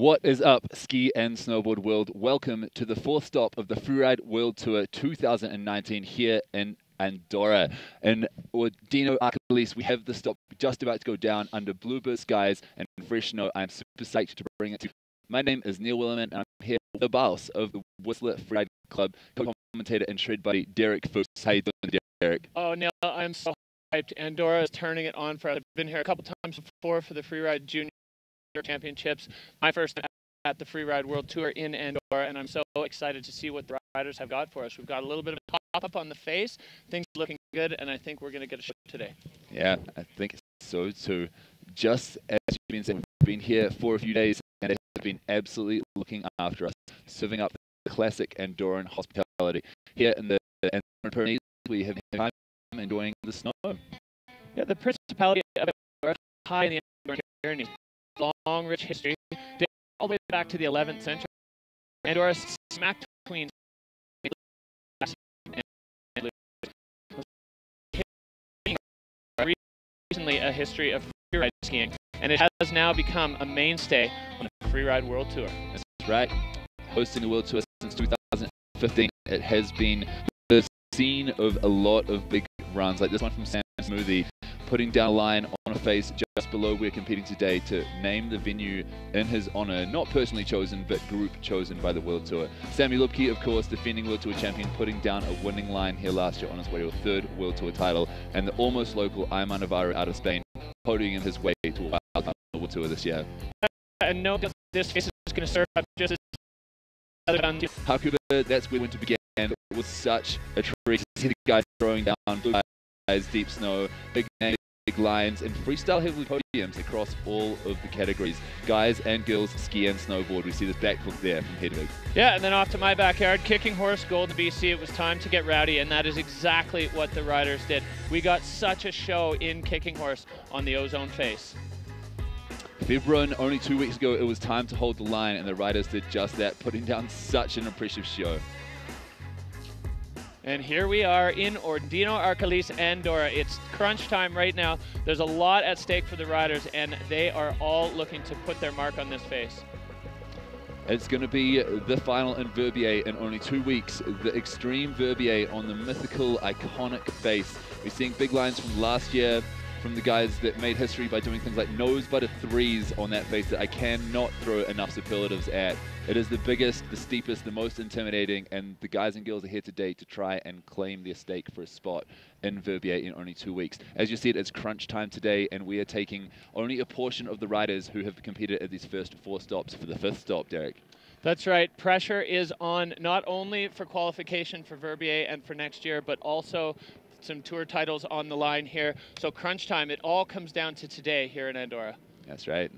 What is up, ski and snowboard world? Welcome to the fourth stop of the Freeride World Tour 2019 here in Andorra. In Ordino-Arcalis, we have the stop just about to go down under bluebird skies and fresh snow. I'm super psyched to bring it to you. My name is Neil Williman, and I'm here with the boss of the Whistler Freeride Club, co-commentator and shred buddy, Derek Fuchs. How you doing, Derek? Oh, Neil, I'm so hyped. Andorra is turning it on for us. I've been here a couple times before for the Freeride Junior Championships. My first at the Freeride World Tour in Andorra, and I'm so excited to see what the riders have got for us. We've got a little bit of a pop-up on the face. Things are looking good, and I think we're going to get a show today. Yeah, I think so too. Just as you've been saying, we've been here for a few days, and it has been absolutely looking after us, serving up the classic Andorran hospitality. Here in the Pyrenees, we have time enjoying the snow. Yeah, the Principality of Andorra is high in the Andorran Pyrenees. Long, rich history, dating all the way back to the 11th century. Andorra smack between recently a history of freeride skiing, and it has now become a mainstay on the Freeride World Tour. That's right. Hosting the World Tour since 2015, it has been the scene of a lot of big runs, like this one from Sam Smoothie, putting down a line on a face just below we're competing today to name the venue in his honor, not personally chosen, but group chosen by the World Tour. Sammy Lubke, of course, defending World Tour champion, putting down a winning line here last year on his way to a third World Tour title, and the almost local Ayman Navarro out of Spain, podiuming his way to a wild World Tour this year. And no, this face is going to serve up just as other done. Hakuba, that's where we went to begin. It was such a treat to see the guys throwing down blue guys, deep snow, big names, big lines, and freestyle heavily podiums across all of the categories. Guys and girls ski and snowboard. We see this backflip there from Hedwig. Yeah, and then off to my backyard, Kicking Horse, Golden BC. It was time to get rowdy, and that is exactly what the riders did. We got such a show in Kicking Horse on the ozone face. If everyone only 2 weeks ago, it was time to hold the line, and the riders did just that, putting down such an impressive show. And here we are in Ordino-Arcalis, Andorra. It's crunch time right now. There's a lot at stake for the riders, and they are all looking to put their mark on this face. It's going to be the final in Verbier in only 2 weeks. The extreme Verbier on the mythical, iconic face. We're seeing big lines from last year, from the guys that made history by doing things like nose butter threes on that face that I cannot throw enough superlatives at. It is the biggest, the steepest, the most intimidating, and the guys and girls are here today to try and claim their stake for a spot in Verbier in only 2 weeks. As you said, it's crunch time today, and we are taking only a portion of the riders who have competed at these first 4 stops for the 5th stop, Derek. That's right. Pressure is on not only for qualification for Verbier and for next year, but also some tour titles on the line here. So crunch time, it all comes down to today here in Andorra. That's right.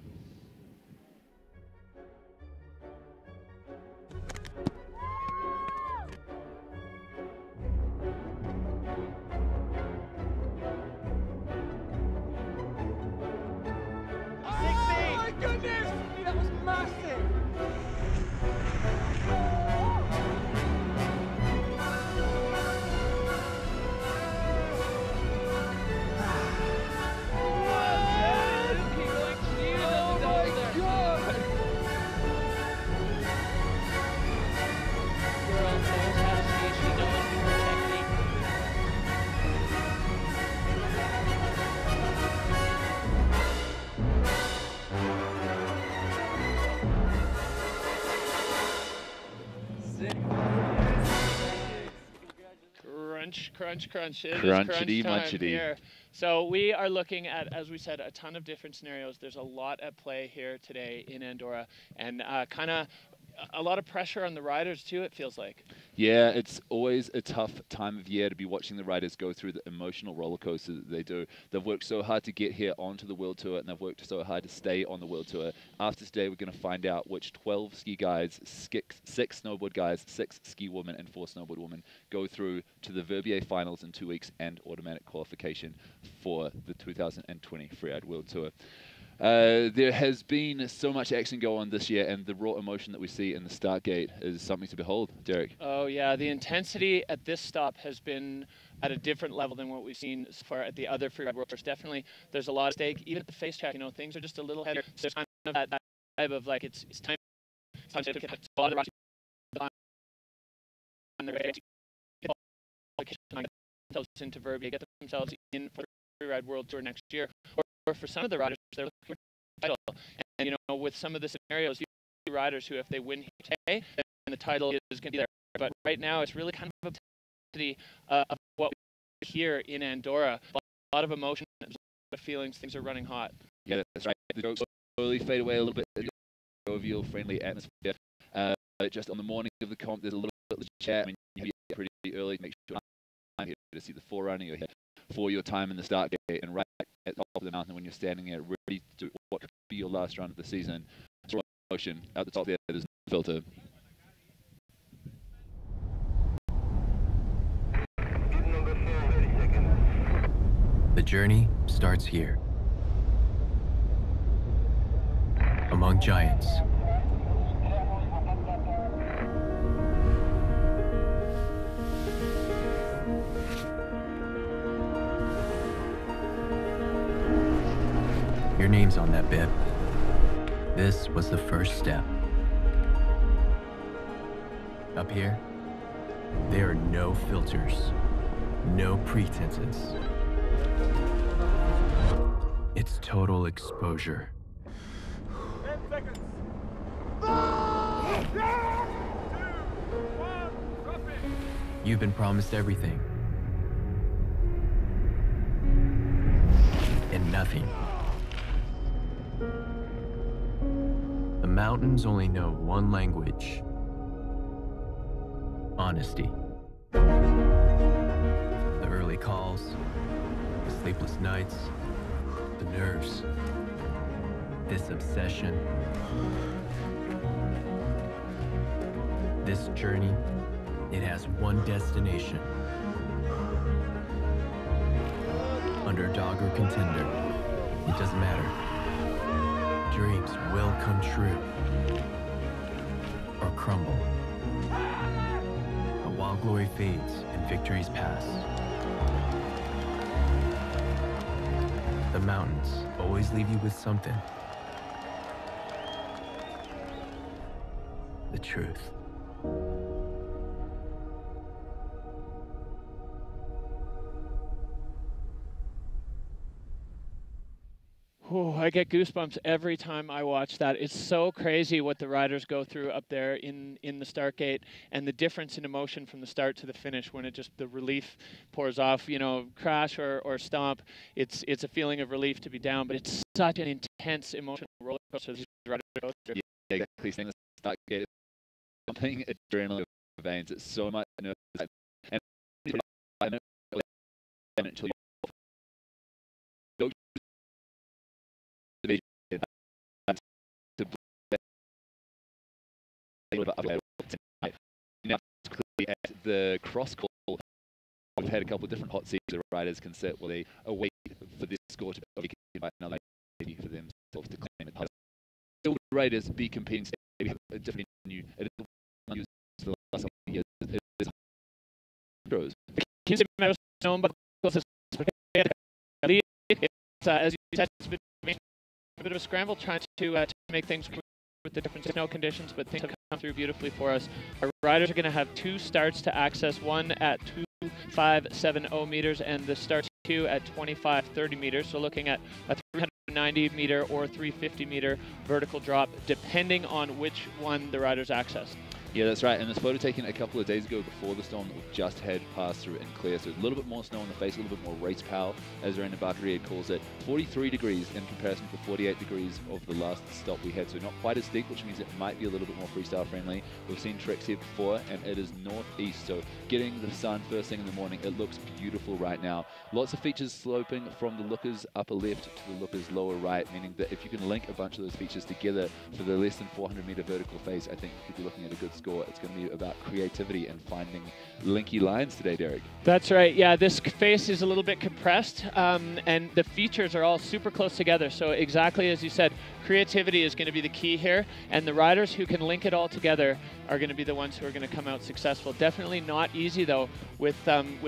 Oh my goodness! That was massive! Crunch, crunch. It is Crunchity crunch time munchity. here. So we are looking at, as we said, a ton of different scenarios. There's a lot at play here today in Andorra, and kind of a lot of pressure on the riders too, it feels like. Yeah, it's always a tough time of year to be watching the riders go through the emotional roller coaster that they do. They've worked so hard to get here onto the World Tour, and they've worked so hard to stay on the World Tour. After today, we're going to find out which 12 ski guys, 6 snowboard guys, 6 ski women, and 4 snowboard women go through to the Verbier finals in 2 weeks and automatic qualification for the 2020 Freeride World Tour. There has been so much action go on this year, and the raw emotion that we see in the start gate is something to behold, Derek. Oh yeah, the intensity at this stop has been at a different level than what we've seen so far at the other Freeride World Tours. Definitely, there's a lot at stake. Even at the face check, you know, things are just a little heavier. So there's kind of that of like it's time to get a lot of the themselves into Verbier, get themselves in for the Freeride World Tour next year, or for some of the riders, they're looking for a title. And you know, with some of the scenarios, you see riders who, if they win today, then the title is going to be there. But right now, it's really kind of a of what we hear in Andorra. A lot of emotion, a lot of feelings. Things are running hot. Yeah, that's right. The jokes slowly fade away a little bit. Jovial, friendly atmosphere. Just on the morning of the comp, there's a little bit of chat. I mean, you get pretty early to make sure you're here to see the forerunner. You're here for your time in the start gate, and right at the top of the mountain when you're standing there, ready to do what could be your last run of the season. Slow motion out the top there. There's no filter. The journey starts here, among giants. Your name's on that bib. This was the first step. Up here, there are no filters, no pretenses. It's total exposure. 10 seconds. 3, 2, 1, drop it. You've been promised everything. And nothing. The mountains only know one language. Honesty. The early calls, the sleepless nights, the nerves, this obsession. This journey, it has one destination. Underdog or contender, it doesn't matter. Dreams will come true or crumble. But while glory fades and victories pass, the mountains always leave you with something. The truth. Oh, I get goosebumps every time I watch that. It's so crazy what the riders go through up there in the start gate, and the difference in emotion from the start to the finish when it just the relief pours off. You know, crash or stomp. It's a feeling of relief to be down, but it's such an intense emotional roller coaster these riders go through. Yeah, exactly. Saying the start gate, pumping adrenaline in the veins. It's so much nerve, and I know until now at the cross call, we've had a couple of different hot seats where riders can sit while they await for this score to be by another lady for themselves to claim it. Still, riders be competing. We have a different new. It is for the last couple of years. It is pros. As you said, it's been a bit of a scramble trying to make things with the different snow conditions, but things have come through beautifully for us. Our riders are going to have 2 starts to access, one at 2570 meters and the start 2 at 2530 meters. So looking at a 390 meter or 350 meter vertical drop, depending on which one the riders access. Yeah, that's right. And this photo taken a couple of days ago before the storm that we've just had pass through and clear. So a little bit more snow on the face, a little bit more race power, as Ordino-Arcalis calls it. 43 degrees in comparison to 48 degrees of the last stop we had. So not quite as steep, which means it might be a little bit more freestyle friendly. We've seen tricks here before, and it is northeast. So getting the sun first thing in the morning, it looks beautiful right now. Lots of features sloping from the lookers upper left to the lookers lower right, meaning that if you can link a bunch of those features together for the less than 400 meter vertical phase, I think you could be looking at a good score. It's going to be about creativity and finding linky lines today, Derek. That's right. Yeah, this face is a little bit compressed, and the features are all super close together. So exactly as you said, creativity is going to be the key here, and the riders who can link it all together are going to be the ones who are going to come out successful. Definitely not easy though, with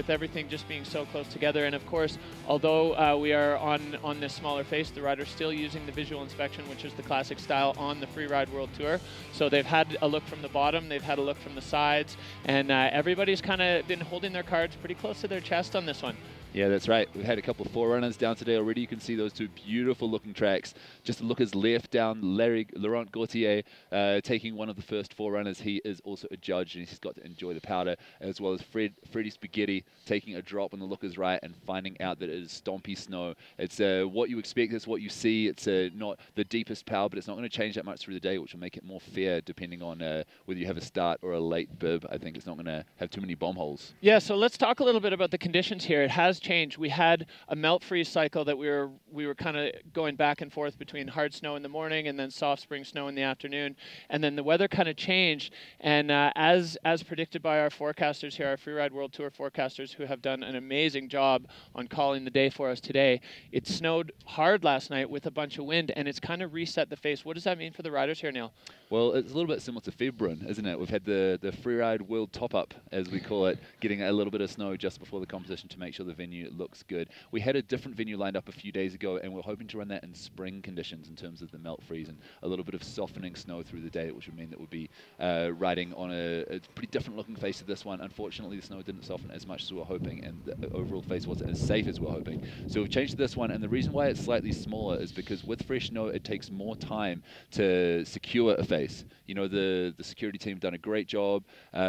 everything just being so close together. And of course, although we are on this smaller face, the rider's still using the visual inspection, which is the classic style on the Freeride World Tour. So they've had a look from the bottom, they've had a look from the sides, and everybody's kind of been holding their cards pretty close to their chest on this one. Yeah, that's right. We've had a couple of forerunners down today already. You can see those two beautiful looking tracks. Just to look his left down, Laurent Gauthier taking one of the first forerunners. He is also a judge, and he's got to enjoy the powder, as well as Freddie Spaghetti taking a drop on the lookers right and finding out that it is stompy snow. It's what you expect, it's what you see. It's not the deepest power, but it's not going to change that much through the day, which will make it more fair depending on whether you have a start or a late bib. I think it's not going to have too many bomb holes. Yeah, so let's talk a little bit about the conditions here. It has changed. We had a melt freeze cycle that we were kind of going back and forth between hard snow in the morning and then soft spring snow in the afternoon, and then the weather kind of changed. And as predicted by our forecasters here, our Freeride World Tour forecasters, who have done an amazing job on calling the day for us today, it snowed hard last night with a bunch of wind, and it's kind of reset the face. What does that mean for the riders here, Neil? Well, it's a little bit similar to February, isn't it? We've had the Freeride World Top-Up, as we call it, getting a little bit of snow just before the competition to make sure the venue looks good. We had a different venue lined up a few days ago, and we're hoping to run that in spring conditions in terms of the melt freeze and a little bit of softening snow through the day, which would mean that we'll be riding on a pretty different looking face to this one. Unfortunately, the snow didn't soften as much as we were hoping, and the overall face wasn't as safe as we were hoping. So we've changed to this one, and the reason why it's slightly smaller is because with fresh snow, it takes more time to secure a face. You know, the security team have done a great job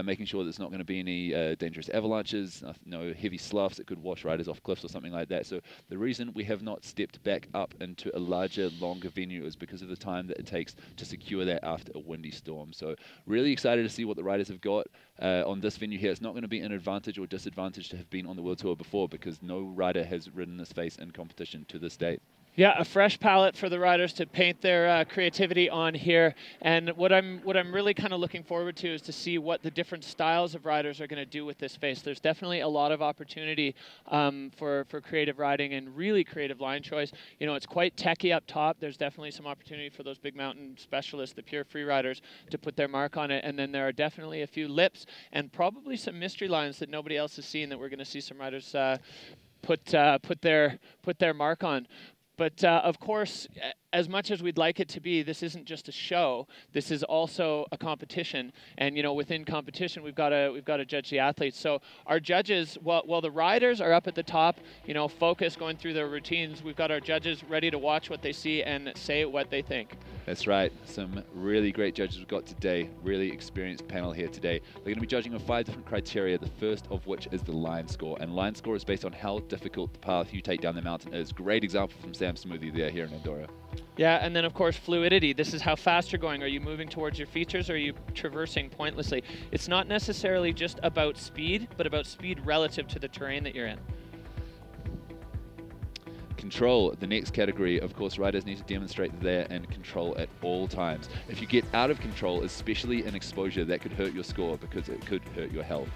making sure there's not going to be any dangerous avalanches, no heavy sloughs that could wash riders off cliffs or something like that. So the reason we have not stepped back up into a larger, longer venue is because of the time that it takes to secure that after a windy storm. So really excited to see what the riders have got on this venue here. It's not going to be an advantage or disadvantage to have been on the World Tour before, because no rider has ridden this face in competition to this date. Yeah, a fresh palette for the riders to paint their creativity on here. And what I'm really kind of looking forward to is to see what the different styles of riders are going to do with this face. There's definitely a lot of opportunity for creative riding and really creative line choice. You know, it's quite techy up top. There's definitely some opportunity for those big mountain specialists, the pure free riders, to put their mark on it. And then there are definitely a few lips and probably some mystery lines that nobody else has seen that we're going to see some riders put their mark on. But of course, as much as we'd like it to be, this isn't just a show. This is also a competition, and you know, within competition, we've got to judge the athletes. So our judges, while the riders are up at the top, you know, focused, going through their routines, we've got our judges ready to watch what they see and say what they think. That's right. Some really great judges we've got today. Really experienced panel here today. They're going to be judging on 5 different criteria, the first of which is the line score. And line score is based on how difficult the path you take down the mountain is. Great example from Sam Smoothie there here in Andorra. Yeah, and then of course fluidity. This is how fast you're going. Are you moving towards your features, or are you traversing pointlessly? It's not necessarily just about speed, but about speed relative to the terrain that you're in. Control, the next category. Of course, riders need to demonstrate that they're in control at all times. If you get out of control, especially in exposure, that could hurt your score because it could hurt your health.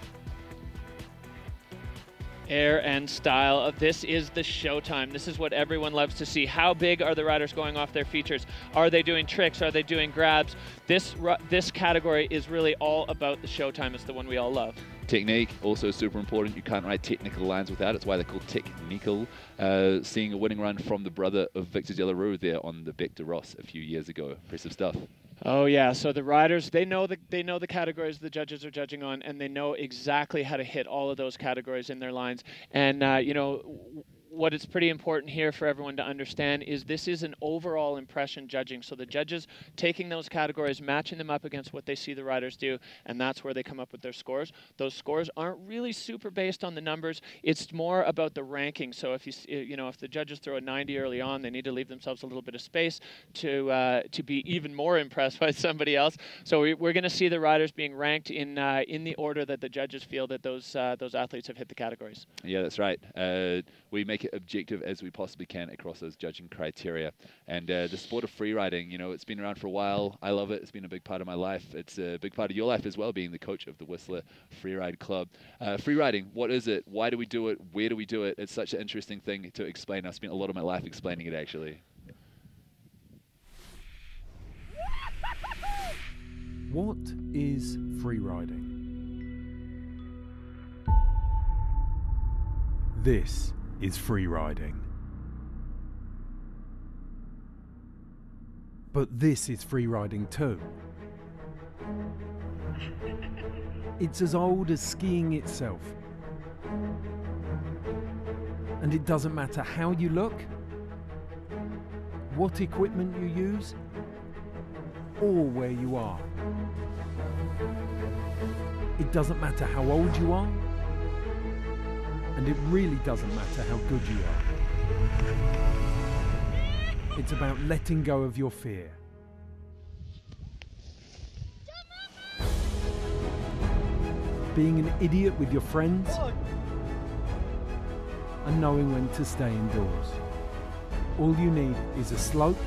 Air and style. This is the showtime. This is what everyone loves to see. How big are the riders going off their features? Are they doing tricks? Are they doing grabs? This category is really all about the showtime. It's the one we all love. Technique, also super important. You can't write technical lines without it. It's why they're called technical. Seeing a winning run from the brother of Victor De La Rue there on the Bec de Ross a few years ago. Impressive stuff. Oh yeah, so the riders, they know the categories the judges are judging on, and they know exactly how to hit all of those categories in their lines. And you know, what is pretty important here for everyone to understand is this is an overall impression judging. So the judges taking those categories, matching them up against what they see the riders do, and that's where they come up with their scores. Those scores aren't really super based on the numbers. It's more about the ranking. So if if the judges throw a 90 early on, they need to leave themselves a little bit of space to be even more impressed by somebody else. So we're going to see the riders being ranked in the order that the judges feel that those athletes have hit the categories. Yeah, that's right. We make make it objective as we possibly can across those judging criteria. And the sport of freeriding, you know, it's been around for a while. I love it. It's been a big part of my life. It's a big part of your life as well, being the coach of the Whistler Freeride Club. Freeriding, what is it? Why do we do it? Where do we do it? It's such an interesting thing to explain. I've spent a lot of my life explaining it, actually. What is freeriding? This is freeriding. But this is freeriding too. It's as old as skiing itself. And it doesn't matter how you look, what equipment you use, or where you are. It doesn't matter how old you are, and it really doesn't matter how good you are. It's about letting go of your fear. Being an idiot with your friends, and knowing when to stay indoors. All you need is a slope,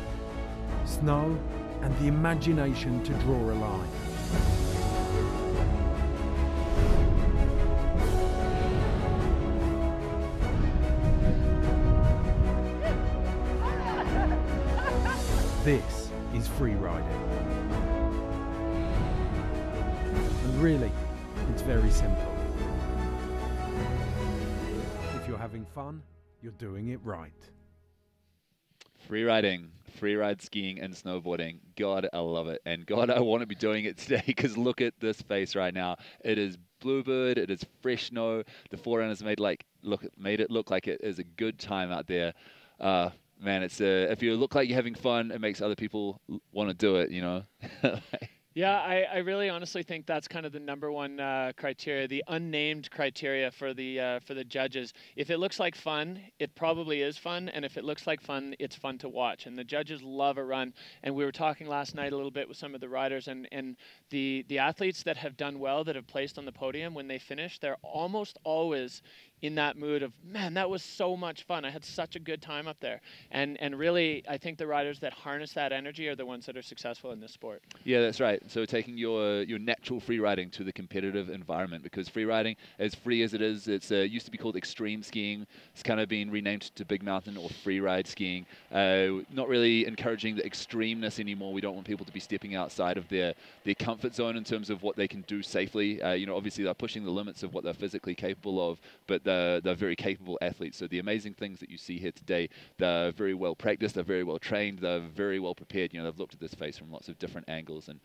snow, and the imagination to draw a line. This is freeriding. And really, it's very simple. If you're having fun, you're doing it right. Freeriding, freeride skiing and snowboarding. God, I love it. And God, I want to be doing it today, because look at this face right now. It is bluebird, it is fresh snow. The forerunners made it look like it is a good time out there. Man, it's if you look like you're having fun, it makes other people want to do it, you know. Yeah, I really honestly think that's kind of the number one criteria, the unnamed criteria for the judges. If it looks like fun, it probably is fun, and if it looks like fun, it's fun to watch. And the judges love a run. And we were talking last night a little bit with some of the riders, and the athletes that have done well, that have placed on the podium, when they finish, they're almost always in that mood of, man, that was so much fun. I had such a good time up there. And really, I think the riders that harness that energy are the ones that are successful in this sport. Yeah, that's right. So taking your natural freeriding to the competitive environment, because freeriding, as free as it is, it's used to be called extreme skiing. It's kind of been renamed to big mountain or freeride skiing. Not really encouraging the extremeness anymore. We don't want people to be stepping outside of their comfort zone in terms of what they can do safely. You know, obviously they're pushing the limits of what they're physically capable of, but they're very capable athletes. So the amazing things that you see here today, they're very well practiced, they're very well trained, they're very well prepared. You know, they've looked at this face from lots of different angles and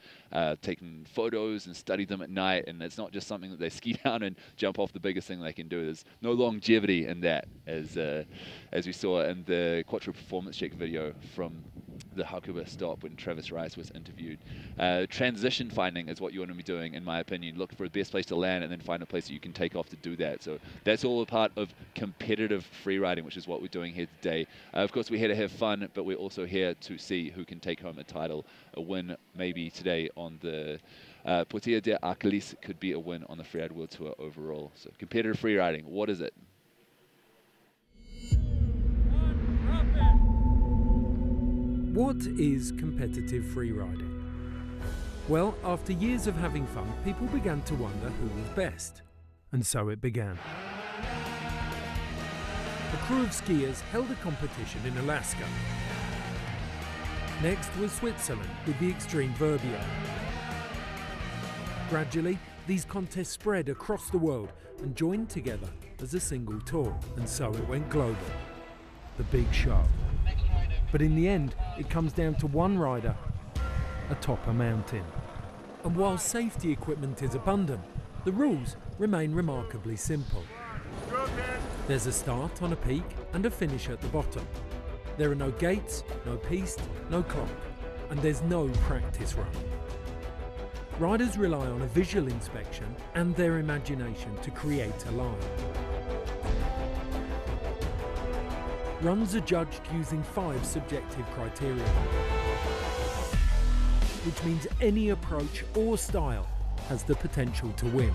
taken photos and studied them at night. And it's not just something that they ski down and jump off. The biggest thing they can do. There's no longevity in that, as we saw in the Quattro performance check video from the Hakuba stop when Travis Rice was interviewed. Transition finding is what you want to be doing, in my opinion. Look for the best place to land and then find a place that you can take off to do that. So that's all a part of competitive freeriding, which is what we're doing here today. Of course, we're here to have fun, but we're also here to see who can take home a title, a win maybe today on the Ordino-Arcalis. Could be a win on the Freeride World Tour overall. So competitive freeriding, what is it? What is competitive freeriding? Well, after years of having fun, people began to wonder who was best. And so it began. A crew of skiers held a competition in Alaska. Next was Switzerland with the extreme Verbier. Gradually, these contests spread across the world and joined together as a single tour, and so it went global. The big show. But in the end, it comes down to one rider atop a mountain. And while safety equipment is abundant, the rules remain remarkably simple. There's a start on a peak and a finish at the bottom. There are no gates, no piste, no clock, and there's no practice run. Riders rely on a visual inspection and their imagination to create a line. Runs are judged using 5 subjective criteria, which means any approach or style has the potential to win.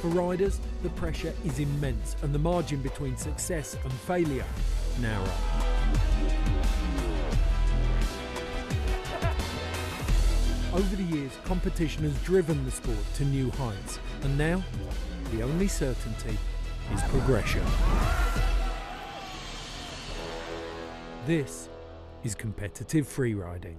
For riders, the pressure is immense and the margin between success and failure narrow. Over the years, competition has driven the sport to new heights, and now the only certainty is progression. This is competitive freeriding.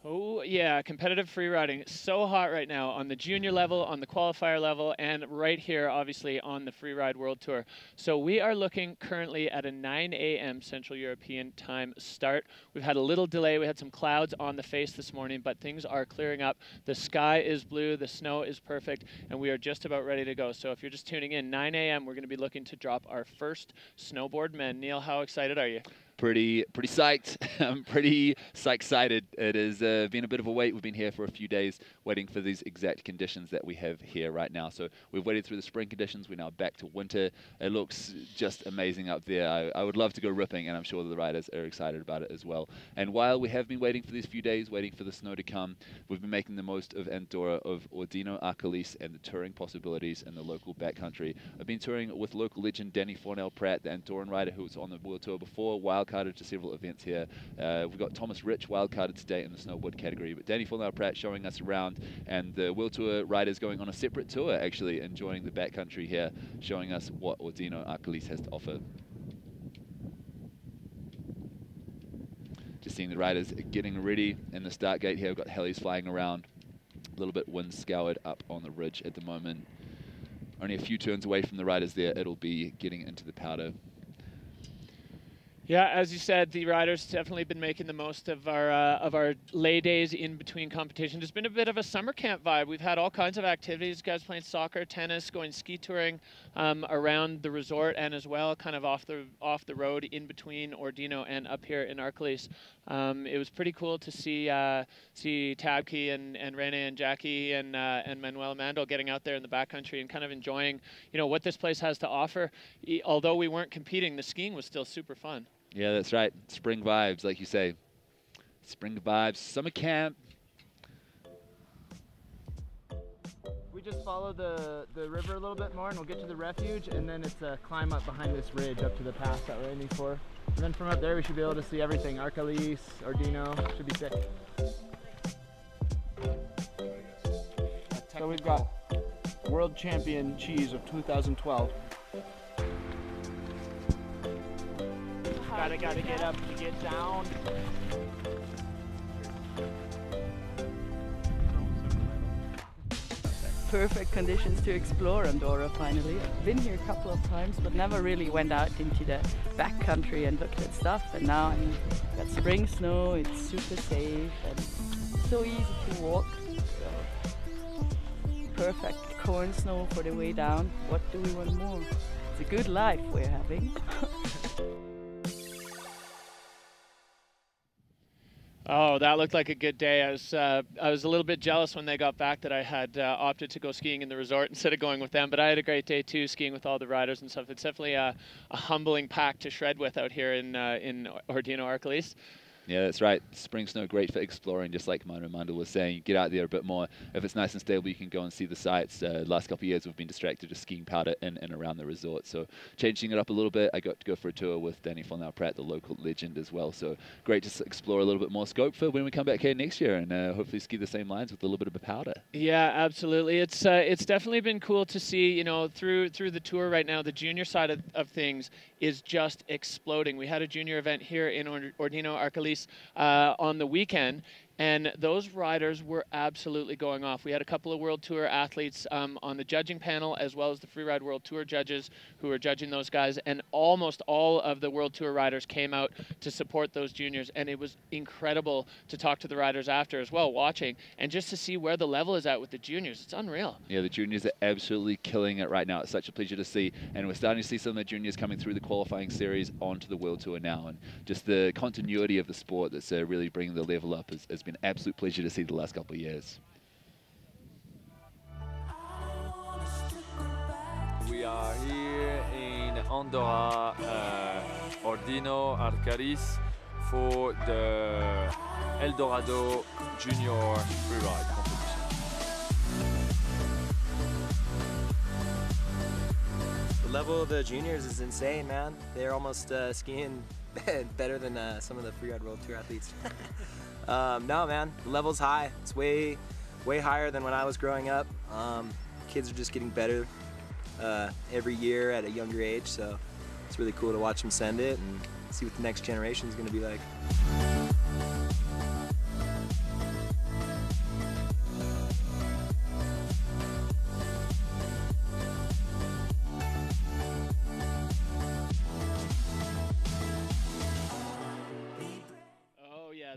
Oh yeah, competitive freeriding. So hot right now on the junior level, on the qualifier level, and right here obviously on the Freeride World Tour. So we are looking currently at a 9 a.m. Central European time start. We've had a little delay. We had some clouds on the face this morning, but things are clearing up. The sky is blue, the snow is perfect, and we are just about ready to go. So if you're just tuning in, 9 a.m. we're going to be looking to drop our first snowboard men. Neil, how excited are you? Pretty psyched. I'm pretty excited. It has been a bit of a wait. We've been here for a few days waiting for these exact conditions that we have here right now. So we've waited through the spring conditions. We're now back to winter. It looks just amazing up there. I would love to go ripping, and I'm sure the riders are excited about it as well. And while we have been waiting for these few days, waiting for the snow to come, we've been making the most of Andorra, of Ordino-Arcalis, and the touring possibilities in the local backcountry. I've been touring with local legend Danny Fornell-Pratt, the Andorran rider who was on the World Tour before, wildcarded to several events here. We've got Thomas Rich wildcarded today in the snowboard category, but Danny Fornell-Pratt showing us around, and the World Tour riders going on a separate tour, actually enjoying the backcountry here, showing us what Ordino-Arcalis has to offer. Just seeing the riders getting ready in the start gate here. We've got helis flying around, a little bit wind scoured up on the ridge at the moment. Only a few turns away from the riders there. It'll be getting into the powder. Yeah, as you said, the riders definitely been making the most of our lay days in between competition. It's been a bit of a summer camp vibe. We've had all kinds of activities, guys playing soccer, tennis, going ski touring around the resort, and as well kind of off the road in between Ordino and up here in Arcalis. It was pretty cool to see Tabke and Rene and Jackie and Manuel Mando getting out there in the backcountry and kind of enjoying, what this place has to offer. Although we weren't competing, the skiing was still super fun. Yeah, that's right. Spring vibes, like you say. Spring vibes, summer camp. We just follow the river a little bit more and we'll get to the refuge, and then it's a climb up behind this ridge up to the pass that we're aiming for. And then from up there we should be able to see everything. Arcalis, Ordino, should be sick. So we've got World Champion Cheese of 2012. Gotta get up to get down. Perfect conditions to explore Andorra finally. I've been here a couple of times but never really went out into the backcountry and looked at stuff, and now I've got spring snow, it's super safe and so easy to walk. So, perfect corn snow for the way down. What do we want more? It's a good life we're having. Oh, that looked like a good day. I was a little bit jealous when they got back that I had opted to go skiing in the resort instead of going with them, but I had a great day too, skiing with all the riders and stuff. It's definitely a humbling pack to shred with out here in Ordino-Arcalis. Yeah, that's right. Spring snow, great for exploring, just like Mando was saying. You get out there a bit more. If it's nice and stable, you can go and see the sights. Last couple of years, we've been distracted just skiing powder in and around the resort. So changing it up a little bit, I got to go for a tour with Danny Fornell-Pratt, the local legend as well. So great to explore a little bit more scope for when we come back here next year and hopefully ski the same lines with a little bit of powder. Yeah, absolutely. It's definitely been cool to see, through the tour right now, the junior side of things is just exploding. We had a junior event here in Ordino-Arcalis on the weekend, and those riders were absolutely going off. We had a couple of World Tour athletes on the judging panel, as well as the Freeride World Tour judges who were judging those guys, and almost all of the World Tour riders came out to support those juniors, and it was incredible to talk to the riders after as well, watching, and just to see where the level is at with the juniors. It's unreal. Yeah, the juniors are absolutely killing it right now. It's such a pleasure to see, and we're starting to see some of the juniors coming through the qualifying series onto the World Tour now, and just the continuity of the sport that's really bringing the level up has been an absolute pleasure to see the last couple of years. We are here in Andorra, Ordino-Arcalis for the Eldorado Junior Freeride competition. The level of the juniors is insane, man. They're almost skiing better than some of the Freeride World Tour athletes. No, man, the level's high. It's way higher than when I was growing up. Kids are just getting better every year at a younger age, so it's really cool to watch them send it and see what the next generation is going to be like.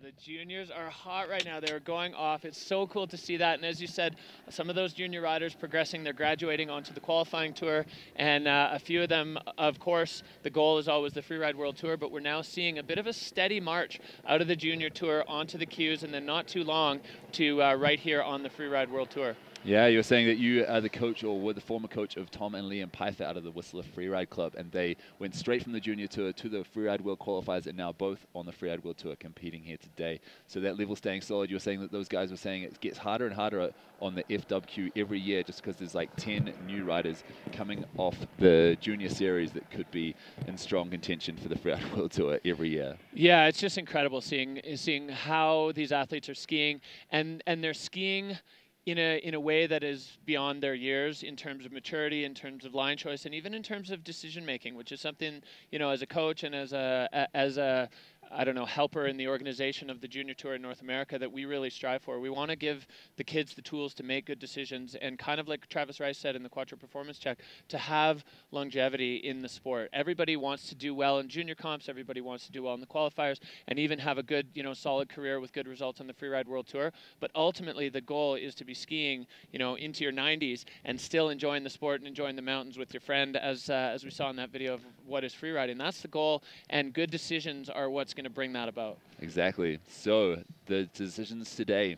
The juniors are hot right now. They're going off. It's so cool to see that. And as you said, some of those junior riders progressing, they're graduating onto the qualifying tour. And a few of them, of course, the goal is always the Freeride World Tour, but we're now seeing a bit of a steady march out of the junior tour onto the queues, and then not too long to right here on the Freeride World Tour. Yeah, you were saying that you are the coach, or were the former coach of Tom and Liam Pyther out of the Whistler Freeride Club, and they went straight from the junior tour to the Freeride World Qualifiers, and now both on the Freeride World Tour competing here today. So that level staying solid. You were saying that those guys were saying it gets harder and harder on the FWQ every year, just because there's like 10 new riders coming off the junior series that could be in strong contention for the Freeride World Tour every year. Yeah, it's just incredible seeing how these athletes are skiing, and they're skiing in a way that is beyond their years in terms of maturity, in terms of line choice, and even in terms of decision making, which is something, you know, as a coach and as a I don't know, helper in the organization of the Junior Tour in North America that we really strive for. We want to give the kids the tools to make good decisions, and kind of like Travis Rice said in the Quattro Performance Check, to have longevity in the sport. Everybody wants to do well in junior comps, everybody wants to do well in the qualifiers, and even have a good, you know, solid career with good results on the Freeride World Tour. But ultimately the goal is to be skiing, you know, into your 90s and still enjoying the sport and enjoying the mountains with your friend, as we saw in that video of what is freeriding. That's the goal, and good decisions are what's going to bring that about. Exactly. So the decisions today,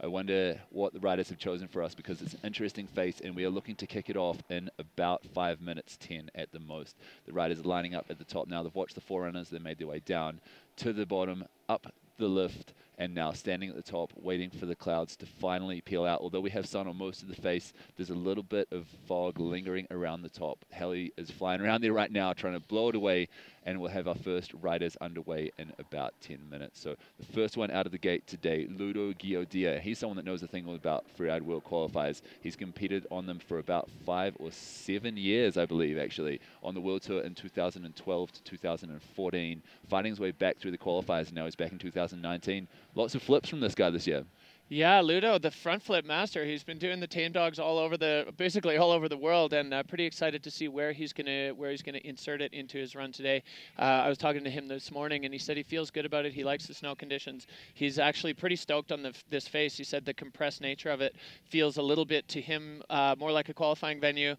I wonder what the riders have chosen for us, because it's an interesting face, and we are looking to kick it off in about 5 minutes 10 at the most. The riders are lining up at the top now. They've watched the forerunners. They made their way down to the bottom, up the lift, and now standing at the top, waiting for the clouds to finally peel out. Although we have sun on most of the face, there's a little bit of fog lingering around the top. Heli is flying around there right now, trying to blow it away, and we'll have our first riders underway in about 10 minutes. So the first one out of the gate today, Ludo Giodia. He's someone that knows a thing about Freeride World Qualifiers. He's competed on them for about 5 or 7 years, I believe, actually, on the World Tour in 2012 to 2014, fighting his way back through the qualifiers, and now he's back in 2019. Lots of flips from this guy this year. Yeah, Ludo, the front flip master. He's been doing the tame dogs all over basically all over the world, and pretty excited to see where he's gonna insert it into his run today. I was talking to him this morning, and he said he feels good about it. He likes the snow conditions. He's actually pretty stoked on this face. He said the compressed nature of it feels a little bit to him more like a qualifying venue,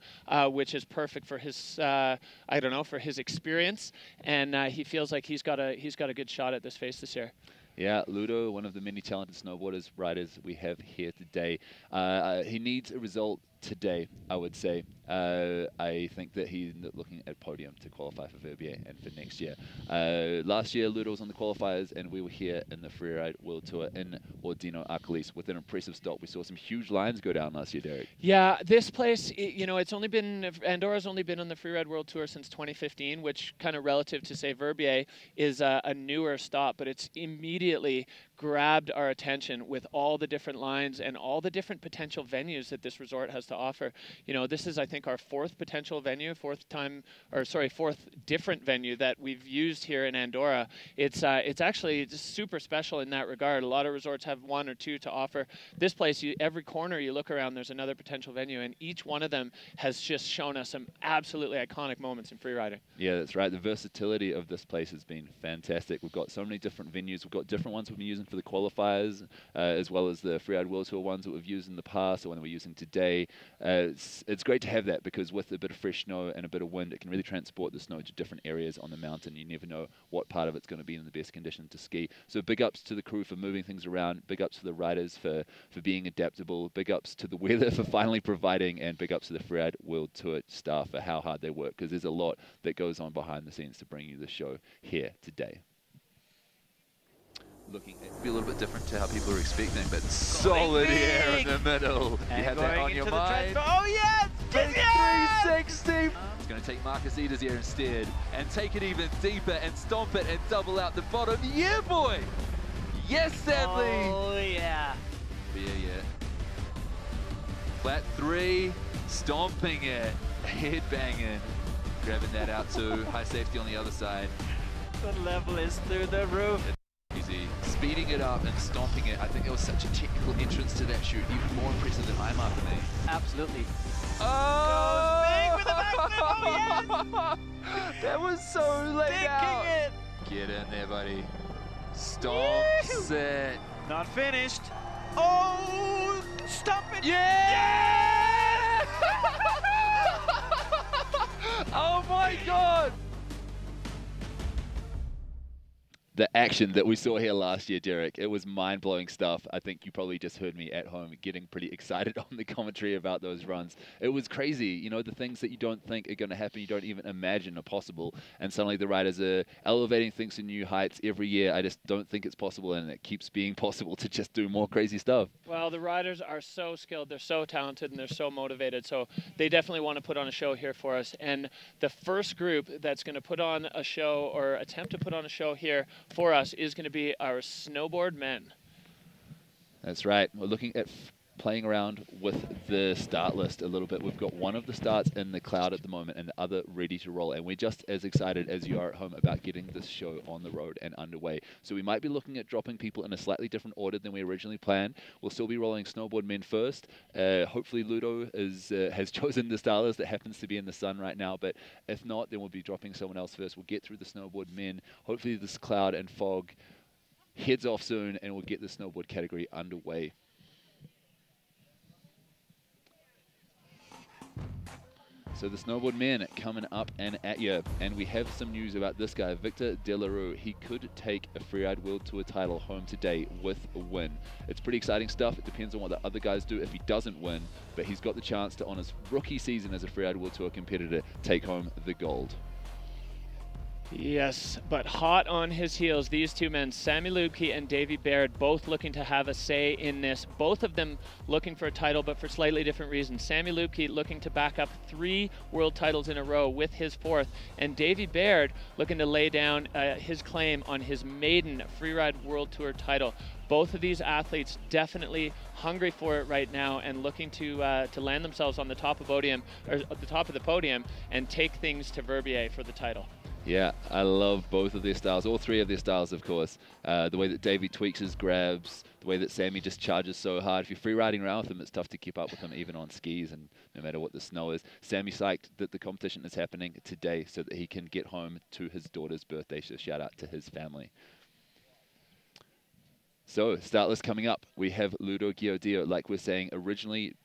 which is perfect for his I don't know, for his experience, and he feels like he's got a good shot at this face this year. Yeah, Ludo, one of the many talented snowboarders, riders we have here today. He needs a result today, I would say. I think that he's looking at podium to qualify for Verbier and for next year. Last year, Ludo was on the qualifiers, and we were here in the Freeride World Tour in Ordino-Arcalis with an impressive stop. We saw some huge lines go down last year, Derek. Yeah, this place, you know, it's only been, Andorra's only been on the Freeride World Tour since 2015, which kind of relative to, say, Verbier is a newer stop, but it's immediately grabbed our attention with all the different lines and all the different potential venues that this resort has to offer. You know, this is, I think, our fourth potential venue, fourth different venue that we've used here in Andorra. It's actually just super special in that regard. A lot of resorts have 1 or 2 to offer. This place, every corner you look around, there's another potential venue, and each one of them has just shown us some absolutely iconic moments in freeriding. Yeah, that's right. The versatility of this place has been fantastic. We've got so many different venues. We've got different ones we've been using for the qualifiers, as well as the Freeride World Tour ones that we've used in the past, or one that we're using today. It's great to have that, because with a bit of fresh snow and a bit of wind, it can really transport the snow to different areas on the mountain. You never know what part of it's going to be in the best condition to ski. So big ups to the crew for moving things around, big ups to the riders for being adaptable, big ups to the weather for finally providing, and big ups to the Freeride World Tour staff for how hard they work, because there's a lot that goes on behind the scenes to bring you the show here today. Looking at be a little bit different to how people are expecting, but solid air in the middle. And you have that on your mind. Oh yes! Big 360 Going to take Marcus Eaters here instead and take it even deeper and stomp it and double out the bottom. Yeah, boy! Yes, Sadly! Oh, yeah. Yeah. Flat 3, stomping it, head banging, grabbing that out too. High safety on the other side. The level is through the roof. Easy. Speeding it up and stomping it. I think it was such a technical entrance to that shoot, even more impressive than IMAR for me. Absolutely. Oh! Goes big with the backflip. Oh, yes! That was so laid out. It. Get in there, buddy. Stomps it. Not finished. Oh, stop it. Yeah! Oh my God! The action that we saw here last year, Derek, it was mind-blowing stuff. I think you probably just heard me at home getting pretty excited on the commentary about those runs. It was crazy, you know, the things that you don't think are going to happen, you don't even imagine are possible. And suddenly the riders are elevating things to new heights every year. I just don't think it's possible, and it keeps being possible to just do more crazy stuff. Well, the riders are so skilled, they're so talented, and they're so motivated. So they definitely want to put on a show here for us. And the first group that's going to put on a show or attempt to put on a show here for us is going to be our snowboard men. That's right. We're looking at playing around with the start list a little bit. We've got one of the starts in the cloud at the moment and the other ready to roll. And we're just as excited as you are at home about getting this show on the road and underway. So we might be looking at dropping people in a slightly different order than we originally planned. We'll still be rolling snowboard men first. Hopefully Ludo has chosen the start list that happens to be in the sun right now. But if not, then we'll be dropping someone else first. We'll get through the snowboard men. Hopefully this cloud and fog heads off soon and we'll get the snowboard category underway. So the snowboard men coming up and at you. And we have some news about this guy, Victor Delarue. He could take a Freeride World Tour title home today with a win. It's pretty exciting stuff. It depends on what the other guys do if he doesn't win. But he's got the chance to, on his rookie season as a Freeride World Tour competitor, take home the gold. Yes, but hot on his heels, these two men, Sammy Lubke and Davey Baird, both looking to have a say in this. Both of them looking for a title, but for slightly different reasons. Sammy Lubke looking to back up 3 world titles in a row with his 4th, and Davey Baird looking to lay down his claim on his maiden Freeride World Tour title. Both of these athletes definitely hungry for it right now and looking to land themselves on the top of the podium and take things to Verbier for the title. Yeah, I love both of their styles, all 3 of their styles, of course. The way that Davey tweaks his grabs, the way that Sammy just charges so hard. If you're free riding around with him, it's tough to keep up with him, even on skis, and no matter what the snow is. Sammy psyched that the competition is happening today so that he can get home to his daughter's birthday, so shout out to his family. So, start list coming up. We have Ludo Giodio, like we're saying, originally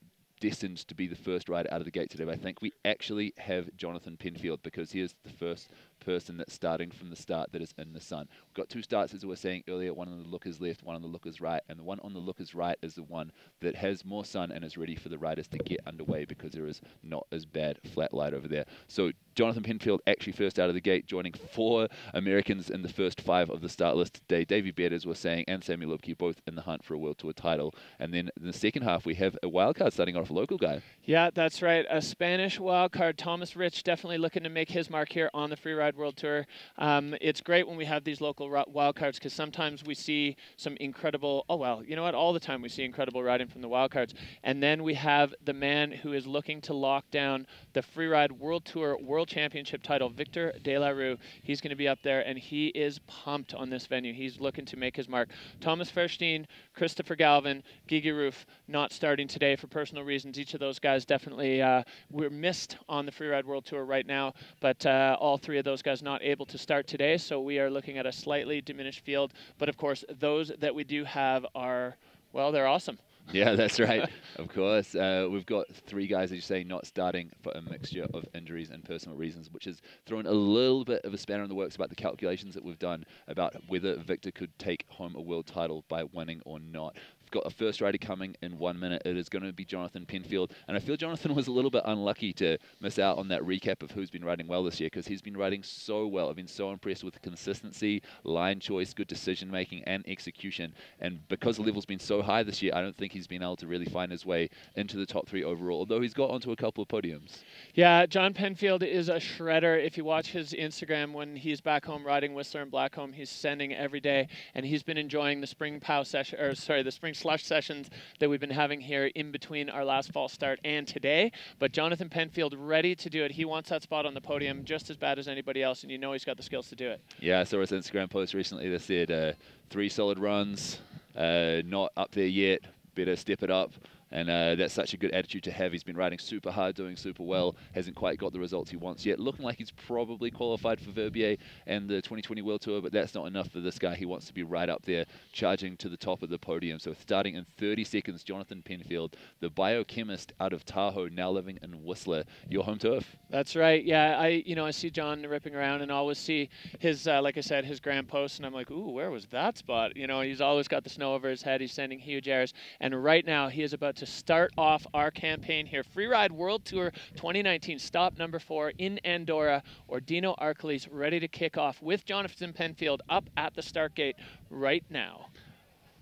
destined to be the first rider out of the gate today. But I think we actually have Jonathan Penfield because he is the first person that's starting from the start that is in the sun. We've got 2 starts, as we were saying earlier, one on the looker's left, one on the looker's right, and the one on the looker's right is the one that has more sun and is ready for the riders to get underway because there is not as bad flat light over there. So Jonathan Penfield actually first out of the gate, joining 4 Americans in the first 5 of the start list today. Davey Baird, as we're saying, and Sammy Lubke both in the hunt for a World Tour title. And then in the second half, we have a wildcard starting off, a local guy. Yeah, that's right. A Spanish wildcard, Thomas Rich, definitely looking to make his mark here on the Freeride World Tour. It's great when we have these local wildcards because sometimes we see some incredible, oh well, you know what, all the time we see incredible riding from the wildcards. And then we have the man who is looking to lock down the Freeride World Tour World Championship title, Victor Delarue. He's going to be up there and he is pumped on this venue. He's looking to make his mark. Thomas Verstein, Christopher Galvin, Gigi Roof not starting today for personal reasons. Each of those guys definitely we're missed on the Freeride World Tour right now, but all 3 of those guys not able to start today, so we are looking at a slightly diminished field. But of course, those that we do have are, well, they're awesome. Yeah, that's right. Of course. We've got 3 guys, as you say, not starting for a mixture of injuries and personal reasons, which has thrown a little bit of a spanner in the works about the calculations that we've done about whether Victor could take home a world title by winning or not. got a first rider coming in 1 minute. It is going to be Jonathan Penfield. And I feel Jonathan was a little bit unlucky to miss out on that recap of who's been riding well this year, because he's been riding so well. I've been so impressed with the consistency, line choice, good decision-making, and execution. And because the level's been so high this year, I don't think he's been able to really find his way into the top 3 overall, although he's got onto a couple of podiums. Yeah, John Penfield is a shredder. If you watch his Instagram when he's back home riding Whistler and Blackcomb, he's sending every day, and he's been enjoying the spring session, or sorry, the spring slush sessions that we've been having here in between our last fall start and today. But Jonathan Penfield ready to do it. He wants that spot on the podium just as bad as anybody else, and you know he's got the skills to do it. Yeah, I saw his Instagram post recently that said 3 solid runs, not up there yet, better step it up. And that's such a good attitude to have. He's been riding super hard, doing super well, hasn't quite got the results he wants yet. Looking like he's probably qualified for Verbier and the 2020 World Tour, but that's not enough for this guy. He wants to be right up there, charging to the top of the podium. So starting in 30 seconds, Jonathan Penfield, the biochemist out of Tahoe, now living in Whistler, your home turf. That's right. Yeah, I see John ripping around and always see his, like I said, his grand post, and I'm like, ooh, where was that spot? You know, he's always got the snow over his head. He's sending huge airs, and right now he is about to start off our campaign here. Freeride World Tour 2019, stop number 4 in Andorra. Ordino-Arcalis ready to kick off with Jonathan Penfield up at the start gate right now.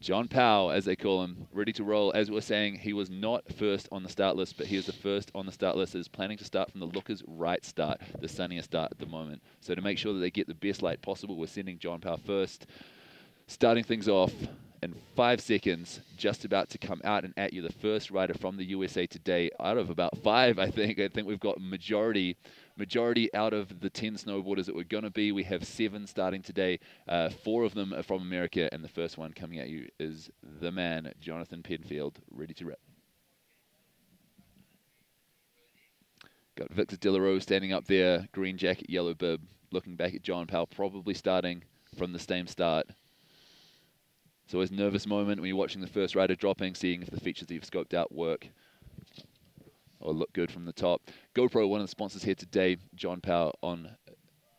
John Powell, as they call him, ready to roll. As we were saying, he was not first on the start list, but he is the first on the start list. Is planning to start from the looker's right start, the sunniest start at the moment. So to make sure that they get the best light possible, we're sending John Powell first. Starting things off in 5 seconds, just about to come out and at you. The first rider from the USA today, out of about 5, I think. I think we've got majority out of the 10 snowboarders that we're going to be. We have 7 starting today. 4 of them are from America, and the first one coming at you is the man, Jonathan Penfield, ready to rip. Got Victor Delarose standing up there, green jacket, yellow bib, looking back at John Powell, probably starting from the same start. It's always a nervous moment when you're watching the first rider dropping, seeing if the features that you've scoped out work or look good from the top. GoPro, one of the sponsors here today. John Powell on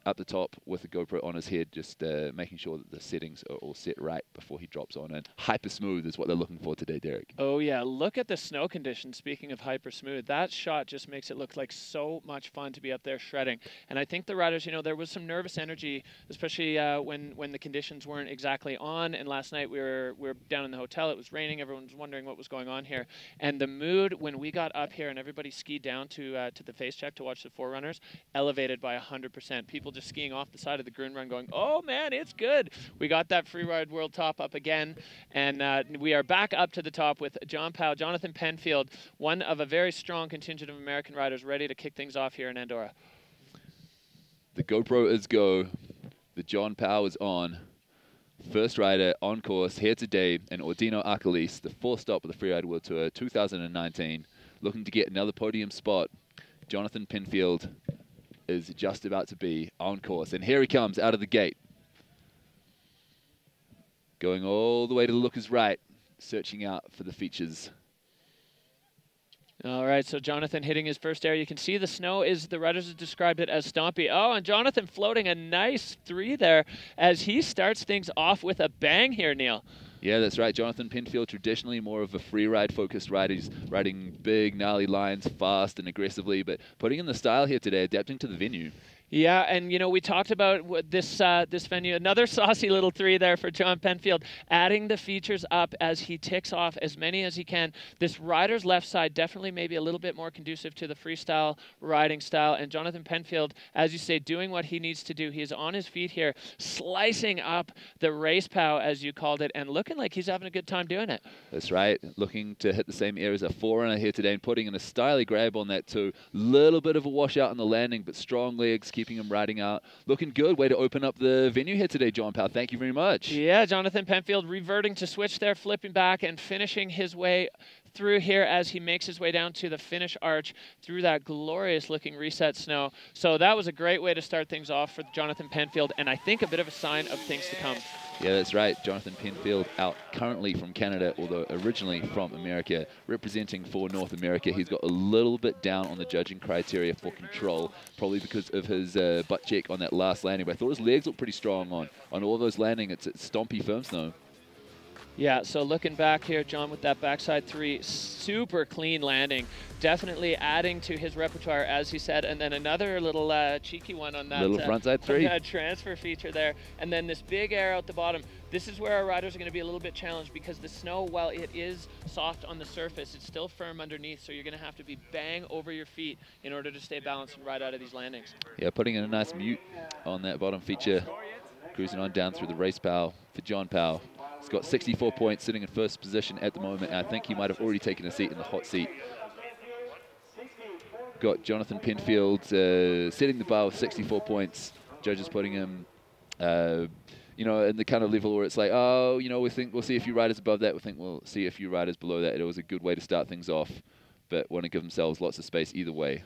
up the top with the GoPro on his head, just making sure that the settings are all set right before he drops on. And hyper smooth is what they're looking for today, Derek. Oh yeah, look at the snow conditions. Speaking of hyper smooth, that shot just makes it look like so much fun to be up there shredding. And I think the riders, you know, there was some nervous energy, especially when the conditions weren't exactly on. And last night we were down in the hotel. It was raining. Everyone was wondering what was going on here. And the mood when we got up here and everybody skied down to the face check to watch the forerunners, elevated by 100%. People just skiing off the side of the Green Run going, oh man, it's good. We got that Freeride World top up again, and we are back up to the top with John Powell, Jonathan Penfield, one of a very strong contingent of American riders ready to kick things off here in Andorra. The GoPro is go. The John Powell is on. First rider on course here today in Ordino-Arcalis, the 4th stop of the Freeride World Tour 2019. Looking to get another podium spot. Jonathan Penfield is just about to be on course. And here he comes out of the gate. Going all the way to the looker's right, searching out for the features. All right, so Jonathan hitting his first air. You can see the snow is, the riders have described it as stompy. Oh, and Jonathan floating a nice 3 there as he starts things off with a bang here, Neil. Yeah, that's right. Jonathan Penfield, traditionally more of a freeride-focused rider. He's riding big, gnarly lines, fast and aggressively, but putting in the style here today, adapting to the venue. Yeah, and you know, we talked about this venue. Another saucy little 3 there for John Penfield, adding the features up as he ticks off as many as he can. This rider's left side definitely maybe a little bit more conducive to the freestyle riding style. And Jonathan Penfield, as you say, doing what he needs to do. He is on his feet here, slicing up the race pow, as you called it, and looking like he's having a good time doing it. That's right. Looking to hit the same air as a forerunner here today and putting in a styly grab on that too. Little bit of a washout on the landing, but strong legs, keeping him riding out. Looking good. Way to open up the venue here today, John Powell. Thank you very much. Yeah, Jonathan Penfield reverting to switch there, flipping back and finishing his way through here as he makes his way down to the finish arch through that glorious looking reset snow. So that was a great way to start things off for Jonathan Penfield, and I think a bit of a sign of things to come. Yeah, that's right. Jonathan Penfield out currently from Canada, although originally from America, representing for North America. He's got a little bit down on the judging criteria for control, probably because of his butt check on that last landing. But I thought his legs looked pretty strong on all those landing. It's stompy firm snow. Yeah, so looking back here, John, with that backside 3, super clean landing. Definitely adding to his repertoire, as he said. And then another little cheeky one on that little frontside 3. Transfer feature there. And then this big air out the bottom. This is where our riders are going to be a little bit challenged because the snow, while it is soft on the surface, it's still firm underneath. So you're going to have to be bang over your feet in order to stay balanced and ride out of these landings. Yeah, putting in a nice mute on that bottom feature. Cruising on down through the race Powell for John Powell. He's got 64 points, sitting in first position at the moment. And I think he might have already taken a seat in the hot seat. Got Jonathan Penfield setting the bar with 64 points. Judges putting him, you know, in the kind of level where it's like, oh, you know, we think we'll see a few riders above that. We think we'll see a few riders below that. It was a good way to start things off, but want to give themselves lots of space either way.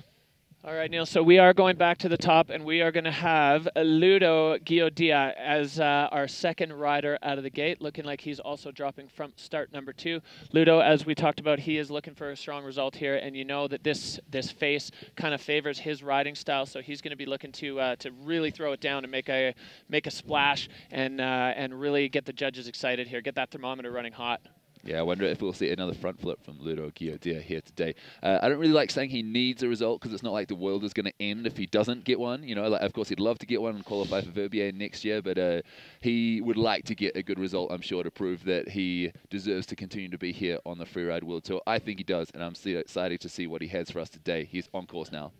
All right, Neil, so we are going back to the top, and we are going to have Ludo Guiodia as our second rider out of the gate, looking like he's also dropping from start number 2. Ludo, as we talked about, he is looking for a strong result here, and you know that this face kind of favors his riding style, so he's going to be looking to really throw it down and make a splash and really get the judges excited here, get that thermometer running hot. Yeah, I wonder if we'll see another front flip from Ludo Guiodia here today. I don't really like saying he needs a result because it's not like the world is going to end if he doesn't get one. You know, like, of course, he'd love to get one and qualify for Verbier next year, but he would like to get a good result, I'm sure, to prove that he deserves to continue to be here on the Freeride World Tour. I think he does, and I'm so excited to see what he has for us today. He's on course now.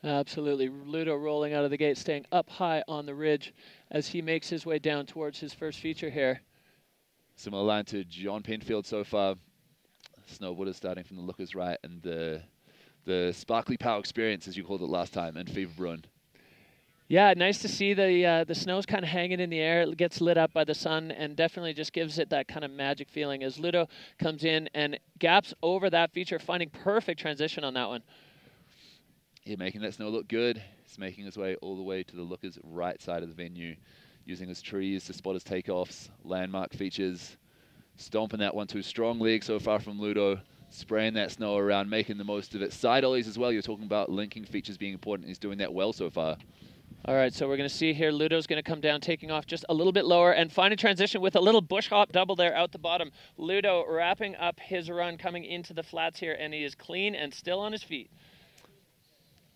Absolutely. Ludo rolling out of the gate, staying up high on the ridge as he makes his way down towards his first feature here. Similar line to John Penfield so far. Snowboarders starting from the lookers right, and the sparkly power experience, as you called it last time, in Fieberbrunn. Yeah, nice to see the snow's kind of hanging in the air. It gets lit up by the sun and definitely just gives it that kind of magic feeling as Ludo comes in and gaps over that feature, finding perfect transition on that one. Yeah, making that snow look good. He's making his way all the way to the lookers right side of the venue, using his trees to spot his takeoffs, landmark features, stomping that one to strong leg so far from Ludo, spraying that snow around, making the most of it. Side ollies as well, you're talking about linking features being important. He's doing that well so far. All right, so we're going to see here, Ludo's going to come down, taking off just a little bit lower and finding transition with a little bush hop double there out the bottom. Ludo wrapping up his run, coming into the flats here, and he is clean and still on his feet.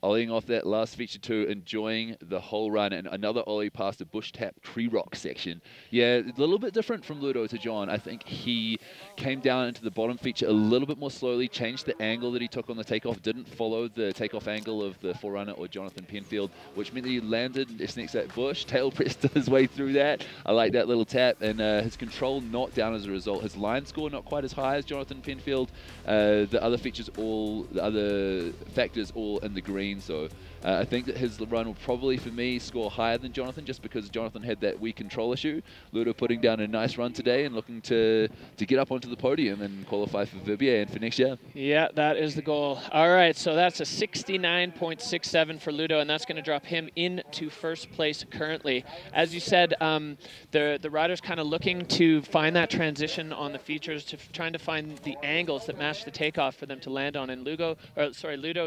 Ollieing off that last feature 2, enjoying the whole run, and another ollie past a bush tap tree rock section. Yeah, a little bit different from Ludo to John. I think he came down into the bottom feature a little bit more slowly, changed the angle that he took on the takeoff, didn't follow the takeoff angle of the Forerunner or Jonathan Penfield, which meant that he landed just next to that bush, tail pressed his way through that. I like that little tap, and his control not down as a result. His line score not quite as high as Jonathan Penfield. The other features all, the other factors all in the green. So I think that his run will probably, for me, score higher than Jonathan, just because Jonathan had that weak control issue. Ludo putting down a nice run today and looking to get up onto the podium and qualify for Verbier and for next year. Yeah, that is the goal. All right, so that's a 69.67 for Ludo, and that's going to drop him into first place currently. As you said, the rider's kind of looking to find that transition on the features, trying to find the angles that match the takeoff for them to land on, and Ludo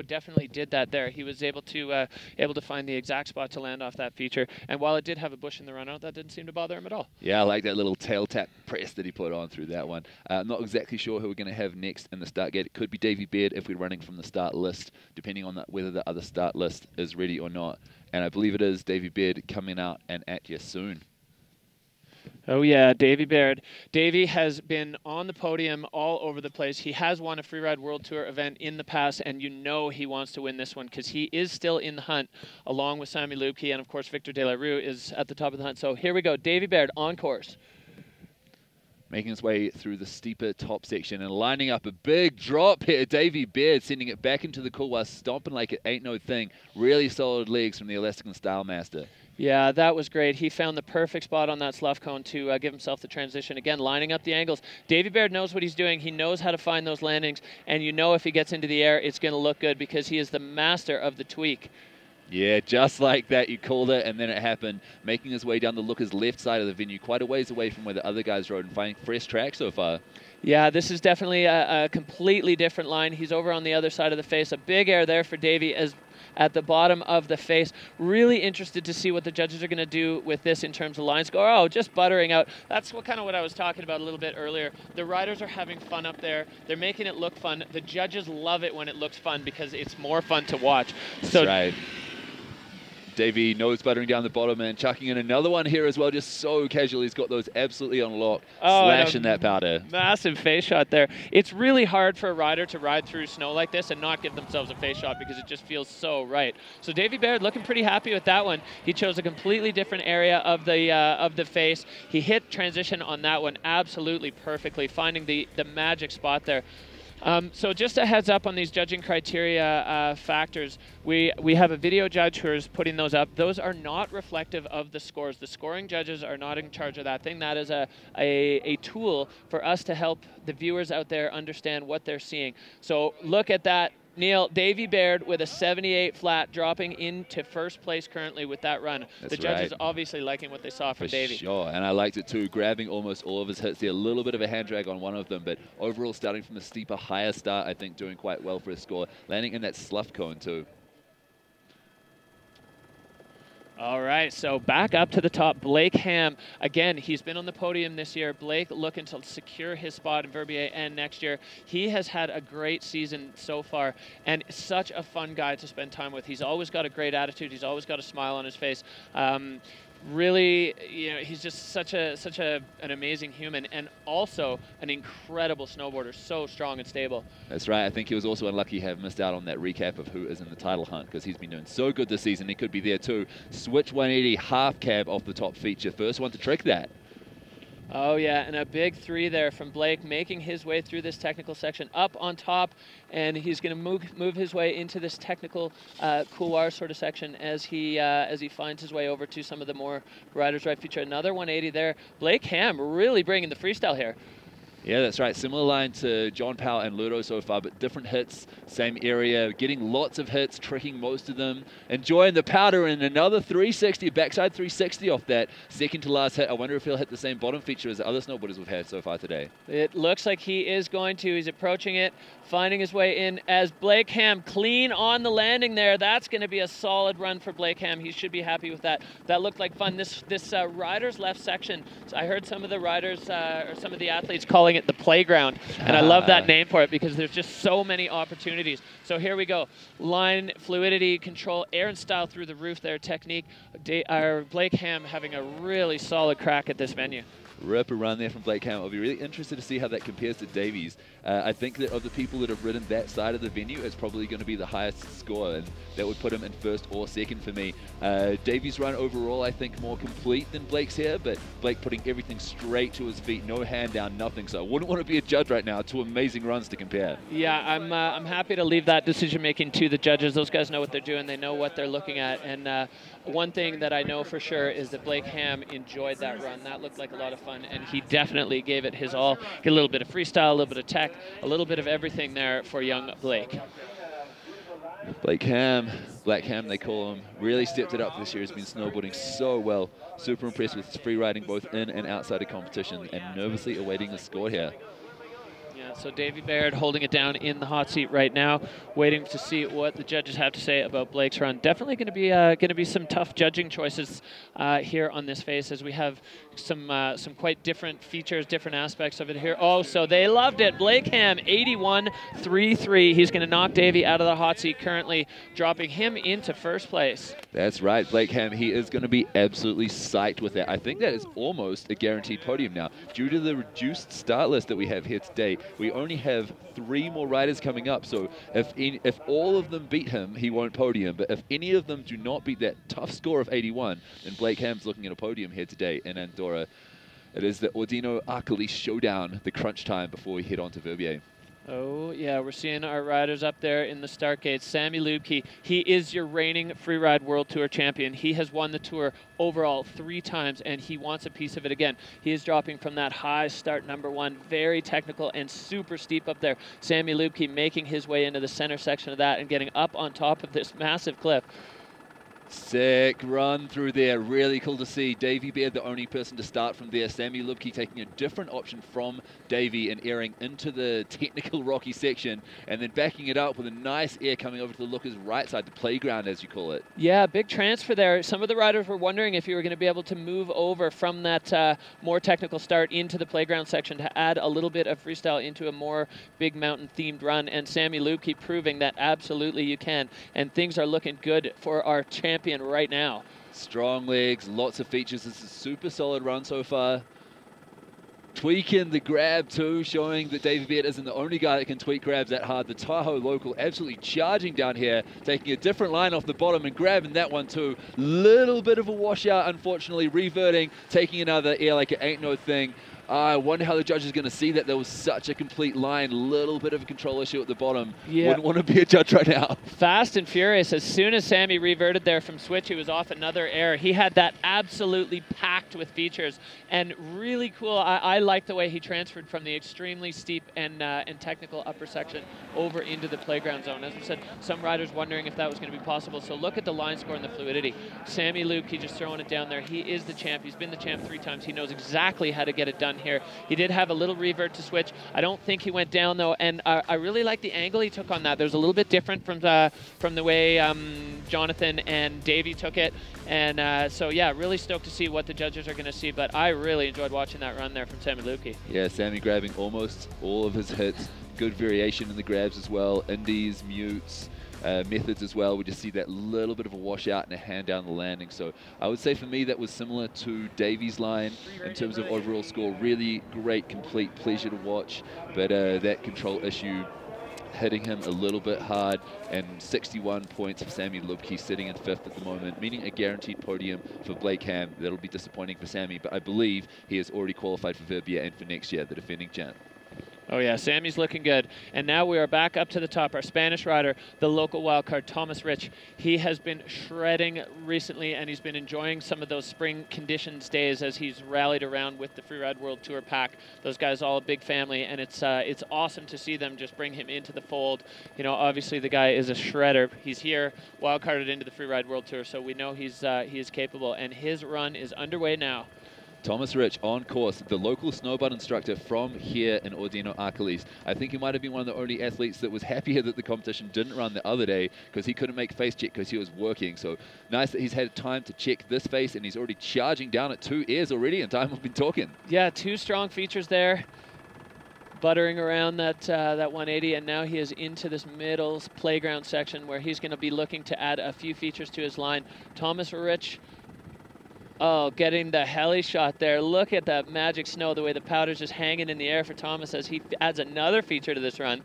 definitely did that there. He was able to find the exact spot to land off that feature, and while it did have a bush in the run out, that didn't seem to bother him at all. Yeah, I like that little tail tap press that he put on through that one. I'm not exactly sure who we're going to have next in the start gate. It could be Davey Baird if we're running from the start list, depending on whether the other start list is ready or not. And I believe it is Davey Baird coming out and at you soon. Oh yeah, Davey Baird. Davey has been on the podium all over the place. He has won a Freeride World Tour event in the past, and you know he wants to win this one because he is still in the hunt, along with Sami Lubke, and of course Victor De La Rue is at the top of the hunt. So here we go, Davey Baird on course. Making his way through the steeper top section and lining up a big drop here. Davey Baird sending it back into the couloir, stomping like it ain't no thing. Really solid legs from the Elastic and Style Master. Yeah, that was great. He found the perfect spot on that slough cone to give himself the transition. Again, lining up the angles. Davey Baird knows what he's doing. He knows how to find those landings. And you know if he gets into the air, it's going to look good because he is the master of the tweak. Yeah, just like that. You called it, and then it happened. Making his way down the lookers' left side of the venue, quite a ways away from where the other guys rode, and finding fresh track so far. Yeah, this is definitely a completely different line. He's over on the other side of the face. A big air there for Davey as at the bottom of the face. Really interested to see what the judges are going to do with this in terms of line score. Oh, just buttering out. That's kind of what I was talking about a little bit earlier. The riders are having fun up there. They're making it look fun. The judges love it when it looks fun because it's more fun to watch. So, that's right. Davey nose buttering down the bottom and chucking in another one here as well, just so casual. He's got those absolutely on lock, slashing that powder. Massive face shot there. It's really hard for a rider to ride through snow like this and not give themselves a face shot because it just feels so right. So Davey Baird looking pretty happy with that one. He chose a completely different area of the face. He hit transition on that one absolutely perfectly, finding the magic spot there. So just a heads up on these judging criteria factors. We have a video judge who is putting those up. Those are not reflective of the scores. The scoring judges are not in charge of that thing. That is a tool for us to help the viewers out there understand what they're seeing. So look at that. Neil, Davey Baird with a 78 flat, dropping into first place currently with that run. That's the judges right. obviously liking what they saw from Davey. Sure, and I liked it too, grabbing almost all of his hits there. A little bit of a hand drag on one of them, but overall starting from a steeper, higher start, I think doing quite well for his score. Landing in that slough cone too. All right, so back up to the top, Blake Ham. Again, he's been on the podium this year. Blake looking to secure his spot in Verbier and next year. He has had a great season so far and such a fun guy to spend time with. He's always got a great attitude. He's always got a smile on his face. Really, he's just such an amazing human and also an incredible snowboarder, so strong and stable. That's right. I think he was also unlucky to have missed out on that recap of who is in the title hunt because he's been doing so good this season. He could be there too. Switch 180 half cab off the top feature. First one to trick that. Oh yeah, and a big 3 there from Blake, making his way through this technical section up on top, and he's going to move his way into this technical couloir sort of section as he finds his way over to some of the more riders right feature. Another 180 there. Blake Ham really bringing the freestyle here. Yeah, that's right. Similar line to John Powell and Ludo so far, but different hits, same area, getting lots of hits, tricking most of them, enjoying the powder, and another 360, backside 360 off that second to last hit. I wonder if he'll hit the same bottom feature as the other snowboarders we've had so far today. It looks like he is going to. He's approaching it, finding his way in as Blake Ham clean on the landing there. That's going to be a solid run for Blake Ham. He should be happy with that. That looked like fun. This rider's left section, so I heard some of the riders or some of the athletes calling it the playground, and I love that name for it because there's just so many opportunities. So here we go. Line, fluidity, control, air and style through the roof there, technique. Blake Ham having a really solid crack at this venue. Rip a run there from Blake Ham. I'll be really interested to see how that compares to Davies. I think that of the people that have ridden that side of the venue, it's probably going to be the highest score, and that would put him in first or second for me. Davies' run overall, I think, more complete than Blake's here, but Blake putting everything straight to his feet, no hand down, nothing. So I wouldn't want to be a judge right now. 2 amazing runs to compare. Yeah, I'm happy to leave that decision making to the judges. Those guys know what they're doing. They know what they're looking at, and one thing that I know for sure is that Blake Ham enjoyed that run. That looked like a lot of fun, and he definitely gave it his all. Get a little bit of freestyle, a little bit of tech, a little bit of everything there for young Blake. Blake Ham, Black Ham they call him, really stepped it up this year. He's been snowboarding so well. Super impressed with his free riding both in and outside of competition, and nervously awaiting the score here. So Davey Baird holding it down in the hot seat right now, waiting to see what the judges have to say about Blake's run. Definitely going to be some tough judging choices here on this face, as we have some quite different features, different aspects of it here. Oh, so they loved it. Blake Ham 81.33. He's going to knock Davey out of the hot seat, currently dropping him into first place. That's right, Blake Ham. He is going to be absolutely psyched with that. I think that is almost a guaranteed podium now. Due to the reduced start list that we have here today, we only have 3 more riders coming up, so if all of them beat him, he won't podium. But if any of them do not beat that tough score of 81, then Blake Ham's looking at a podium here today in Andorra. It is the Ordino-Arcalis showdown, the crunch time before we head on to Verbier. Oh, yeah, we're seeing our riders up there in the start gates. Sammy Lubke, he is your reigning Freeride World Tour champion. He has won the tour overall 3 times, and he wants a piece of it again. He is dropping from that high start #1, very technical and super steep up there. Sammy Lubke making his way into the center section of that and getting up on top of this massive cliff. Sick run through there. Really cool to see. Davey Beard, the only person to start from there. Sammy Lubke taking a different option from Davey and airing into the technical rocky section and then backing it up with a nice air coming over to the looker's right side, the playground as you call it. Yeah, big transfer there. Some of the riders were wondering if you were going to be able to move over from that more technical start into the playground section to add a little bit of freestyle into a more big mountain themed run. And Sammy Lubke proving that absolutely you can. And things are looking good for our champion right now. Strong legs, lots of features. This is a super solid run so far. Tweaking the grab too, showing that Davey Beard isn't the only guy that can tweak grabs that hard. The Tahoe local absolutely charging down here, taking a different line off the bottom and grabbing that one too. Little bit of a washout, unfortunately, reverting, taking another air like it ain't no thing. I wonder how the judge is going to see that there was such a complete line. Little bit of a control issue at the bottom. Yeah. Wouldn't want to be a judge right now. Fast and furious. As soon as Sammy reverted there from switch, he was off another air. He had that absolutely packed with features and really cool. I like the way he transferred from the extremely steep and technical upper section over into the playground zone. As I said, some riders wondering if that was going to be possible. So look at the line score and the fluidity. Sammy Lubke just throwing it down there. He is the champ. He's been the champ 3 times. He knows exactly how to get it done here. He did have a little revert to switch. I don't think he went down though, and I really like the angle he took on that. There's a little bit different from the way Jonathan and Davey took it, and so yeah, really stoked to see what the judges are going to see. But I really enjoyed watching that run there from Sammy Lubke. Yeah, Sammy grabbing almost all of his hits. Good variation in the grabs as well. Indies, mutes. Methods as well. We just see that little bit of a washout and a hand down the landing. So I would say for me that was similar to Davey's line in terms of overall score. Really great, complete pleasure to watch. But that control issue hitting him a little bit hard, and 61 points for Sammy Lubke sitting in 5th at the moment, meaning a guaranteed podium for Blake Ham. That'll be disappointing for Sammy, but I believe he has already qualified for Verbier and for next year, the defending champ. Oh yeah, Sammy's looking good. And now we are back up to the top. Our Spanish rider, the local wildcard, Thomas Rich. He has been shredding recently, and he's been enjoying some of those spring conditions days as he's rallied around with the Freeride World Tour pack. Those guys all a big family, and it's awesome to see them just bring him into the fold. You know, obviously the guy is a shredder. He's here, wildcarded into the Freeride World Tour, so we know he is capable, and his run is underway now. Thomas Rich on course, the local snowboard instructor from here in Ordino-Arcalis. I think he might have been one of the only athletes that was happier that the competition didn't run the other day because he couldn't make face check because he was working. So nice that he's had time to check this face, and he's already charging down at 2 airs already in time we've been talking. Yeah, 2 strong features there. Buttering around that 180, and now he is into this middle playground section where he's going to be looking to add a few features to his line. Thomas Rich, oh, getting the heli shot there. Look at that magic snow, the way the powder's just hanging in the air for Thomas as he adds another feature to this run.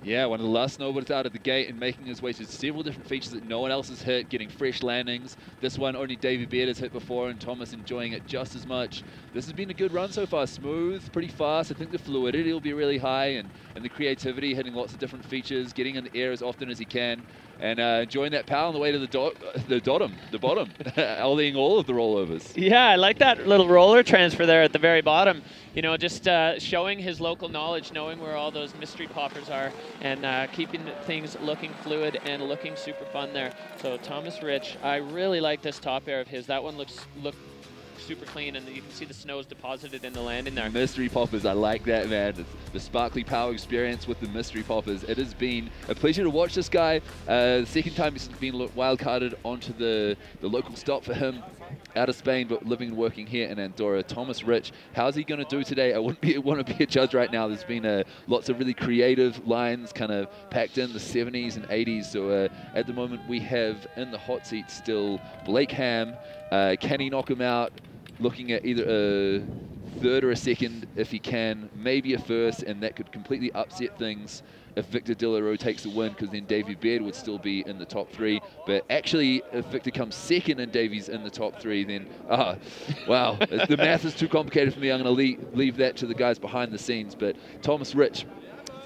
Yeah, one of the last snowboarders out of the gate and making his way to several different features that no one else has hit, getting fresh landings. This one only Davey Beard has hit before, and Thomas enjoying it just as much. This has been a good run so far. Smooth, pretty fast. I think the fluidity will be really high, and the creativity, hitting lots of different features, getting in the air as often as he can, and enjoying that power on the way to the bottom, ollieing all of the rollovers. Yeah, I like that little roller transfer there at the very bottom. You know, just showing his local knowledge, knowing where all those mystery poppers are, and keeping things looking fluid and looking super fun there. So Thomas Rich, I really like this top air of his. That one looked super clean, and you can see the snow's deposited in the landing there. Mystery poppers, I like that, man. The sparkly power experience with the mystery poppers. It has been a pleasure to watch this guy. The second time he's been wild-carded onto the local stop for him out of Spain, but living and working here in Andorra. Thomas Rich, how's he going to do today? I wouldn't want to be a judge right now. There's been lots of really creative lines kind of packed in the 70s and 80s. So at the moment we have in the hot seat still Blake Ham. Can he knock him out? Looking at either a 3rd or a 2nd if he can, maybe a 1st, and that could completely upset things if Victor Delarue takes the win, because then Davey Beard would still be in the top 3. But actually, if Victor comes 2nd and Davey's in the top 3, then, wow, the math is too complicated for me. I'm going to leave that to the guys behind the scenes. But Thomas Rich,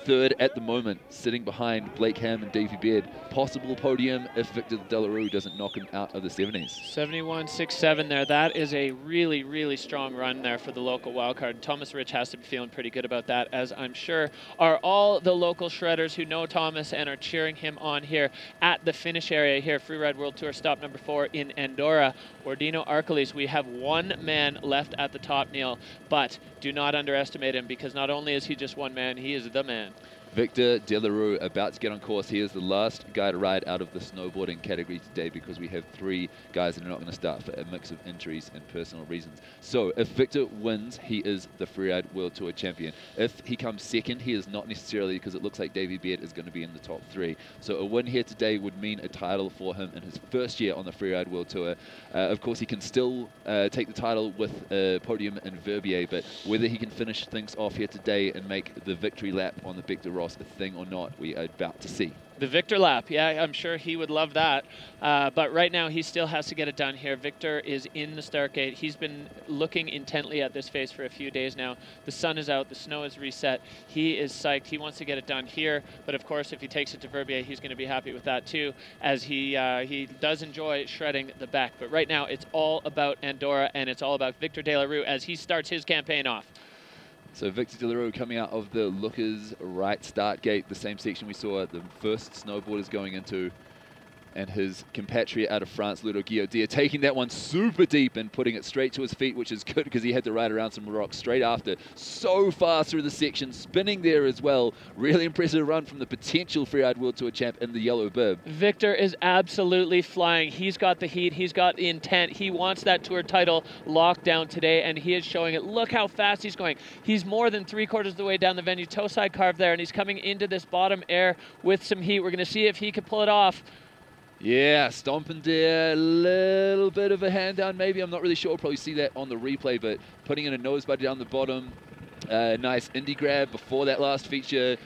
third at the moment, sitting behind Blake Ham and Davey Beard. Possible podium if Victor De La Rue doesn't knock him out of the 70s. 71.67 there. That is a really, really strong run there for the local wildcard. Thomas Rich has to be feeling pretty good about that, as I'm sure are all the local shredders who know Thomas and are cheering him on here at the finish area here. Freeride World Tour stop number 4 in Andorra. Ordino-Arcalis. We have one man left at the top, Neil, but do not underestimate him, because not only is he just one man, he is the man. Victor De La Rue about to get on course. He is the last guy to ride out of the snowboarding category today, because we have 3 guys that are not going to start for a mix of injuries and personal reasons. So if Victor wins, he is the Freeride World Tour champion. If he comes second, he is not necessarily, because it looks like Davey Beard is going to be in the top 3. So a win here today would mean a title for him in his first year on the Freeride World Tour. Of course, he can still take the title with a podium in Verbier, but whether he can finish things off here today and make the victory lap on the Victor Ross a thing or not, we are about to see. The Victor lap, yeah, I'm sure he would love that. But right now, he still has to get it done here. Victor is in the start gate. He's been looking intently at this face for a few days now. The sun is out. The snow is reset. He is psyched. He wants to get it done here. But of course, if he takes it to Verbier, he's going to be happy with that too, as he does enjoy shredding the back. But right now, it's all about Andorra, and it's all about Victor De La Rue as he starts his campaign off. So Victor De La Rue coming out of the Lookers right start gate, the same section we saw the first snowboarders going into, and his compatriot out of France, Ludo Guillaudier, taking that one super deep and putting it straight to his feet, which is good because he had to ride around some rocks straight after. So fast through the section, spinning there as well. Really impressive run from the potential Freeride World Tour champ in the yellow bib. Victor is absolutely flying. He's got the heat. He's got the intent. He wants that tour title locked down today, and he is showing it. Look how fast he's going. He's more than 3/4 of the way down the venue. Toe side carve there, and he's coming into this bottom air with some heat. We're going to see if he can pull it off. Yeah, stomping there, a little bit of a hand down maybe. I'm not really sure. We'll probably see that on the replay, but putting in a nose buddy down the bottom. Nice indie grab before that last feature.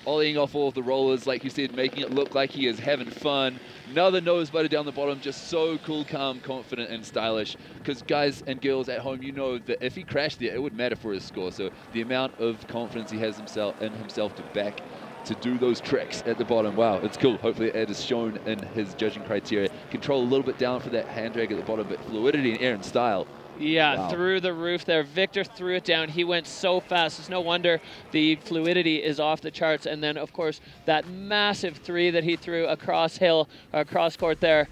Ollieing off all of the rollers, like you said, making it look like he is having fun. Another nose buddy down the bottom, just so cool, calm, confident, and stylish. Because guys and girls at home, you know that if he crashed there, it would matter for his score. So the amount of confidence he has in himself to back to do those tricks at the bottom. Wow, it's cool. Hopefully it is shown in his judging criteria. Control a little bit down for that hand drag at the bottom, but fluidity and air and style. Yeah, wow. Through the roof there. Victor threw it down. He went so fast. It's no wonder the fluidity is off the charts. And then, of course, that massive 3 that he threw across hill, across court there.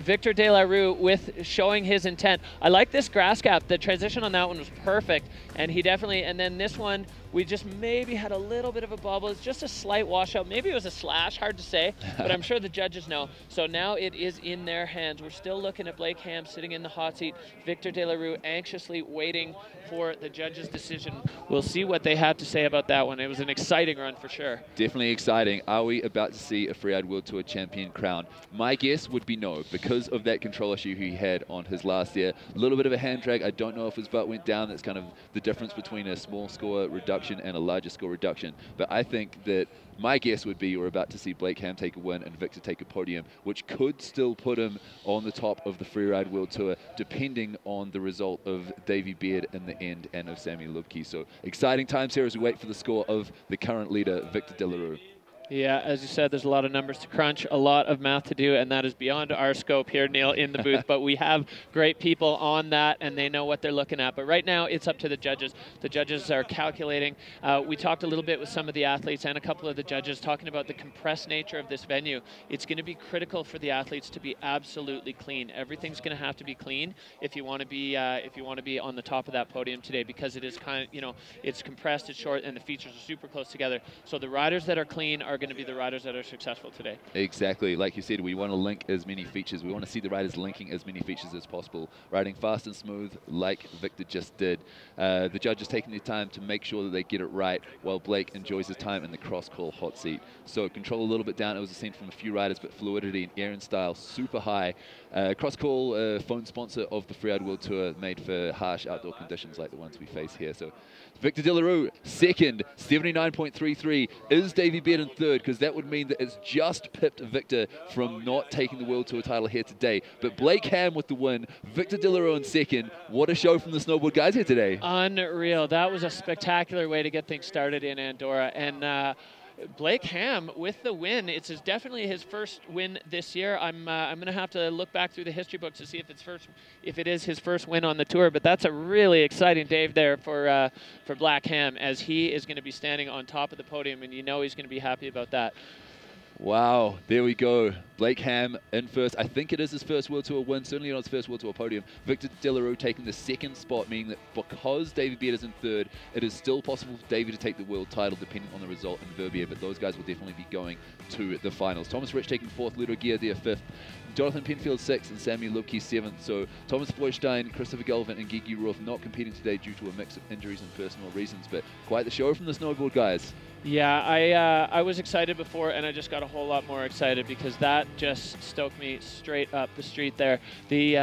Victor De La Rue with showing his intent. I like this grass gap. The transition on that one was perfect. And he definitely, and then this one, we just maybe had a little bit of a bubble. It's just a slight washout. Maybe it was a slash, hard to say, but I'm sure the judges know. So now it is in their hands. We're still looking at Blake Ham sitting in the hot seat. Victor De La Rue anxiously waiting for the judges' decision. We'll see what they have to say about that one. It was an exciting run for sure. Definitely exciting. Are we about to see a Freeride World Tour champion crowned? My guess would be no, because of that control issue he had on his last year. A little bit of a hand drag. I don't know if his butt went down. That's kind of the difference between a small score reduction and a larger score reduction. But I think that my guess would be we're about to see Blake Ham take a win and Victor take a podium, which could still put him on the top of the Freeride World Tour, depending on the result of Davey Beard in the end and of Sammy Lubke. So exciting times here as we wait for the score of the current leader, Victor De La Rue. Yeah, as you said, there's a lot of numbers to crunch, a lot of math to do, and that is beyond our scope here, Neil, in the booth. But we have great people on that, and they know what they're looking at. But right now, it's up to the judges. The judges are calculating. We talked a little bit with some of the athletes and a couple of the judges talking about the compressed nature of this venue. It's going to be critical for the athletes to be absolutely clean. Everything's going to have to be clean if you want to be on the top of that podium today, because it is kind of, you know, it's compressed, it's short, and the features are super close together. So the riders that are clean are going to be the riders that are successful today. Exactly. Like you said, we want to link as many features. We want to see the riders linking as many features as possible, riding fast and smooth like Victor just did. The judges taking their time to make sure that they get it right while Blake enjoys his time in the cross-call hot seat. So control a little bit down. It was a scene from a few riders, but fluidity and air and style super high. Cross-call phone sponsor of the Freeride World Tour, made for harsh outdoor conditions like the ones we face here. So Victor De La Rue, second, 79.33. Is Davey Beard in third? third, because that would mean that it's just pipped Victor from not taking the World Tour title here today. But Blake Ham with the win, Victor Dillero in second. What a show from the snowboard guys here today. Unreal. That was a spectacular way to get things started in Andorra. And Blake Ham with the win. It's definitely his first win this year. I'm going to have to look back through the history books to see if it is his first win on the tour. But that's a really exciting day there for Black Ham, as he is going to be standing on top of the podium, and you know he's going to be happy about that. Wow, there we go. Blake Ham in first. I think it is his first World Tour win, certainly not his first World Tour podium. Victor Dillero taking the second spot, meaning that because Davey Beard is in third, it is still possible for Davey to take the world title depending on the result in Verbier, but those guys will definitely be going to the finals. Thomas Rich taking fourth, Ludo Gear there fifth, Jonathan Penfield sixth, and Sammy Lubke seventh. So Thomas Feuerstein, Christopher Galvin, and Gigi Roth not competing today due to a mix of injuries and personal reasons, but quite the show from the snowboard guys. Yeah, I was excited before, and I just got a whole lot more excited because that just stoked me straight up the street there. The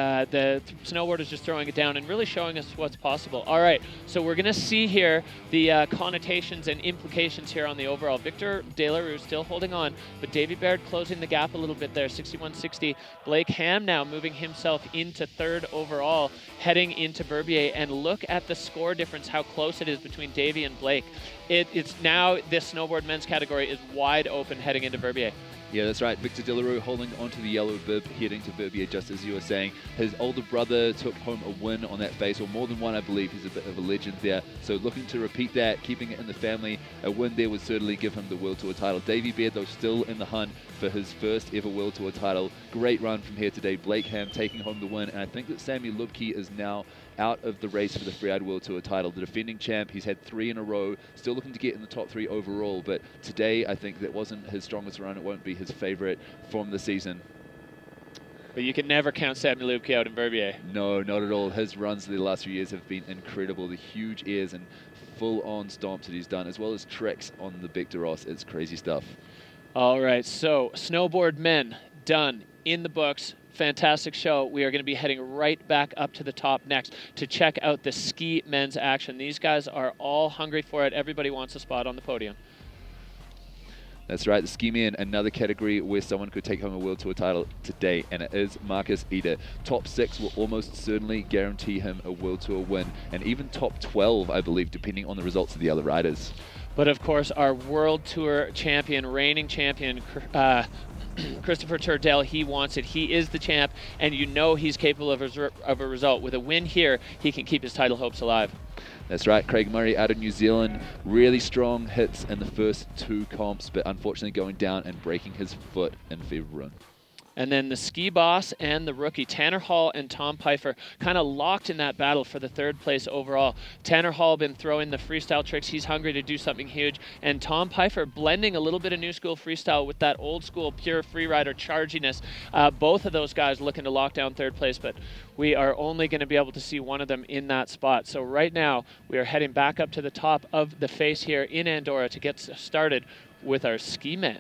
snowboarders just throwing it down and really showing us what's possible. All right, so we're going to see here the connotations and implications here on the overall. Victor Dillero still holding on, but Davey Baird closing the gap a little bit there, 61.60. Blake Ham now moving himself into third overall, heading into Verbier, and look at the score difference, how close it is between Davey and Blake. It's now, this snowboard men's category is wide open heading into Verbier. Yeah, that's right. Victor Dillero holding onto the yellow bib, heading to Verbier, just as you were saying. His older brother took home a win on that face, or more than one, I believe. He's a bit of a legend there. So looking to repeat that, keeping it in the family. A win there would certainly give him the World Tour title. Davey Baird, though, still in the hunt for his first ever World Tour title. Great run from here today. Blake Ham taking home the win. And I think that Sammy Lubke is now out of the race for the Freeride World Tour title. The defending champ, he's had 3 in a row, still looking to get in the top 3 overall, but today I think that wasn't his strongest run. It won't be his favorite from the season. But you can never count Sammy Lubke out in Verbier. No, not at all. His runs the last few years have been incredible. The huge airs and full-on stomps that he's done, as well as tricks on the Bec de Ross. It's crazy stuff. All right, so snowboard men done, in the books. Fantastic show. We are going to be heading right back up to the top next to check out the ski men's action. These guys are all hungry for it. Everybody wants a spot on the podium. That's right, the ski men, another category where someone could take home a World Tour title today, and it is Marcus Eder. Top 6 will almost certainly guarantee him a World Tour win, and even top 12, I believe, depending on the results of the other riders. But of course, our World Tour champion, reigning champion, Christopher Turdell, he wants it. He is the champ, and you know he's capable of a result. With a win here, he can keep his title hopes alive. That's right, Craig Murray out of New Zealand. Really strong hits in the first 2 comps, but unfortunately going down and breaking his foot in February. And then the ski boss and the rookie, Tanner Hall and Tom Pfeiffer, kind of locked in that battle for the 3rd place overall. Tanner Hall been throwing the freestyle tricks. He's hungry to do something huge. And Tom Pfeiffer blending a little bit of new school freestyle with that old school pure freerider charginess. Both of those guys looking to lock down 3rd place, but we are only going to be able to see one of them in that spot. So right now, we are heading back up to the top of the face here in Andorra to get started with our ski men.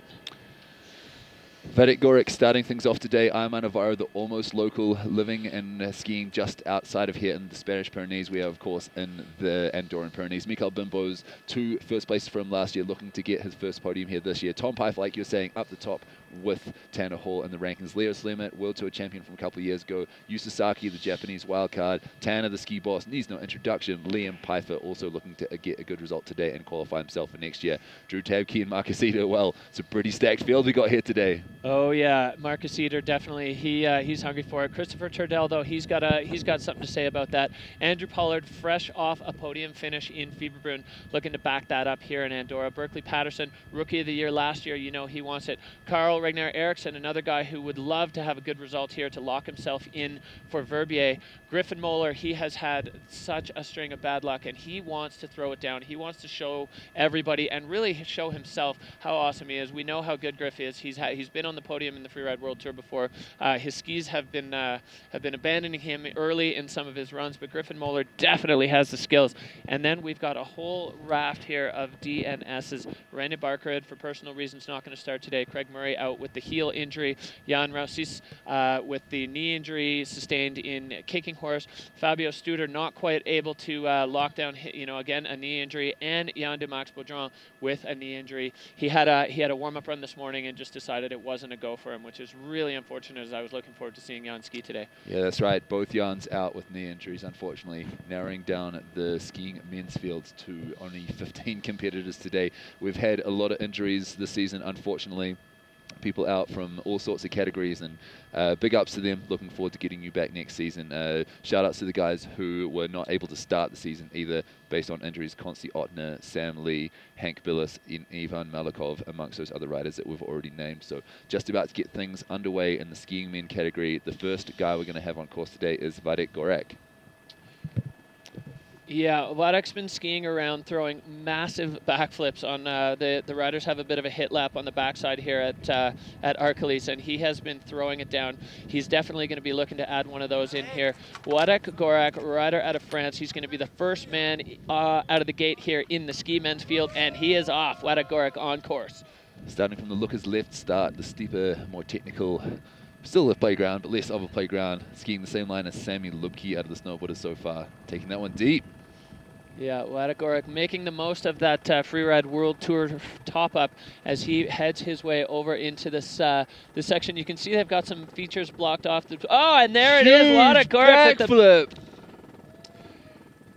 Vadik Gorik starting things off today. Ironman Navarro, the almost local, living and skiing just outside of here in the Spanish Pyrenees. We are, of course, in the Andorran Pyrenees. Mikael Bimbo's 2 first places from last year, looking to get his first podium here this year. Tom Pfeiffer, like you're saying, up the top with Tanner Hall in the rankings. Leo Slemet, World Tour champion from a couple of years ago. Yu Sasaki, the Japanese wildcard. Tanner, the ski boss, needs no introduction. Liam Pfeiffer also looking to get a good result today and qualify himself for next year. Drew Tabke and Marcus Eder, well, it's a pretty stacked field we got here today. Oh yeah, Marcus Eder definitely. He's hungry for it. Christopher Turdell, though, he's got something to say about that. Andrew Pollard, fresh off a podium finish in Fieberbrunn, looking to back that up here in Andorra. Berkeley Patterson, rookie of the year last year. You know he wants it. Carl Ragnar Eriksson, another guy who would love to have a good result here to lock himself in for Verbier. Griffin Moeller, he has had such a string of bad luck, and he wants to throw it down. He wants to show everybody and really show himself how awesome he is. We know how good Griff is. He's been on the podium in the Freeride World Tour before. His skis have been abandoning him early in some of his runs, but Griffin Moeller definitely has the skills. And then we've got a whole raft here of DNSs. René Barkerud, for personal reasons, not going to start today. Craig Murray out with the heel injury. Jan Rausis with the knee injury sustained in kicking horse. Fabio Studer not quite able to lock down, again, a knee injury. And Jan de Max Baudron with a knee injury. He had a warm-up run this morning and just decided it wasn't a go for him, which is really unfortunate, as I was looking forward to seeing Jan ski today. Yeah, that's right. Both Jans out with knee injuries, unfortunately, narrowing down the skiing men's field to only 15 competitors today. We've had a lot of injuries this season, unfortunately. People out from all sorts of categories, and big ups to them. Looking forward to getting you back next season. Shout outs to the guys who were not able to start the season either based on injuries. Konsti Ottner, Sam Lee, Hank Billis, Ivan Malikov, amongst those other riders that we've already named. So just about to get things underway in the skiing men category. The first guy we're going to have on course today is Władek Gorak. Yeah, Władek's been skiing around throwing massive backflips on the riders have a bit of a hit lap on the backside here at Arcalis, and he has been throwing it down. He's definitely going to be looking to add one of those in here. Władek Gorak, rider out of France. He's going to be the first man out of the gate here in the ski men's field, and he is off. Władek Gorak on course. Starting from the looker's left start, the steeper, more technical, still a playground, but less of a playground. Skiing the same line as Sammy Lubke out of the snowboarders so far. Taking that one deep. Yeah, Władek Gorak making the most of that Freeride World Tour top-up as he heads his way over into this this section. You can see they've got some features blocked off. And there it is, Władek Gorak with the backflip.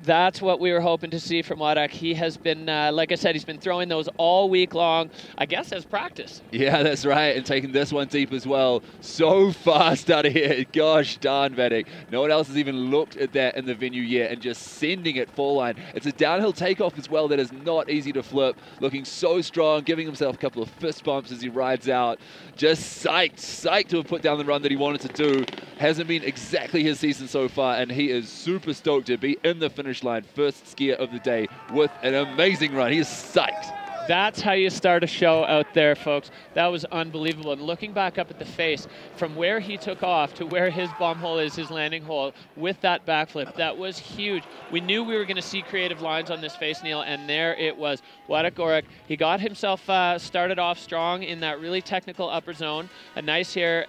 That's what we were hoping to see from Władek. He has been, like I said, he's been throwing those all week long, I guess as practice. Yeah, that's right, and taking this one deep as well. So fast out of here. Gosh darn, Władek. No one else has even looked at that in the venue yet, and just sending it full line. It's a downhill takeoff as well that is not easy to flip. Looking so strong, giving himself a couple of fist bumps as he rides out. Just psyched to have put down the run that he wanted to do. Hasn't been exactly his season so far, and he is super stoked to be in the finish line, first skier of the day with an amazing run. He is psyched. That's how you start a show out there, folks. That was unbelievable. And looking back up at the face, from where he took off to where his bomb hole is, his landing hole, with that backflip, that was huge. We knew we were going to see creative lines on this face, Neil, and there it was. Władek Gorak, he got himself started off strong in that really technical upper zone. A nice air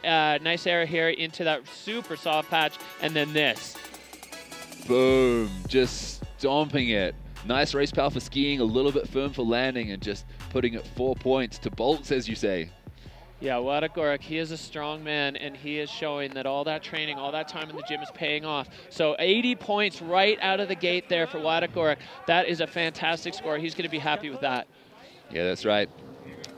here into that super soft patch, and then this. Boom, just stomping it. Nice race power for skiing, a little bit firm for landing, and just putting it 4 points to bolts, as you say. Yeah, Władek Gorak, he is a strong man, and he is showing that all that training, all that time in the gym is paying off. So 80 points right out of the gate there for Władek Gorak. That is a fantastic score. He's going to be happy with that. Yeah, that's right.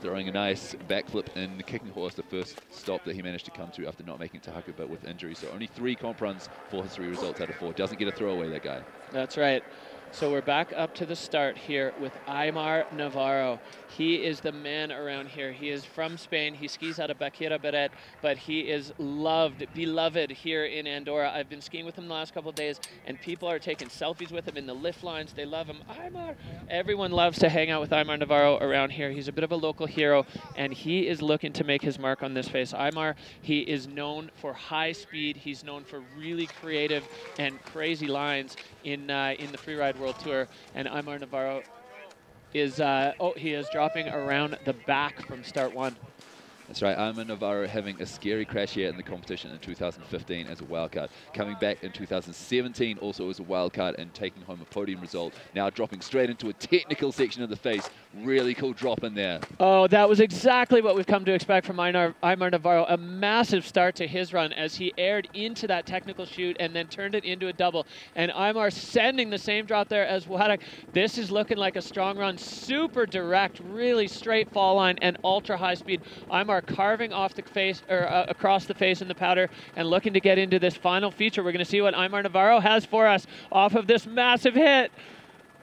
Throwing a nice backflip in the kicking horse, the first stop that he managed to come to after not making Tahaku, but with injury. So only 3 comp runs for his 3 results out of 4. Doesn't get a throwaway, that guy. That's right. So we're back up to the start here with Aimar Navarro. He is the man around here. He is from Spain. He skis out of Baqueira Beret, but he is beloved here in Andorra. I've been skiing with him the last couple of days, and people are taking selfies with him in the lift lines. They love him. Aimar. Everyone loves to hang out with Aimar Navarro around here. He's a bit of a local hero, and he is looking to make his mark on this face. Aimar, he is known for high speed. He's known for really creative and crazy lines in the Freeride World Tour, and Aimar Navarro is he is dropping around the back from start 1. That's right, Aimar Navarro having a scary crash here in the competition in 2015 as a wildcard. Coming back in 2017 also as a wildcard and taking home a podium result. Now dropping straight into a technical section of the face. Really cool drop in there. Oh, that was exactly what we've come to expect from Aimar Navarro. A massive start to his run as he aired into that technical chute and then turned it into a double. And Aimar sending the same drop there as Władek. This is looking like a strong run. Super direct, really straight fall line and ultra high speed. Aimar carving off the face, or across the face in the powder, and looking to get into this final feature. We're going to see what Aimar Navarro has for us off of this massive hit.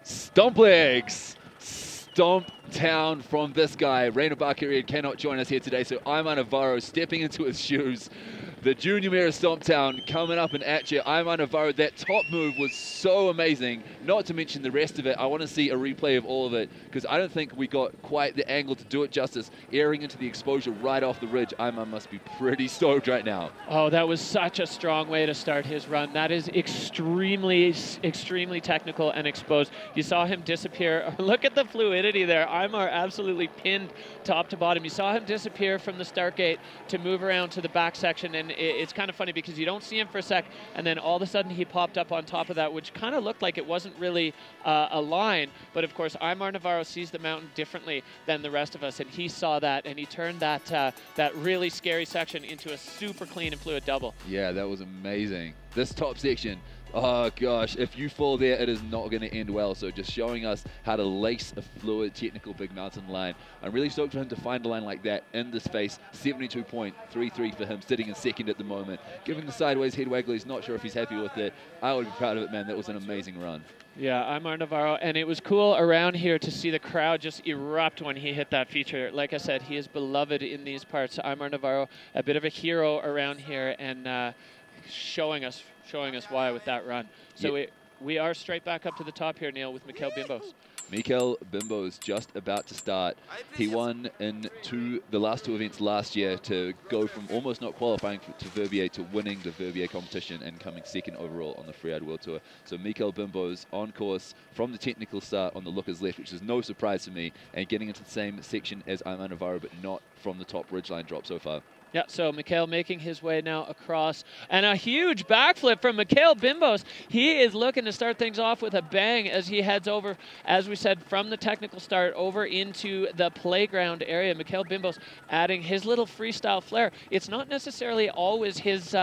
Stomp legs. Stomp town from this guy. René Barkerud cannot join us here today, so Aimar Navarro stepping into his shoes. The Junior Mirror Stomptown coming up and at you. I'm Navarro. That top move was so amazing. Not to mention the rest of it. I want to see a replay of all of it because I don't think we got quite the angle to do it justice. Airing into the exposure right off the ridge. Iman must be pretty stoked right now. Oh, that was such a strong way to start his run. That is extremely, extremely technical and exposed. You saw him disappear. Look at the fluidity there. Imar absolutely pinned top to bottom. You saw him disappear from the start gate to move around to the back section, and it's kind of funny because you don't see him for a sec, and then all of a sudden he popped up on top of that, which kind of looked like it wasn't really a line, but of course Imar Navarro sees the mountain differently than the rest of us, and he saw that, and he turned that that really scary section into a super clean and fluid double. Yeah, that was amazing. This top section, oh gosh, if you fall there, it is not going to end well. So just showing us how to lace a fluid, technical big mountain line. I'm really stoked for him to find a line like that in this space. 72.33 for him, sitting in second at the moment. Giving the sideways head waggle, he's not sure if he's happy with it. I would be proud of it, man. That was an amazing run. Yeah, Imar Navarro, and it was cool around here to see the crowd just erupt when he hit that feature. Like I said, he is beloved in these parts. Imar Navarro, a bit of a hero around here, and showing us why with that run. So yeah. we are straight back up to the top here, Neil, with Mikel Bimbos. Mikel Bimbos just about to start. He won in the last two events last year to go from almost not qualifying to Verbier to winning the Verbier competition and coming second overall on the Freeride World Tour. So Mikel Bimbos on course from the technical start on the looker's left, which is no surprise to me, and getting into the same section as Iman Navarro, but not from the top ridgeline drop so far. Yeah, so Mikel making his way now across, and a huge backflip from Mikel Bimbos. He is looking to start things off with a bang as he heads over, as we said, from the technical start over into the playground area. Mikel Bimbos adding his little freestyle flair. It's not necessarily always his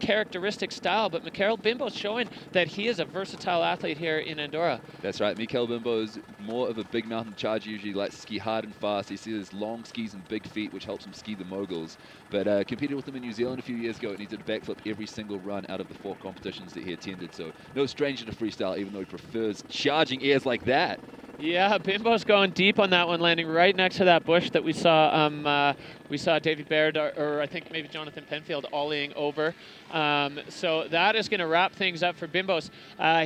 characteristic style, but Mikel Bimbos showing that he is a versatile athlete here in Andorra. That's right. Mikel Bimbos, more of a big mountain charger, usually likes to ski hard and fast. He sees long skis and big feet, which helps him ski the moguls. But competed with him in New Zealand a few years ago, and he did a backflip every single run out of the 4 competitions that he attended. So no stranger to freestyle, even though he prefers charging airs like that. Yeah, Bimbo's going deep on that one, landing right next to that bush that we saw. We saw David Baird, or I think maybe Jonathan Penfield, ollieing over. So that is going to wrap things up for Bimbos.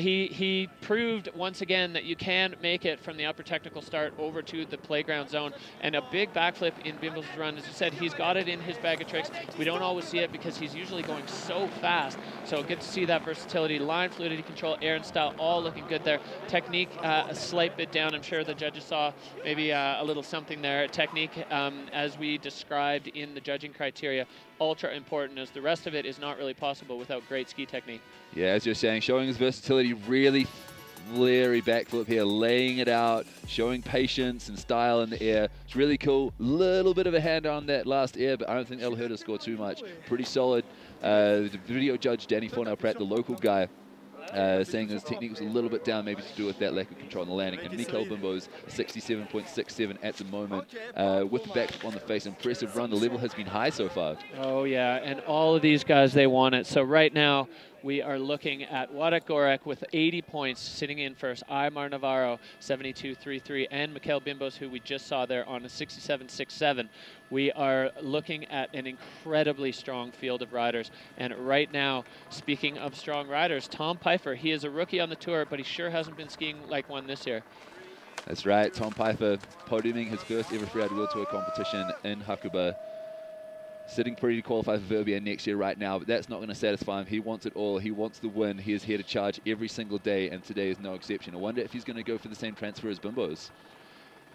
He proved once again that you can make it from the upper technical start over to the playground zone. And a big backflip in Bimbos' run. As you said, he's got it in his bag of tricks. We don't always see it because he's usually going so fast. So good to see that versatility, line, fluidity control, air and style, all looking good there. Technique, a slight bit down. I'm sure the judges saw maybe a little something there. Technique, as we described in the judging criteria, ultra important, as the rest of it is not really possible without great ski technique. Yeah, as you're saying, showing his versatility, really flary backflip here, laying it out, showing patience and style in the air. It's really cool. Little bit of a hand on that last air, but I don't think that'll hurt us score too much. Pretty solid. The video judge, Danny Fornell-Pratt, the local guy, saying his technique was a little bit down, maybe to do with that lack of control on the landing. And Mikel Bimbos, 67.67 at the moment, with the backflip on the face. Impressive run. The level has been high so far. Oh, yeah, and all of these guys, they want it. So right now, we are looking at Władek Gorek with 80 points, sitting in first. Imar Navarro, 72.33, and Mikel Bimbos, who we just saw there, on a 67.67. We are looking at an incredibly strong field of riders. And right now, speaking of strong riders, Tom Pfeiffer, he is a rookie on the tour, but he sure hasn't been skiing like one this year. That's right. Tom Pfeiffer podiuming his first ever Freeride World Tour competition in Hakuba. Sitting pretty to qualify for Verbier next year right now, but that's not going to satisfy him. He wants it all. He wants the win. He is here to charge every single day, and today is no exception. I wonder if he's going to go for the same transfer as Bimbos.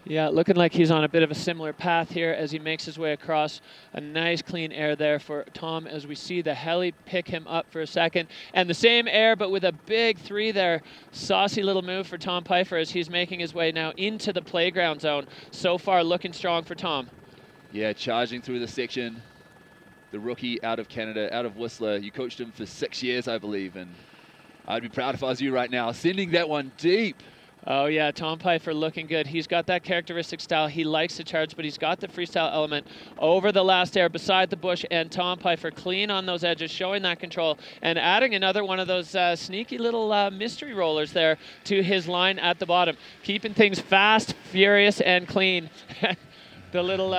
Yeah, looking like he's on a bit of a similar path here as he makes his way across. A nice clean air there for Tom as we see the heli pick him up for a second. And the same air, but with a big 3 there. Saucy little move for Tom Pfeiffer as he's making his way now into the playground zone. So far looking strong for Tom. Yeah, charging through the section. The rookie out of Canada, out of Whistler. You coached him for 6 years, I believe, and I'd be proud if I was you right now. Sending that one deep. Oh, yeah, Tom Pfeiffer looking good. He's got that characteristic style. He likes to charge, but he's got the freestyle element over the last air beside the bush, and Tom Pfeiffer clean on those edges, showing that control, and adding another one of those sneaky little mystery rollers there to his line at the bottom. Keeping things fast, furious, and clean. The little...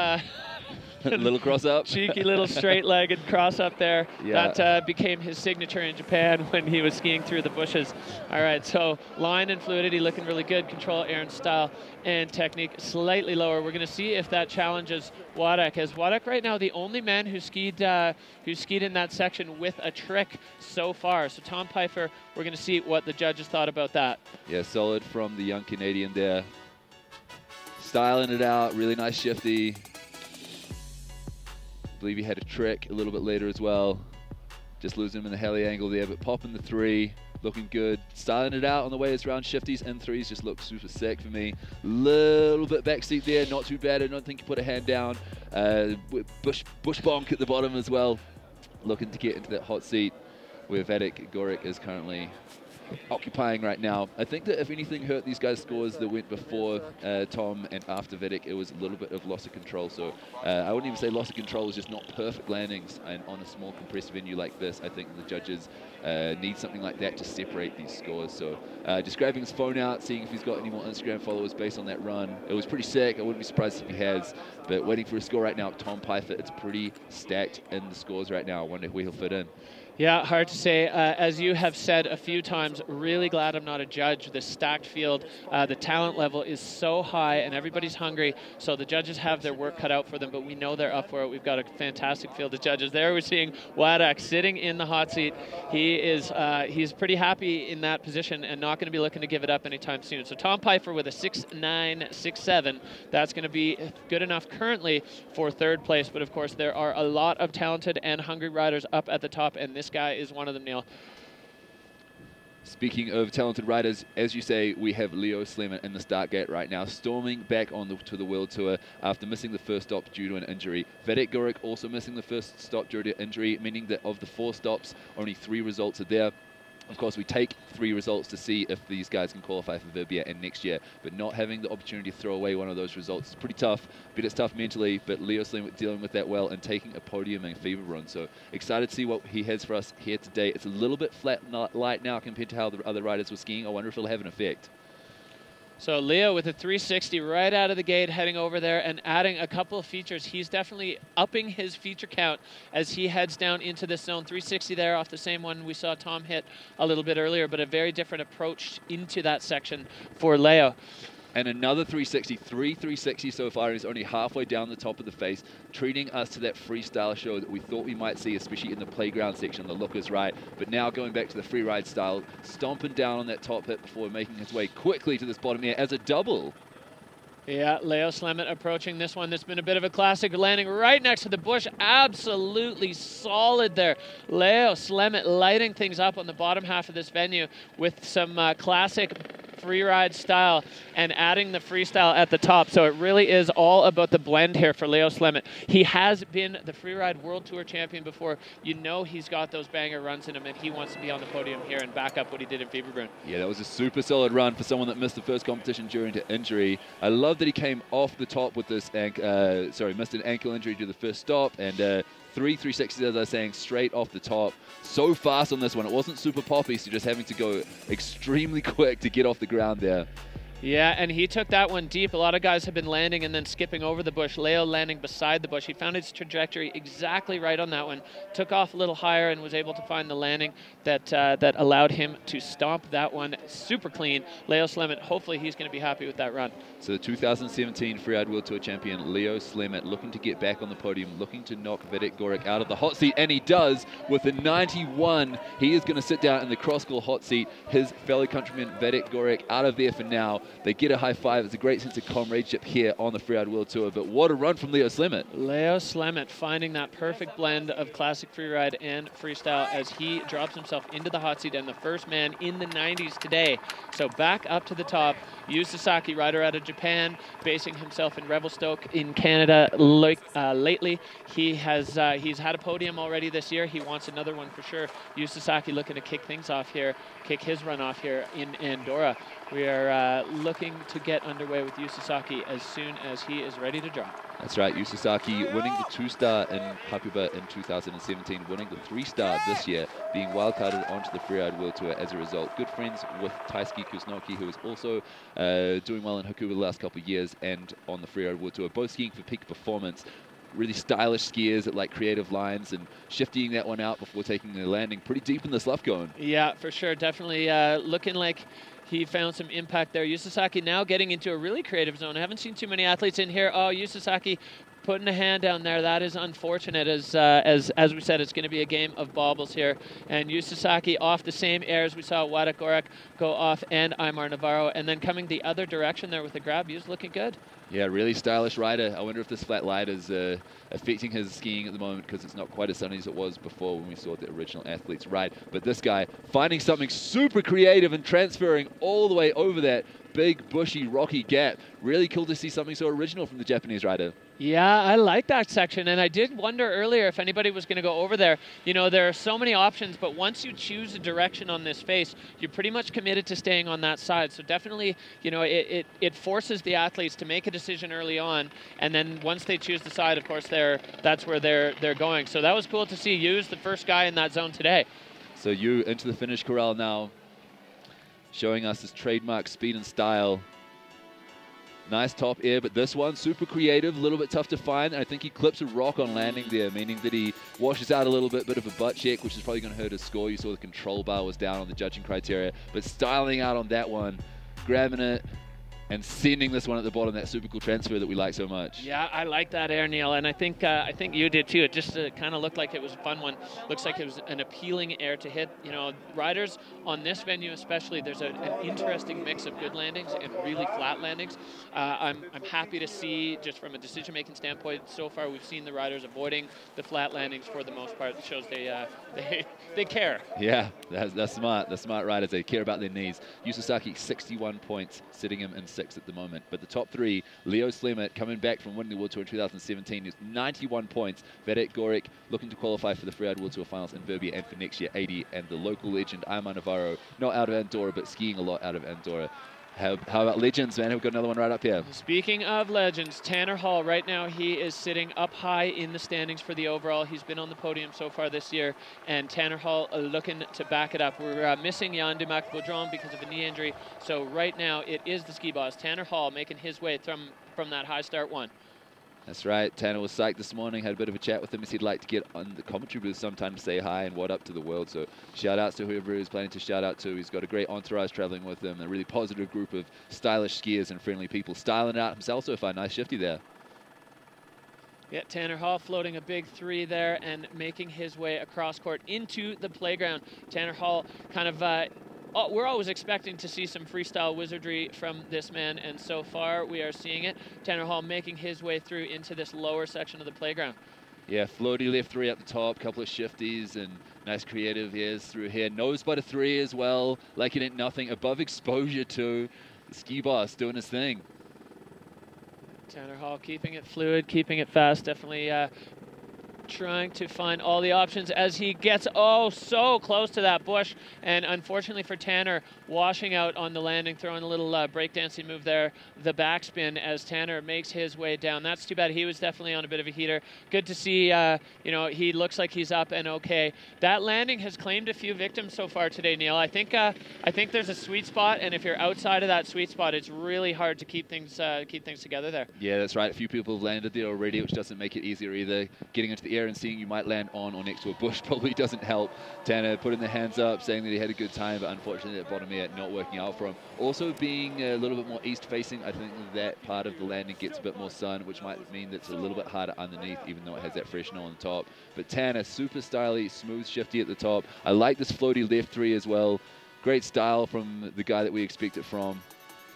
Little cross up. Cheeky little straight-legged cross up there. Yeah. That became his signature in Japan when he was skiing through the bushes. All right, so line and fluidity looking really good. Control, Aaron's style, and technique slightly lower. We're going to see if that challenges Wadek. As Wadek right now, the only man who skied in that section with a trick so far. So Tom Pfeiffer, we're going to see what the judges thought about that. Yeah, solid from the young Canadian there. Styling it out, really nice shifty. I believe he had a trick a little bit later as well. Just losing him in the heli angle there, but popping the 3, looking good. Styling it out on the way around shifties and 3s just look super sick for me. Little bit backseat there, not too bad. I don't think he put a hand down. Bush bonk at the bottom as well. Looking to get into that hot seat where Vadik Goric is currently occupying right now. I think that if anything hurt these guys' scores that went before Tom and after Vadik, it was a little bit of loss of control. So I wouldn't even say loss of control, is just not perfect landings. And on a small compressed venue like this, I think the judges need something like that to separate these scores. So just grabbing his phone out, seeing if he's got any more Instagram followers based on that run. It was pretty sick. I wouldn't be surprised if he has. But waiting for a score right now, Tom Pfeiffer, it's pretty stacked in the scores right now. I wonder where he'll fit in. Yeah, hard to say. As you have said a few times, really glad I'm not a judge. This stacked field, the talent level is so high and everybody's hungry, so the judges have their work cut out for them, but we know they're up for it. We've got a fantastic field of judges. There we're seeing Wadek sitting in the hot seat. He's pretty happy in that position and not going to be looking to give it up anytime soon. So Tom Pfeiffer with a 6.9, 6.7. That's going to be good enough currently for 3rd place, but of course there are a lot of talented and hungry riders up at the top, and this guy is one of them, Neil. Speaking of talented riders, as you say, we have Leo Sleeman in the start gate right now, storming back to the World Tour after missing the first stop due to an injury. Vadik Goric also missing the first stop due to injury, meaning that of the 4 stops, only 3 results are there. Of course, we take 3 results to see if these guys can qualify for Verbia and next year, but not having the opportunity to throw away one of those results is pretty tough. But it's tough mentally, but Leo Sleeman dealing with that well and taking a podium in Fever Run. So excited to see what he has for us here today. It's a little bit flat light now compared to how the other riders were skiing. I wonder if it'll have an effect. So Leo with a 360 right out of the gate, heading over there and adding a couple of features. He's definitely upping his feature count as he heads down into this zone. 360 there off the same one we saw Tom hit a little bit earlier, but a very different approach into that section for Leo. And another 360, 360 so far. He's only halfway down the top of the face, treating us to that freestyle show that we thought we might see, especially in the playground section. The look is right. But now going back to the free ride style, stomping down on that top hit before making his way quickly to this bottom air as a double. Yeah, Leo Sleeman approaching this one. That's been a bit of a classic, landing right next to the bush. Absolutely solid there. Leo Sleeman lighting things up on the bottom half of this venue with some classic free ride style and adding the freestyle at the top. So it really is all about the blend here for Leo Sleeman. He has been the Freeride World Tour champion before. You know he's got those banger runs in him, and he wants to be on the podium here and back up what he did in Fieberbrunn. Yeah, that was a super solid run for someone that missed the first competition due to injury. I love that he came off the top with this, missed an ankle injury to the first stop, and 360s, as I was saying, straight off the top. So fast on this one. It wasn't super poppy, so just having to go extremely quick to get off the ground there. Yeah, and he took that one deep. A lot of guys have been landing and then skipping over the bush. Leo landing beside the bush. He found his trajectory exactly right on that one. Took off a little higher and was able to find the landing that allowed him to stomp that one super clean. Leo Sleeman, hopefully he's going to be happy with that run. So the 2017 Freeride World Tour champion, Leo Sleeman, looking to get back on the podium, looking to knock Vadik Goric out of the hot seat, and he does with a 91. He is going to sit down in the cross-call hot seat. His fellow countryman, Vadik Goric, out of there for now. They get a high five. It's a great sense of comradeship here on the Freeride World Tour, but what a run from Leo Sleeman. Leo Sleeman finding that perfect blend of classic freeride and freestyle as he drops himself into the hot seat and the first man in the 90s today. So back up to the top. Yu Sasaki, rider out of Japan, basing himself in Revelstoke in Canada lately. He's had a podium already this year. He wants another one for sure. Yu Sasaki looking to kick things off here, kick his run off here in Andorra. We are looking to get underway with Yu Sasaki as soon as he is ready to drop. That's right, Yu Sasaki winning the 2-star in Hakuba in 2017, winning the 3-star this year, being wildcarded onto the Freeride World Tour as a result. Good friends with Taisuke Kusunoki, who is also doing well in Hakuba the last couple of years and on the Freeride World Tour, both skiing for peak performance. really stylish skiers that like creative lines and shifting that one out before taking the landing. Pretty deep in the slough going. Yeah, for sure. Definitely looking like he found some impact there. Yusasaki now getting into a really creative zone. I haven't seen too many athletes in here. Oh, Yusasaki putting a hand down there. That is unfortunate. As we said, it's going to be a game of baubles here. And Yusasaki off the same airs we saw Wada Gorak go off and Aymar Navarro. And then coming the other direction there with the grab. He was looking good. Yeah, really stylish rider. I wonder if this flat light is affecting his skiing at the moment because it's not quite as sunny as it was before when we saw the original athletes ride. But this guy finding something super creative and transferring all the way over that big, bushy, rocky gap. Really cool to see something so original from the Japanese rider. Yeah, I like that section, and I did wonder earlier if anybody was going to go over there. You know, there are so many options, but once you choose a direction on this face, you're pretty much committed to staying on that side. So definitely, you know, it forces the athletes to make a decision early on, and then once they choose the side, of course, that's where they're going. So that was cool to see. Yu's the first guy in that zone today. So Yu into the finish corral now, showing us his trademark speed and style. Nice top air, but this one super creative, a little bit tough to find. I think he clips a rock on landing there, meaning that he washes out a little bit of a butt check, which is probably going to hurt his score. You saw the control bar was down on the judging criteria, but styling out on that one, grabbing it, and sending this one at the bottom, that super cool transfer that we like so much. Yeah, I like that air, Neil, and I think you did too. It just kind of looked like it was a fun one. Looks like it was an appealing air to hit. You know, riders on this venue especially, there's an interesting mix of good landings and really flat landings. I'm happy to see, just from a decision-making standpoint, so far we've seen the riders avoiding the flat landings for the most part. It shows they care. Yeah, that's smart. The smart riders, they care about their knees. Yusasaki, 61 points, sitting him in 6th at the moment. But the top 3, Leo Slemet coming back from winning the World Tour in 2017 is 91 points. Vedek Gorik looking to qualify for the Freeride World Tour finals in Verbier and for next year 80. And the local legend Aymar Navarro, not out of Andorra, but skiing a lot out of Andorra. How about legends, man? We've got another one right up here. Speaking of legends, Tanner Hall, right now he is sitting up high in the standings for the overall. He's been on the podium so far this year, and Tanner Hall looking to back it up. We're missing Jan Dumac Baudron because of a knee injury, so right now it is the ski boss, Tanner Hall, making his way from that high start one. That's right. Tanner was psyched this morning. Had a bit of a chat with him as he'd like to get on the commentary booth sometime to say hi and what up to the world. So shout outs to whoever he's planning to shout out to. He's got a great entourage traveling with him. A really positive group of stylish skiers and friendly people. Styling it out himself so far. Nice shifty there. Yeah, Tanner Hall floating a big 3 there and making his way across court into the playground. Tanner Hall kind of we're always expecting to see some freestyle wizardry from this man, and so far we are seeing it. Tanner Hall making his way through into this lower section of the playground. Yeah, floaty left 3 at the top, couple of shifties and nice creative airs through here. Nose but a 3 as well, like it ain't nothing. Above exposure too. The ski boss doing his thing. Tanner Hall keeping it fluid, keeping it fast, definitely trying to find all the options as he gets so close to that bush, and unfortunately for Tanner, washing out on the landing, throwing a little breakdancing move there, the backspin as Tanner makes his way down. That's too bad. He was definitely on a bit of a heater. Good to see, you know, he looks like he's up and okay. That landing has claimed a few victims so far today, Neil. I think there's a sweet spot, and if you're outside of that sweet spot, it's really hard to keep things together there. Yeah, that's right. A few people have landed there already, which doesn't make it easier either. Getting into the air and seeing you might land on or next to a bush probably doesn't help. Tanner putting the hands up, saying that he had a good time, but unfortunately that bottom air not working out for him. Also being a little bit more east facing, I think that part of the landing gets a bit more sun, which might mean that it's a little bit harder underneath, even though it has that fresh snow on the top. But Tanner, super stylish, smooth, shifty at the top. I like this floaty left 3 as well. Great style from the guy that we expect it from.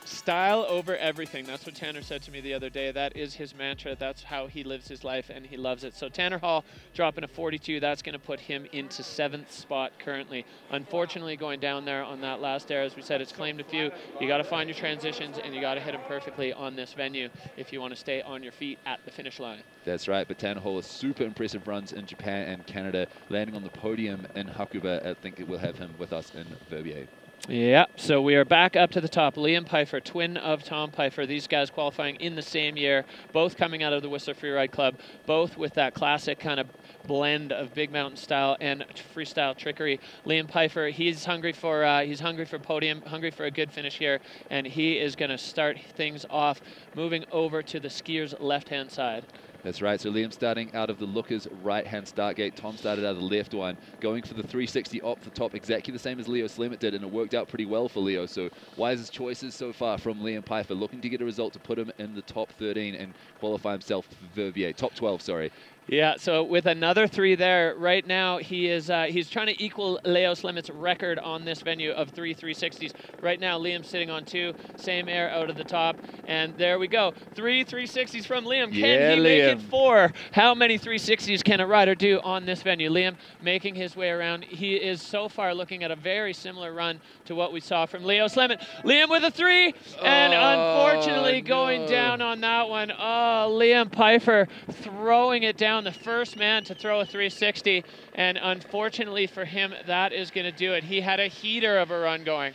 Style over everything. That's what Tanner said to me the other day. That is his mantra. That's how he lives his life, and he loves it. So Tanner Hall dropping a 42. That's going to put him into 7th spot currently. Unfortunately, going down there on that last air, as we said, it's claimed a few. You got to find your transitions, and you got to hit them perfectly on this venue if you want to stay on your feet at the finish line. That's right. But Tanner Hall has super impressive runs in Japan and Canada, landing on the podium in Hakuba. I think it will have him with us in Verbier. Yeah, so we are back up to the top. Liam Pfeiffer, twin of Tom Pfeiffer. These guys qualifying in the same year, both coming out of the Whistler Freeride Club, both with that classic kind of blend of big mountain style and freestyle trickery. Liam Pfeiffer, he's hungry for podium, hungry for a good finish here, and he is going to start things off moving over to the skier's left-hand side. That's right, so Liam starting out of the Looker's right-hand start gate. Tom started out of the left one, going for the 360 off the top, exactly the same as Leo Slemmet did, and it worked out pretty well for Leo. So wisest choices so far from Liam Pfeiffer, looking to get a result to put him in the top 13 and qualify himself for Verbier. Top 12, sorry. Yeah, so with another 3 there, right now he is he's trying to equal Leo Slemmet's record on this venue of 3 360s. Right now Liam's sitting on 2, same air out of the top, and there we go. 3 360s from Liam. Can he make it 4? How many 360s can a rider do on this venue? Liam making his way around. He is so far looking at a very similar run to what we saw from Leo Slemmet. Liam with a 3, and unfortunately going down on that one. Oh, Liam Pfeiffer throwing it down. The first man to throw a 360, and unfortunately for him, that is going to do it. He had a heater of a run going.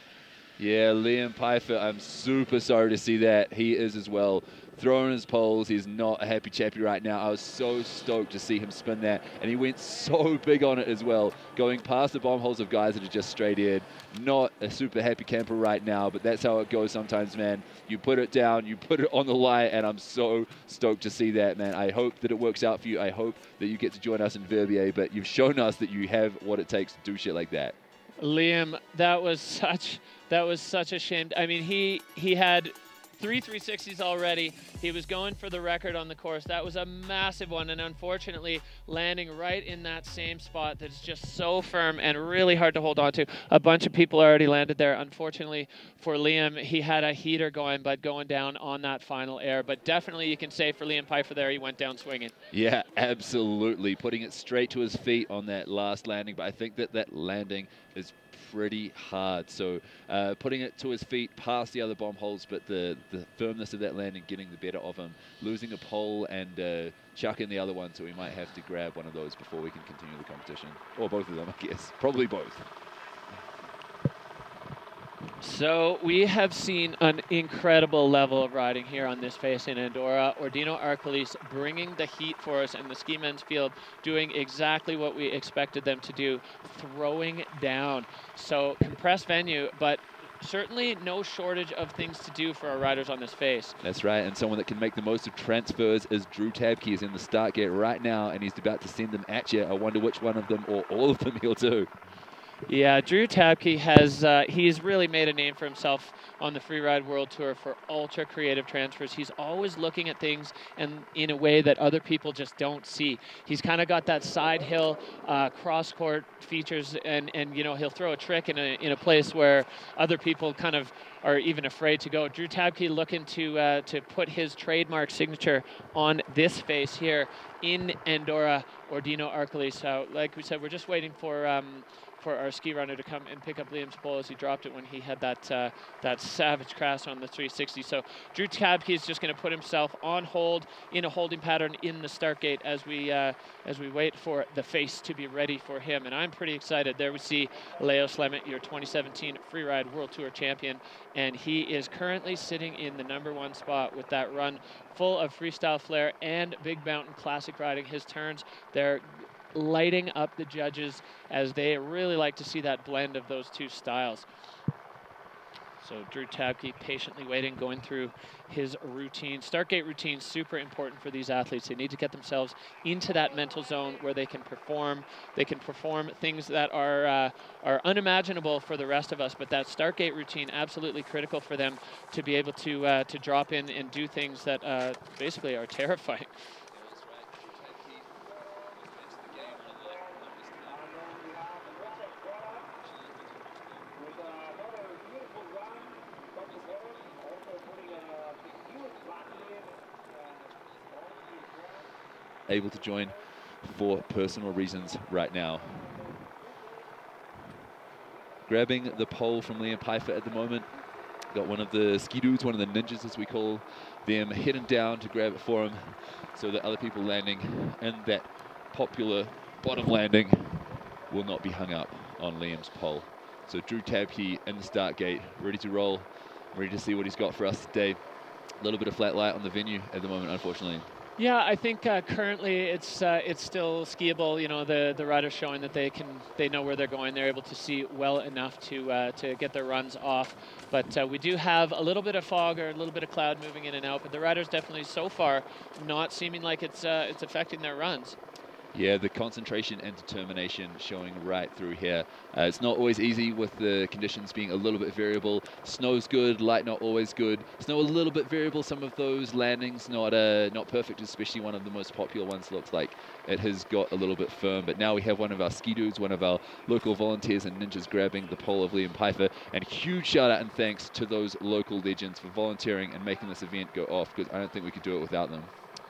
Yeah, Liam Pfeiffer, I'm super sorry to see that. He is as well. Throwing his poles, he's not a happy chappy right now. I was so stoked to see him spin that, and he went so big on it as well, going past the bomb holes of guys that are just straight in. Not a super happy camper right now, but that's how it goes sometimes, man. You put it down, you put it on the line, and I'm so stoked to see that, man. I hope that it works out for you. I hope that you get to join us in Verbier, but you've shown us that you have what it takes to do shit like that. Liam, that was such a shame. I mean, he had 3 360s already. He was going for the record on the course. That was a massive one, and unfortunately landing right in that same spot that's just so firm and really hard to hold on to. A bunch of people already landed there. Unfortunately for Liam, he had a heater going, but going down on that final air. But definitely you can say for Liam Pfeiffer there, he went down swinging. Yeah, absolutely. Putting it straight to his feet on that last landing, but I think that landing is pretty hard. So putting it to his feet past the other bomb holes, but the firmness of that landing getting the better of him. Losing a pole and chucking the other one, so we might have to grab one of those before we can continue the competition. Or both of them, I guess. Probably both. So we have seen an incredible level of riding here on this face in Andorra. Ordino-Arcalis bringing the heat for us, and the ski men's field doing exactly what we expected them to do, throwing down. So compressed venue, but certainly no shortage of things to do for our riders on this face. That's right, and someone that can make the most of transfers is Drew Tabke. He's in the start gate right now, and he's about to send them at you. I wonder which one of them or all of them he'll do. Yeah, Drew Tabke has he's really made a name for himself on the Freeride World Tour for ultra creative transfers. He's always looking at things and in a way that other people just don't see. He's kind of got that side hill cross court features, and you know, he'll throw a trick in a place where other people kind of are even afraid to go. Drew Tabke looking to put his trademark signature on this face here in Andorra, Ordino-Arcalis. So like we said, we're just waiting for our ski runner to come and pick up Liam's pole, as he dropped it when he had that savage crash on the 360. So Drew Tabke is just going to put himself on hold in a holding pattern in the start gate as we wait for the face to be ready for him. And I'm pretty excited. There we see Leo Slemmet, your 2017 Freeride World Tour champion, and he is currently sitting in the #1 spot with that run full of freestyle flair and big mountain classic riding. His turns, they're lighting up the judges as they really like to see that blend of those two styles. So Drew Tabke patiently waiting, going through his routine. Start gate routine, super important for these athletes. They need to get themselves into that mental zone where they can perform. They can perform things that are unimaginable for the rest of us, but that start gate routine, absolutely critical for them to be able to drop in and do things that basically are terrifying. Able to join for personal reasons right now. Grabbing the pole from Liam Pfeiffer at the moment. Got one of the ski dudes, one of the ninjas as we call them, heading down to grab it for him, so that other people landing in that popular bottom landing will not be hung up on Liam's pole. So Drew Tabke in the start gate, ready to roll, ready to see what he's got for us today. A little bit of flat light on the venue at the moment, unfortunately. Yeah, I think currently it's still skiable. You know, the riders showing that they know where they're going. They're able to see well enough to get their runs off. But we do have a little bit of fog or a little bit of cloud moving in and out. But the riders definitely so far not seeming like it's affecting their runs. Yeah, the concentration and determination showing right through here. It's not always easy with the conditions being a little bit variable. Snow's good, light not always good. Snow a little bit variable, some of those landings not perfect, especially one of the most popular ones looks like it has got a little bit firm. But now we have one of our ski dudes, one of our local volunteers and ninjas grabbing the pole of Liam Piper. And huge shout out and thanks to those local legends for volunteering and making this event go off, because I don't think we could do it without them.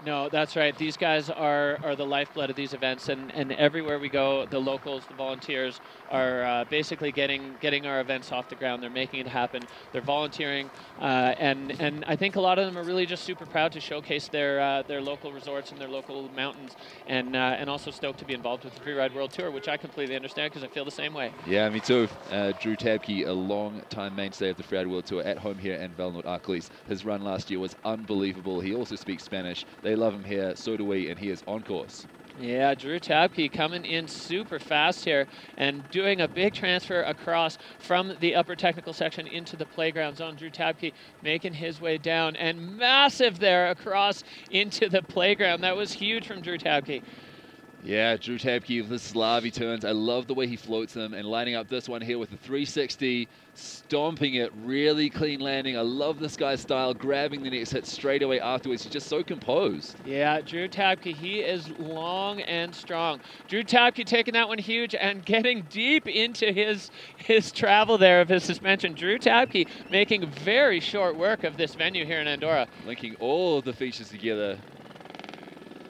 No, that's right. These guys are the lifeblood of these events, and everywhere we go, the locals, the volunteers are basically getting our events off the ground. They're making it happen. They're volunteering, and I think a lot of them are really just super proud to showcase their local resorts and their local mountains, and also stoked to be involved with the Freeride World Tour, which I completely understand because I feel the same way. Yeah, me too. Drew Tabke, a long-time mainstay of the Freeride World Tour at home here in Ordino-Arcalis. His run last year was unbelievable. He also speaks Spanish. They love him here, so do we, and he is on course. Yeah, Drew Tabke coming in super fast here and doing a big transfer across from the upper technical section into the playground zone. Drew Tabke making his way down and massive there across into the playground. That was huge from Drew Tabke. Yeah, Drew Tabke with the Slavi turns. I love the way he floats them and lining up this one here with the 360, stomping it, really clean landing. I love this guy's style, grabbing the next hit straight away afterwards. He's just so composed. Yeah, Drew Tabke, he is long and strong. Drew Tabke taking that one huge and getting deep into his travel there of his suspension. Drew Tabke making very short work of this venue here in Andorra. Linking all of the features together.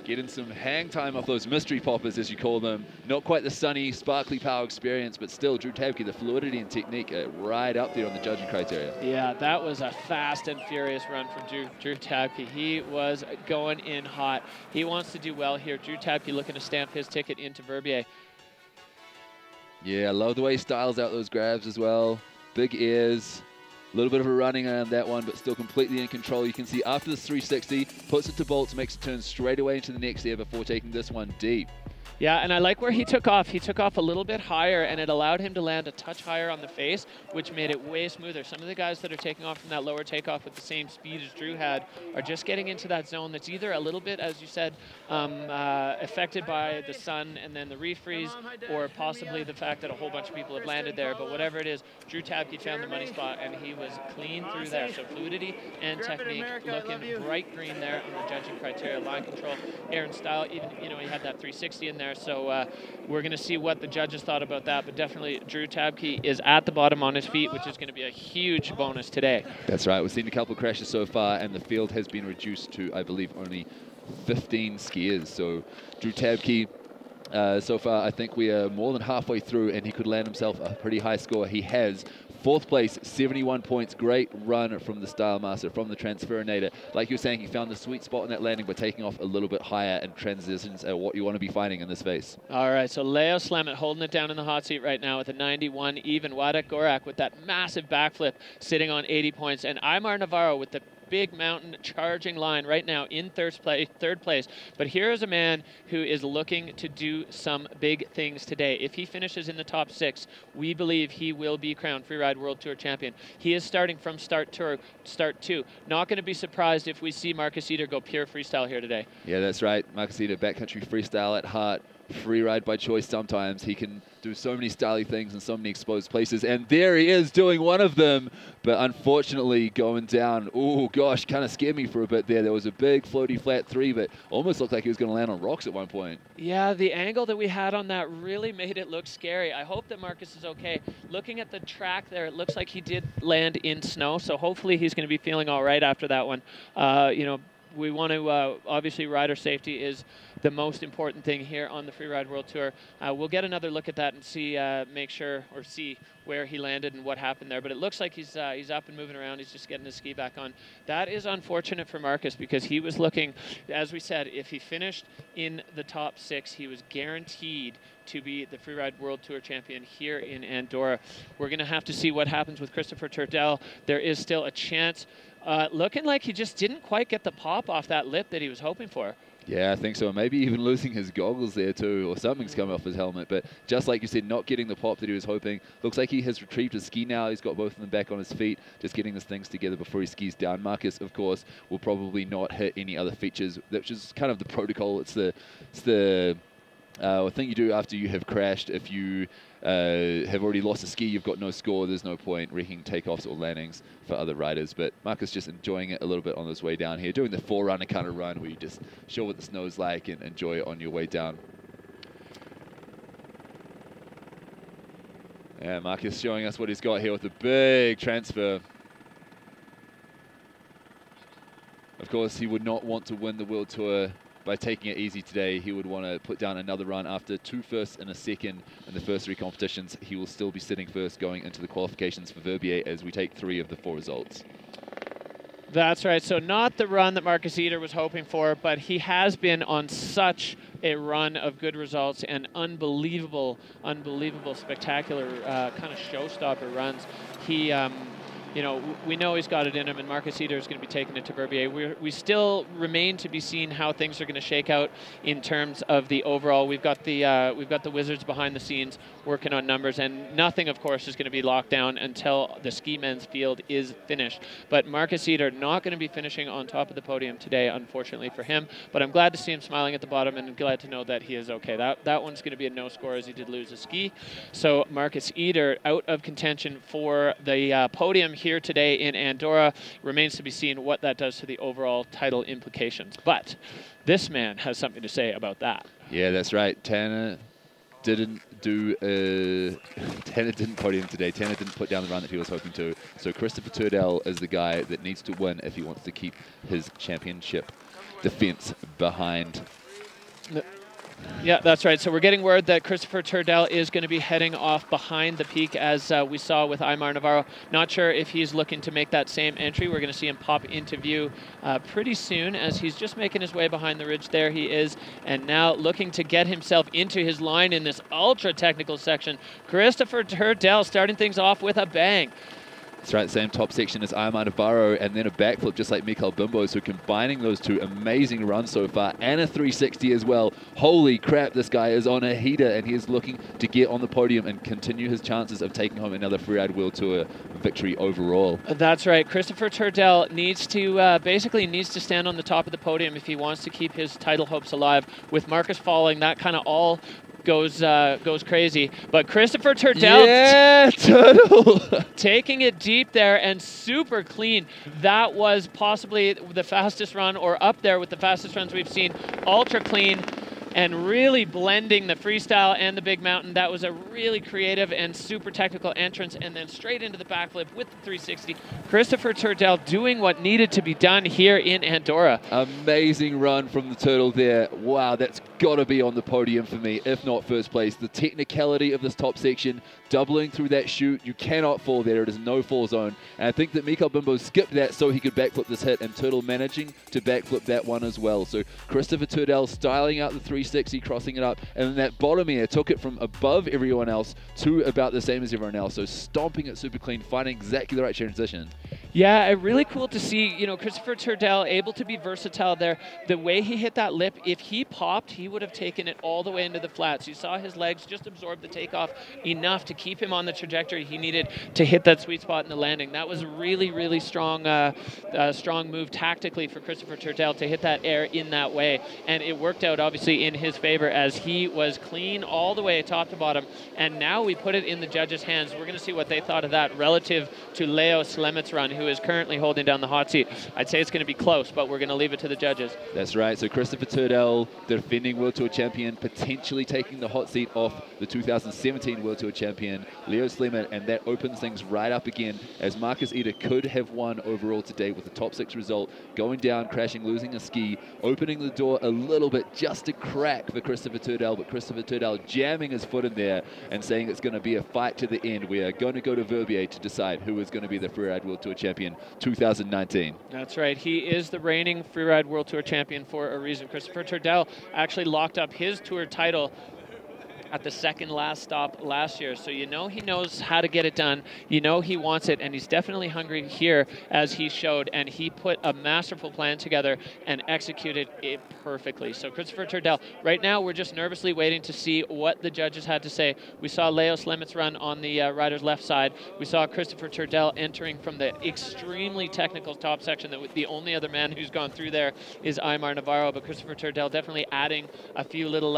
Getting some hang time off those mystery poppers, as you call them. Not quite the sunny, sparkly power experience, but still, Drew Tabke, the fluidity and technique right up there on the judging criteria. Yeah, that was a fast and furious run from Drew Tabke. He was going in hot. He wants to do well here. Drew Tabke looking to stamp his ticket into Verbier. Yeah, I love the way he styles out those grabs as well. Big ears. A little bit of a running on that one, but still completely in control. You can see after this 360, puts it to bolts, makes a turn straight away into the next air before taking this one deep. Yeah, and I like where he took off. He took off a little bit higher, and it allowed him to land a touch higher on the face, which made it way smoother. Some of the guys that are taking off from that lower takeoff with the same speed as Drew had are just getting into that zone that's either a little bit, as you said, affected by the sun and then the refreeze, or possibly the fact that a whole bunch of people have landed there. But whatever it is, Drew Tabke found the money spot, and he was clean through there. So fluidity and technique looking bright green there on the judging criteria. Line control, air and style, even, you know, he had that 360 in there. So we're going to see what the judges thought about that, but definitely Drew Tabke is at the bottom on his feet, which is going to be a huge bonus today. That's right. We've seen a couple of crashes so far, and the field has been reduced to, I believe, only 15 skiers. So Drew Tabke, so far, I think we are more than halfway through, and he could land himself a pretty high score. He has. 4th place, 71 points. Great run from the Style Master, from the Transferinator. Like you were saying, he found the sweet spot in that landing by taking off a little bit higher, and transitions are what you want to be finding in this face. All right, so Leo Slemet holding it down in the hot seat right now with a 91 even. Wadek Gorak with that massive backflip sitting on 80 points. And Aymar Navarro with the big mountain charging line right now in third place. But here is a man who is looking to do some big things today. If he finishes in the top 6, we believe he will be crowned Freeride World Tour champion. He is starting from start 2. Not going to be surprised if we see Marcus Eder go pure freestyle here today. Yeah, that's right. Marcus Eder, backcountry freestyle at heart. Freeride by choice sometimes. He can do so many styly things in so many exposed places, and there he is doing one of them, but unfortunately going down. Oh gosh, kind of scared me for a bit there. There was a big floaty flat 3, but almost looked like he was going to land on rocks at one point. Yeah, the angle that we had on that really made it look scary. I hope that Marcus is okay. Looking at the track there, it looks like he did land in snow, so hopefully he's going to be feeling all right after that one. You know, we want to, obviously, rider safety is the most important thing here on the Freeride World Tour. We'll get another look at that and see, see where he landed and what happened there. But it looks like he's up and moving around. He's just getting his ski back on. That is unfortunate for Marcus, because he was looking, as we said, if he finished in the top 6, he was guaranteed to be the Freeride World Tour champion here in Andorra. We're going to have to see what happens with Christopher Turdell. There is still a chance. Looking like he just didn't quite get the pop off that lip that he was hoping for. Yeah, I think so. Maybe even losing his goggles there too, or something's come off his helmet. But just like you said, not getting the pop that he was hoping. Looks like he has retrieved his ski now. He's got both of them back on his feet, just getting his things together before he skis down. Marcus, of course, will probably not hit any other features, which is kind of the protocol. It's the thing you do after you have crashed. If you have already lost a ski, you've got no score, there's no point wrecking takeoffs or landings for other riders. But Marcus just enjoying it a little bit on his way down here, doing the forerunner kind of run where you just show what the snow's like and enjoy it on your way down. Yeah, Marcus showing us what he's got here with a big transfer. Of course, he would not want to win the World Tour by taking it easy today. He would want to put down another run after 2 firsts and a second in the first 3 competitions. He will still be sitting first going into the qualifications for Verbier as we take 3 of the 4 results. That's right. So not the run that Marcus Eder was hoping for, but he has been on such a run of good results and unbelievable, spectacular kind of showstopper runs. He you know, we know he's got it in him, and Marcus Eder is going to be taking it to Verbier. We still remain to be seen how things are going to shake out in terms of the overall. We've got the wizards behind the scenes working on numbers, and nothing, of course, is going to be locked down until the ski men's field is finished. But Marcus Eder not going to be finishing on top of the podium today, unfortunately for him. But I'm glad to see him smiling at the bottom, and glad to know that he is okay. That one's going to be a no score, as he did lose a ski. So Marcus Eder out of contention for the podium here today in Andorra. Remains to be seen what that does to the overall title implications. But this man has something to say about that. Yeah, that's right. Tanner didn't podium today. Tanner didn't put down the run that he was hoping to. So Christopher Turdell is the guy that needs to win if he wants to keep his championship defense behind. Yeah, that's right. So we're getting word that Christopher Turdell is going to be heading off behind the peak, as we saw with Aymar Navarro. Not sure if he's looking to make that same entry. We're going to see him pop into view pretty soon, as he's just making his way behind the ridge. There he is, and now looking to get himself into his line in this ultra-technical section. Christopher Turdell starting things off with a bang. That's right, same top section as Aymar Navarro, and then a backflip just like Mikael Bimbo. So combining those two, amazing runs so far, and a 360 as well. Holy crap, this guy is on a heater, and he is looking to get on the podium and continue his chances of taking home another Freeride World Tour victory overall. That's right. Christopher Turdell needs to basically needs to stand on the top of the podium if he wants to keep his title hopes alive. With Marcus falling, that kind of all goes crazy. But Christopher Turdell, yeah, Turtle, taking it deep there and super clean. That was possibly the fastest run, or up there with the fastest runs we've seen. Ultra clean, and really blending the freestyle and the big mountain. That was a really creative and super technical entrance, and then straight into the backflip with the 360. Christopher Turdell doing what needed to be done here in Andorra. Amazing run from the Turtle there. Wow, that's got to be on the podium for me, if not first place. The technicality of this top section, doubling through that chute, you cannot fall there. It is no fall zone. And I think that Mikael Bimbo skipped that so he could backflip this hit, and Turtle managing to backflip that one as well. So Christopher Turdell styling out the 360, crossing it up, and then that bottom air took it from above everyone else to about the same as everyone else. So stomping it super clean, finding exactly the right transition. Yeah, really cool to see, you know, Christopher Turdell able to be versatile there. The way he hit that lip, if he popped, he would have taken it all the way into the flats. You saw his legs just absorb the takeoff enough to keep him on the trajectory he needed to hit that sweet spot in the landing. That was a really, really strong move tactically for Christopher Turdell to hit that air in that way. And it worked out, obviously, in his favor, as he was clean all the way top to bottom. And now we put it in the judges' hands. We're going to see what they thought of that relative to Leo Slemet's run, who is currently holding down the hot seat. I'd say it's going to be close, but we're going to leave it to the judges. That's right. So Christopher Turdell, the defending World Tour champion, potentially taking the hot seat off the 2017 World Tour champion, Leo Slemet, and that opens things right up again, as Marcus Eder could have won overall today with the top 6 result, going down, crashing, losing a ski, opening the door a little bit, just a crack for Christopher Turdell, but Christopher Turdell jamming his foot in there and saying it's going to be a fight to the end. We are going to go to Verbier to decide who is going to be the Freeride World Tour champion 2019. That's right. He is the reigning Freeride World Tour champion for a reason. Christopher Turdell actually locked up his tour title at the second last stop last year. So you know he knows how to get it done. You know he wants it, and he's definitely hungry here, as he showed, and he put a masterful plan together and executed it perfectly. So Christopher Turdell, right now we're just nervously waiting to see what the judges had to say. We saw Leos Lemets run on the rider's left side. We saw Christopher Turdell entering from the extremely technical top section. That the only other man who's gone through there is Aymar Navarro, but Christopher Turdell definitely adding a few little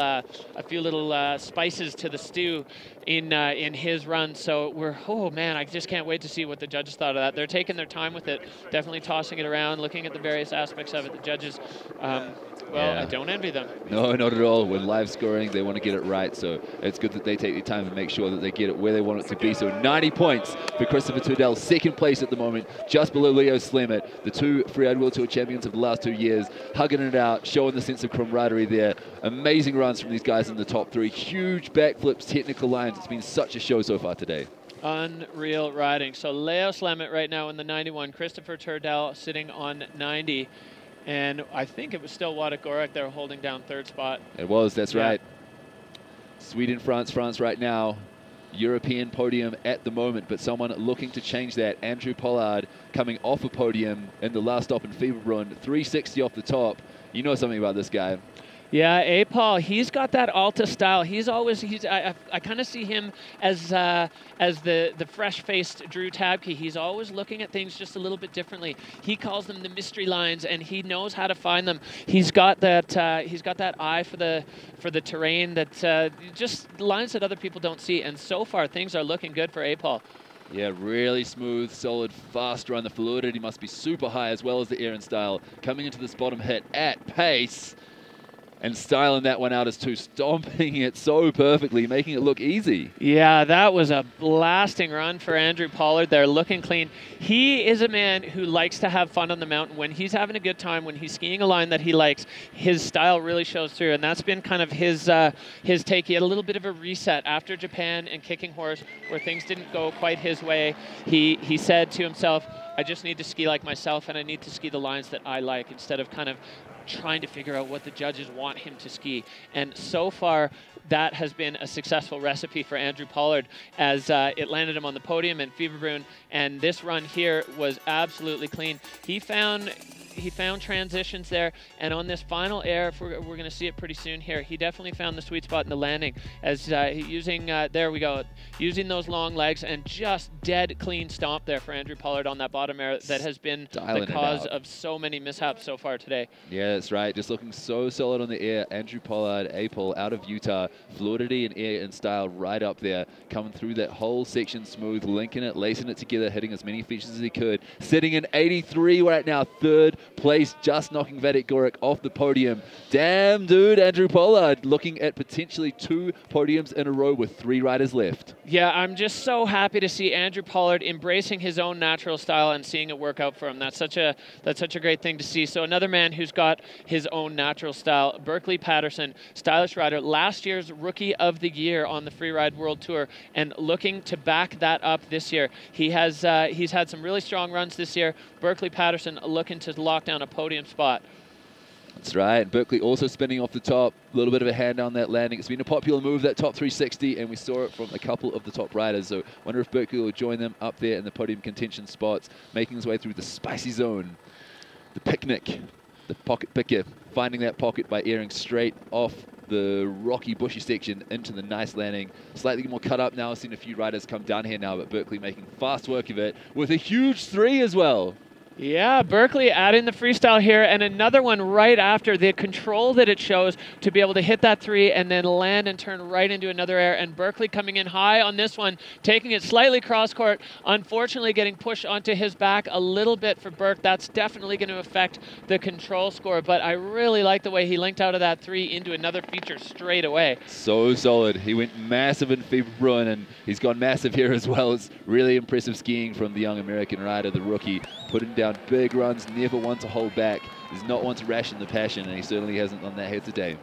spices to the stew in his run. So oh man, I just can't wait to see what the judges thought of that. They're taking their time with it, definitely tossing it around, looking at the various aspects of it. The judges, well, yeah. I don't envy them. No, not at all. With live scoring, they want to get it right. So it's good that they take the time and make sure that they get it where they want it to be. So 90 points for Christopher Turdell, second place at the moment, just below Leos Lemets, the two Freeride World Tour champions of the last 2 years, hugging it out, showing the sense of camaraderie there. Amazing runs from these guys in the top three. Huge backflips, technical lines. It's been such a show so far today. Unreal riding. So Leos Lemets right now in the 91, Christopher Turdell sitting on 90. And I think it was still Wadek Gorak there holding down third spot. It was, that's right. Sweden, France right now. European podium at the moment, but someone looking to change that. Andrew Pollard coming off a podium in the last stop in Freeride, 360 off the top. You know something about this guy. Yeah, Paul, he's got that Alta style. I kind of see him as the fresh-faced Drew Tabke. He's always looking at things just a little bit differently. He calls them the mystery lines, and he knows how to find them. He's got that eye for the terrain, that just lines that other people don't see. And so far, things are looking good for Paul. Yeah, really smooth, solid, fast run. The fluidity must be super high, as well as the air and style. Coming into this bottom hit at pace. And styling that one out as two, stomping it so perfectly, making it look easy. Yeah, that was a blasting run for Andrew Pollard there, looking clean. He is a man who likes to have fun on the mountain. When he's having a good time, when he's skiing a line that he likes, his style really shows through, and that's been kind of his take. He had a little bit of a reset after Japan and Kicking Horse, where things didn't go quite his way. He said to himself, I just need to ski like myself, and I need to ski the lines that I like, instead of kind of trying to figure out what the judges want him to ski. And so far, that has been a successful recipe for Andrew Pollard, as it landed him on the podium in Fieberbrunn. And this run here was absolutely clean. He found transitions there, and on this final air, if we're going to see it pretty soon here, he definitely found the sweet spot in the landing, as using there we go, using those long legs, and just dead clean stomp there for Andrew Pollard on that bottom air that has been the cause of so many mishaps so far today. Yeah, that's right. Just looking so solid on the air. Andrew Pollard, Apol out of Utah, fluidity and air and style right up there, coming through that whole section smooth, linking it, lacing it together, hitting as many features as he could, sitting in 83 right now, third place, just knocking Wadek Gorak off the podium. Damn, dude, Andrew Pollard looking at potentially 2 podiums in a row with 3 riders left. Yeah, I'm just so happy to see Andrew Pollard embracing his own natural style and seeing it work out for him. That's such a great thing to see. So another man who's got his own natural style, Berkeley Patterson, stylish rider, last year's Rookie of the Year on the Freeride World Tour, and looking to back that up this year. He's had some really strong runs this year. Berkeley Patterson looking to lock down a podium spot. That's right. Berkeley also spinning off the top. A little bit of a hand on that landing. It's been a popular move, that top 360, and we saw it from a couple of the top riders. So wonder if Berkeley will join them up there in the podium contention spots, making his way through the spicy zone. The picnic, the pocket picker, finding that pocket by airing straight off the rocky, bushy section into the nice landing. Slightly more cut up now. I've seen a few riders come down here now, but Berkeley making fast work of it with a huge 3 as well. Yeah, Berkeley adding the freestyle here, and another one right after. The control that it shows to be able to hit that 3 and then land and turn right into another air. And Berkeley coming in high on this one, taking it slightly cross court, unfortunately getting pushed onto his back a little bit for Berk. That's definitely going to affect the control score, but I really like the way he linked out of that 3 into another feature straight away. So solid. He went massive in Fieberbrunn, and he's gone massive here as well. It's really impressive skiing from the young American rider, the rookie, putting down big runs, never one to hold back, does not want to ration the passion, and he certainly hasn't done that here today.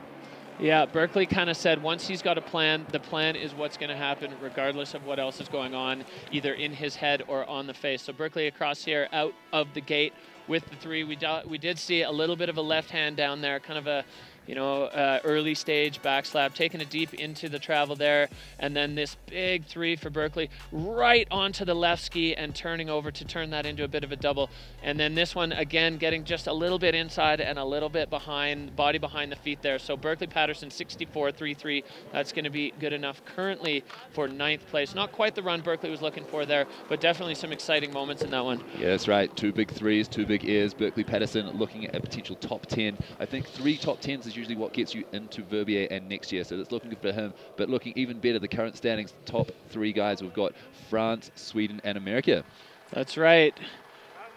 Yeah, Berkeley kind of said once he's got a plan, the plan is what's going to happen regardless of what else is going on, either in his head or on the face. So Berkeley across here out of the gate with the 3. We did see a little bit of a left hand down there, kind of a you know, early stage backslap, taking it deep into the travel there, and then this big 3 for Berkeley, right onto the left ski and turning over to turn that into a bit of a double. And then this one, again, getting just a little bit inside and a little bit behind, body behind the feet there. So Berkeley Patterson, 64.33. That's going to be good enough currently for 9th place. Not quite the run Berkeley was looking for there, but definitely some exciting moments in that one. Yeah, that's right. 2 big 3s, 2 big airs. Berkeley Patterson looking at a potential top 10. I think 3 top 10s is usually what gets you into Verbier and next year, so that's looking good for him. But looking even better, the current standings, top 3 guys, we've got France, Sweden, and America. That's right.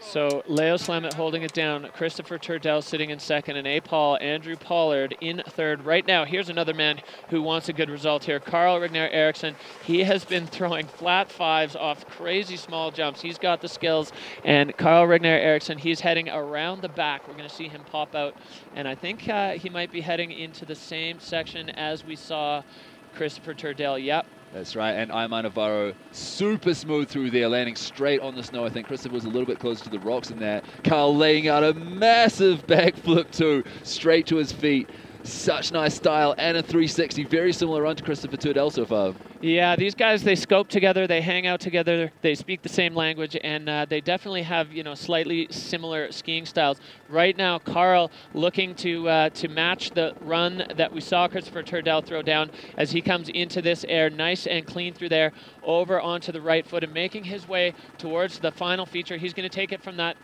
So Leo Slammet holding it down, Christopher Turdell sitting in 2nd, and Andrew Pollard in 3rd. Right now, here's another man who wants a good result here, Carl Regner Eriksson. He has been throwing flat 5s off crazy small jumps. He's got the skills, and Carl Regner Eriksson, he's heading around the back. We're going to see him pop out, and I think he might be heading into the same section as we saw Christopher Turdell. Yep. That's right, and Ayman Navarro, super smooth through there, landing straight on the snow. I think Christopher was a little bit closer to the rocks in there. Carl laying out a massive backflip too, straight to his feet. Such nice style, and a 360. Very similar run to Christopher Turdell so far. Yeah, these guys, they scope together, they hang out together, they speak the same language, and they definitely have, you know, slightly similar skiing styles. Right now, Carl looking to match the run that we saw Christopher Turdell throw down as he comes into this air, nice and clean through there, over onto the right foot and making his way towards the final feature. He's going to take it from that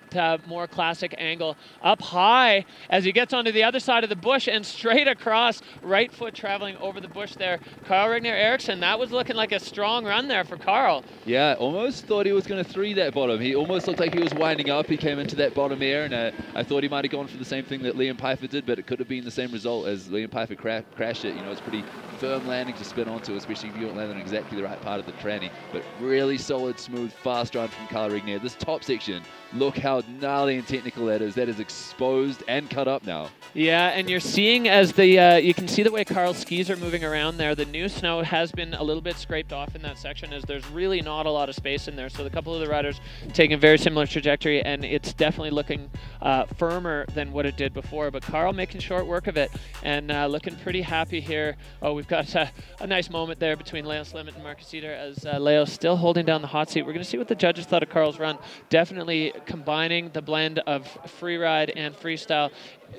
more classic angle up high as he gets onto the other side of the bush and straight across, right foot traveling over the bush there. Carl Regner Eriksson, that was looking like a strong run there for Carl. Yeah, almost thought he was going to 3 that bottom. He almost looked like he was winding up. He came into that bottom air, and I thought he might have gone for the same thing that Liam Pfeiffer did, but it could have been the same result as Liam Pfeiffer crashed it. You know, it's pretty firm landing to spin onto, especially if you don't land on exactly the right part of the tranny. But really solid, smooth, fast run from Carl Regner. This top section, look how gnarly and technical that is. That is exposed and cut up now. Yeah, and you're seeing as the, you can see the way Carl's skis are moving around there. The new snow has been a little bit scraped off in that section as there's really not a lot of space in there. So a couple of the riders taking a very similar trajectory, and it's definitely looking firmer than what it did before. But Carl making short work of it and looking pretty happy here. Oh, we've got a nice moment there between Leo Slimmet and Marcus Eder as Leo's still holding down the hot seat. We're going to see what the judges thought of Carl's run. Definitely combining the blend of freeride and freestyle.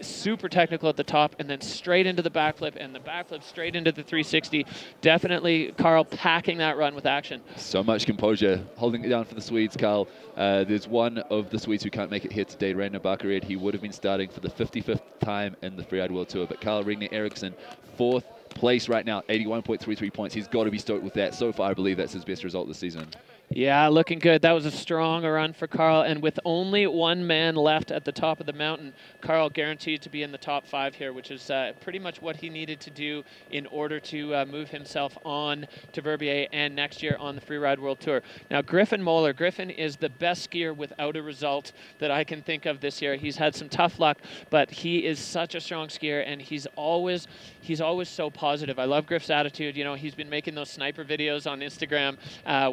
Super technical at the top, and then straight into the backflip, and the backflip straight into the 360. Definitely Carl packing that run with action. So much composure, holding it down for the Swedes, Carl. There's one of the Swedes who can't make it here today, Rainer Baccared. He would have been starting for the 55th time in the Freeride World Tour, but Carl Regner Eriksson, 4th place right now, 81.33 points. He's got to be stoked with that. So far, I believe that's his best result this season. Yeah, looking good. That was a strong run for Carl, and with only one man left at the top of the mountain, Carl guaranteed to be in the top 5 here, which is pretty much what he needed to do in order to move himself on to Verbier and next year on the Freeride World Tour. Now, Griffin Moeller. Griffin is the best skier without a result that I can think of this year. He's had some tough luck, but he is such a strong skier, and he's always so positive. I love Griff's attitude. You know, he's been making those sniper videos on Instagram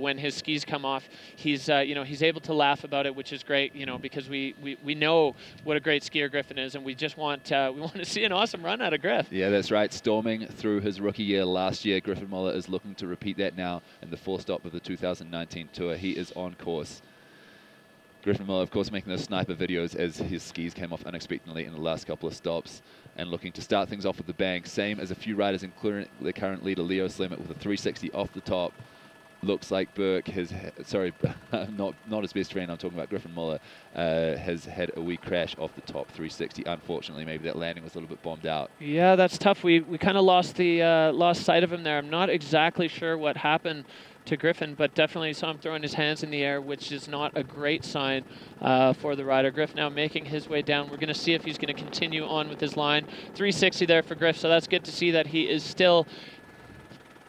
when his skis come off. He's you know, he's able to laugh about it, which is great, you know, because we know what a great skier Griffin is, and we just want to see an awesome run out of Griff. Yeah, that's right. Storming through his rookie year last year, Griffin Moeller is looking to repeat that now in the 4th stop of the 2019 tour. He is on course. Griffin Moeller, of course, making those sniper videos as his skis came off unexpectedly in the last couple of stops, and looking to start things off with the bang. Same as a few riders, including the current leader, Leo Slimmet, with a 360 off the top. Looks like Burke has, sorry, not his best friend, I'm talking about Griffin Moeller, has had a wee crash off the top 360. Unfortunately, maybe that landing was a little bit bombed out. Yeah, that's tough. We kind of lost sight of him there. I'm not exactly sure what happened to Griffin, but definitely saw him throwing his hands in the air, which is not a great sign for the rider. Griff now making his way down. We're going to see if he's going to continue on with his line. 360 there for Griff, so that's good to see that he is still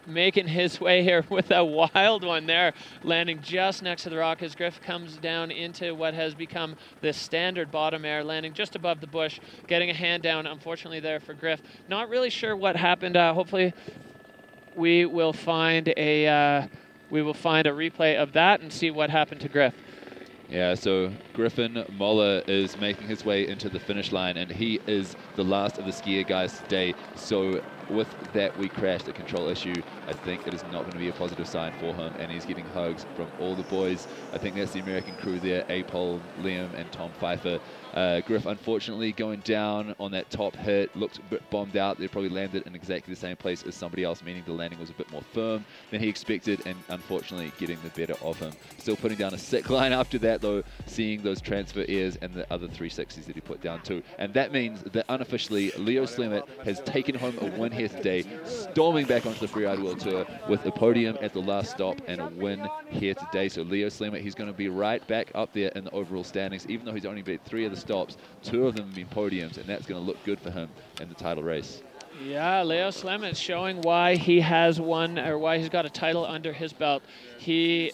making his way here with a wild one there, landing just next to the rock as Griff comes down into what has become the standard bottom air, landing just above the bush, getting a hand down, unfortunately, there for Griff. Not really sure what happened. Hopefully we will find a replay of that and see what happened to Griff. Yeah, so Griffin Moller is making his way into the finish line, and he is the last of the skier guys today. So with that wee crash, the control issue, I think it is not going to be a positive sign for him, and he's getting hugs from all the boys. I think that's the American crew there, Apol, Liam, and Tom Pfeiffer. Griff, unfortunately, going down on that top hit, looked a bit bombed out. They probably landed in exactly the same place as somebody else, meaning the landing was a bit more firm than he expected, and unfortunately getting the better of him. Still putting down a sick line after that, though, seeing those transfer airs and the other 360s that he put down too. And that means that unofficially, Leo Slemmet has taken home a win here today, storming back onto the Freeride World Tour with a podium at the last stop and a win here today. So Leo Slemmet, he's going to be right back up there in the overall standings, even though he's only beat 3 of the stops. 2 of them have been podiums, and that's going to look good for him in the title race. Yeah, Leo Slemmet showing why he has won, or why he's got a title under his belt. He,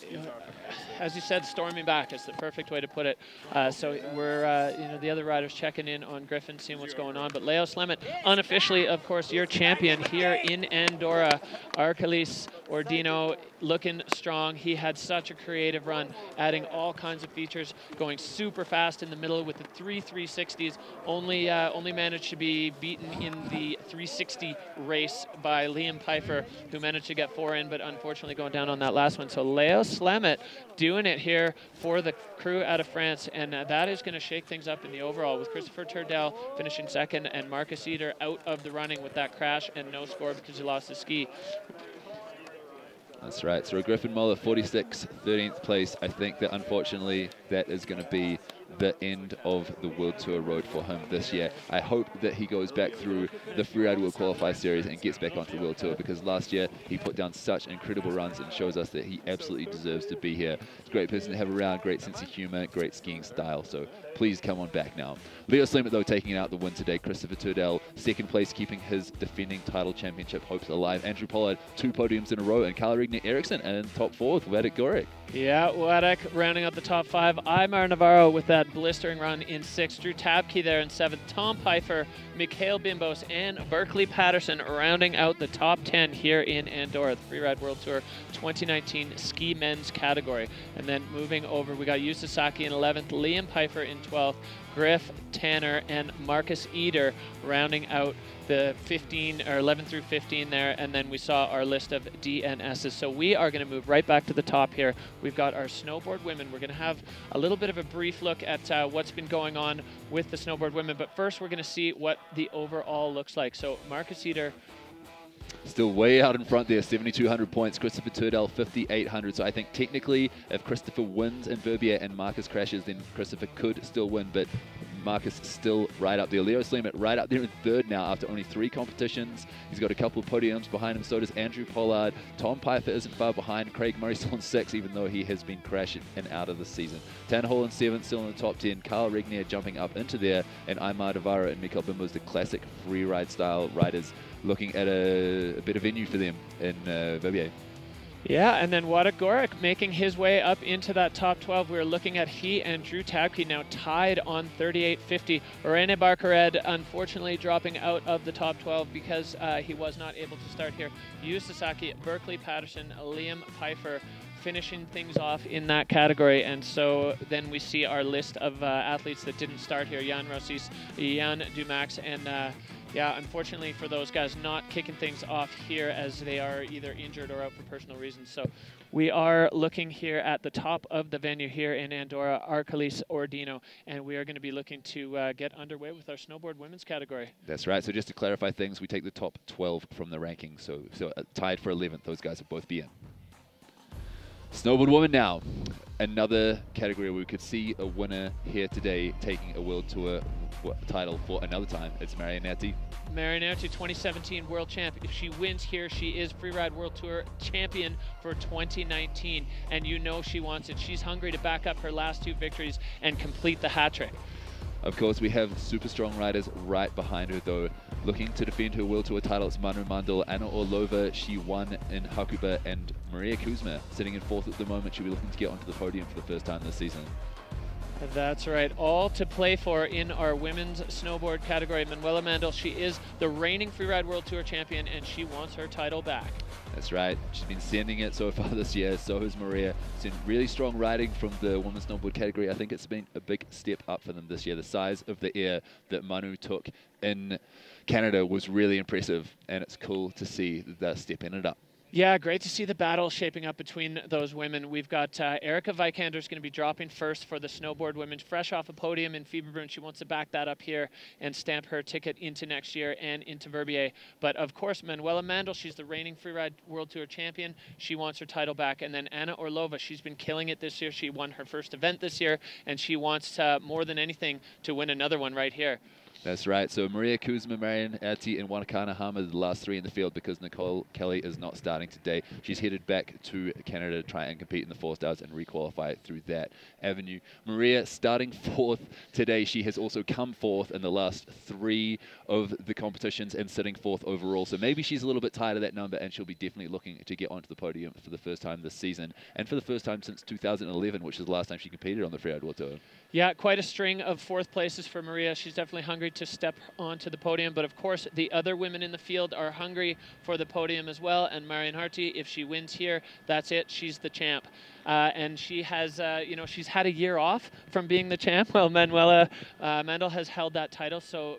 as you said, storming back is the perfect way to put it. So we're, you know, the other riders checking in on Griffin, seeing what's going on. But Leo Slemmet, unofficially, of course, your champion here in Andorra. Arcalis, Ordino, looking strong. He had such a creative run, adding all kinds of features, going super fast in the middle with the 360s. Only managed to be beaten in the 360 race by Liam Pfeiffer, who managed to get 4 in, but unfortunately going down on that last one. So Leo Slemmet doing it here for the crew out of France, and that is going to shake things up in the overall, with Christopher Turdell finishing second and Marcus Eder out of the running with that crash and no score because he lost his ski. That's right. So Griffin Moller, 46th, 13th place. I think that unfortunately that is going to be the end of the World Tour road for him this year. I hope that he goes back through the Freeride World Qualifier Series and gets back onto the World Tour, because last year he put down such incredible runs and shows us that he absolutely deserves to be here. He's a great person to have around, great sense of humor, great skiing style. So please come on back now. Leo Slemmet, though, taking out the win today. Christopher Turdell, second place, keeping his defending title championship hopes alive. Andrew Pollard, 2 podiums in a row, and Carl Regner Eriksson in top 4 with Wadek Gorek. Yeah, Wadek rounding out the top 5. Aymar Navarro with that blistering run in 6th. Drew Tabke there in 7th. Tom Pfeiffer, Mikhail Bimbos, and Berkeley Patterson rounding out the top 10 here in Andorra, the Freeride World Tour 2019 ski men's category. And then moving over, we got Yu Sasaki in 11th, Liam Pfeiffer in 12th, Griff, Tanner, and Marcus Eder rounding out the 15 or 11 through 15 there, and then we saw our list of DNSs. So we are going to move right back to the top here. We've got our snowboard women. We're going to have a little bit of a brief look at what's been going on with the snowboard women, but first we're going to see what the overall looks like. So Marcus Eder, still way out in front there, 7,200 points. Christopher Turdell, 5,800. So I think technically, if Christopher wins in Verbier and Marcus crashes, then Christopher could still win, but Marcus still right up there. Leo Slemmet right up there in 3rd now after only 3 competitions. He's got a couple of podiums behind him. So does Andrew Pollard. Tom Pfeiffer isn't far behind. Craig Murray still in 6th, even though he has been crashing in and out of the season. Tanner Hall in 7th, still in the top 10. Carl Regner jumping up into there, and Aymar Navarro and Mikhail Bimbos, the classic freeride style riders, looking at a bit of venue for them in Verbier. Yeah, and then Wadek Gorek making his way up into that top 12. We're looking at he and Drew Tabke now tied on 38.50. Rene Barcared unfortunately dropping out of the top 12 because he was not able to start here. Yu Sasaki, Berkeley Patterson, Liam Pfeiffer finishing things off in that category. And so then we see our list of athletes that didn't start here. Jan Rossis, Jan Dumax, and yeah, unfortunately for those guys, not kicking things off here as they are either injured or out for personal reasons. So we are looking here at the top of the venue here in Andorra, Arcalis Ordino, and we are going to be looking to get underway with our snowboard women's category. That's right. So just to clarify things, we take the top 12 from the rankings. So tied for 11th, those guys will both be in. Snowboard woman now. Another category where we could see a winner here today taking a World Tour title for another time. It's Mariannetti. Mariannetti, 2017 world champ. If she wins here, she is Freeride World Tour champion for 2019. And you know she wants it. She's hungry to back up her last 2 victories and complete the hat trick. Of course, we have super strong riders right behind her, though. Looking to defend her World Tour title, it's Manu Mandel, Anna Orlova. She won in Hakuba, and Maria Kuzma sitting in 4th at the moment. She'll be looking to get onto the podium for the first time this season. That's right. All to play for in our women's snowboard category. Manuela Mandel, she is the reigning Freeride World Tour champion, and she wants her title back. That's right. She's been sending it so far this year. So has Maria. It's really strong riding from the women's snowboard category. I think it's been a big step up for them this year. The size of the air that Manu took in Canada was really impressive, and it's cool to see that they're stepping it up. Yeah, great to see the battle shaping up between those women. We've got Erica Vikander is going to be dropping first for the snowboard women, fresh off a podium in Fieberbrunn. She wants to back that up here and stamp her ticket into next year and into Verbier. But of course, Manuela Mandel, she's the reigning Freeride World Tour champion. She wants her title back. And then Anna Orlova, she's been killing it this year. She won her first event this year, and she wants more than anything to win another one right here. That's right. So Maria Kuzma, Marian Erti, and Wanakana Hama, the last three in the field because Nicole Kelly is not starting today. She's headed back to Canada to try and compete in the 4-stars and requalify through that avenue. Maria starting fourth today. She has also come fourth in the last three of the competitions and sitting fourth overall. So maybe she's a little bit tired of that number, and she'll be definitely looking to get onto the podium for the first time this season and for the first time since 2011, which is the last time she competed on the Freeride World Tour. Yeah, quite a string of fourth places for Maria. She's definitely hungry to step onto the podium, but of course the other women in the field are hungry for the podium as well, and Marian Harty, if she wins here, that's it, she's the champ. And she has, you know, she's had a year off from being the champ. Well, Manuela Mandel has held that title, so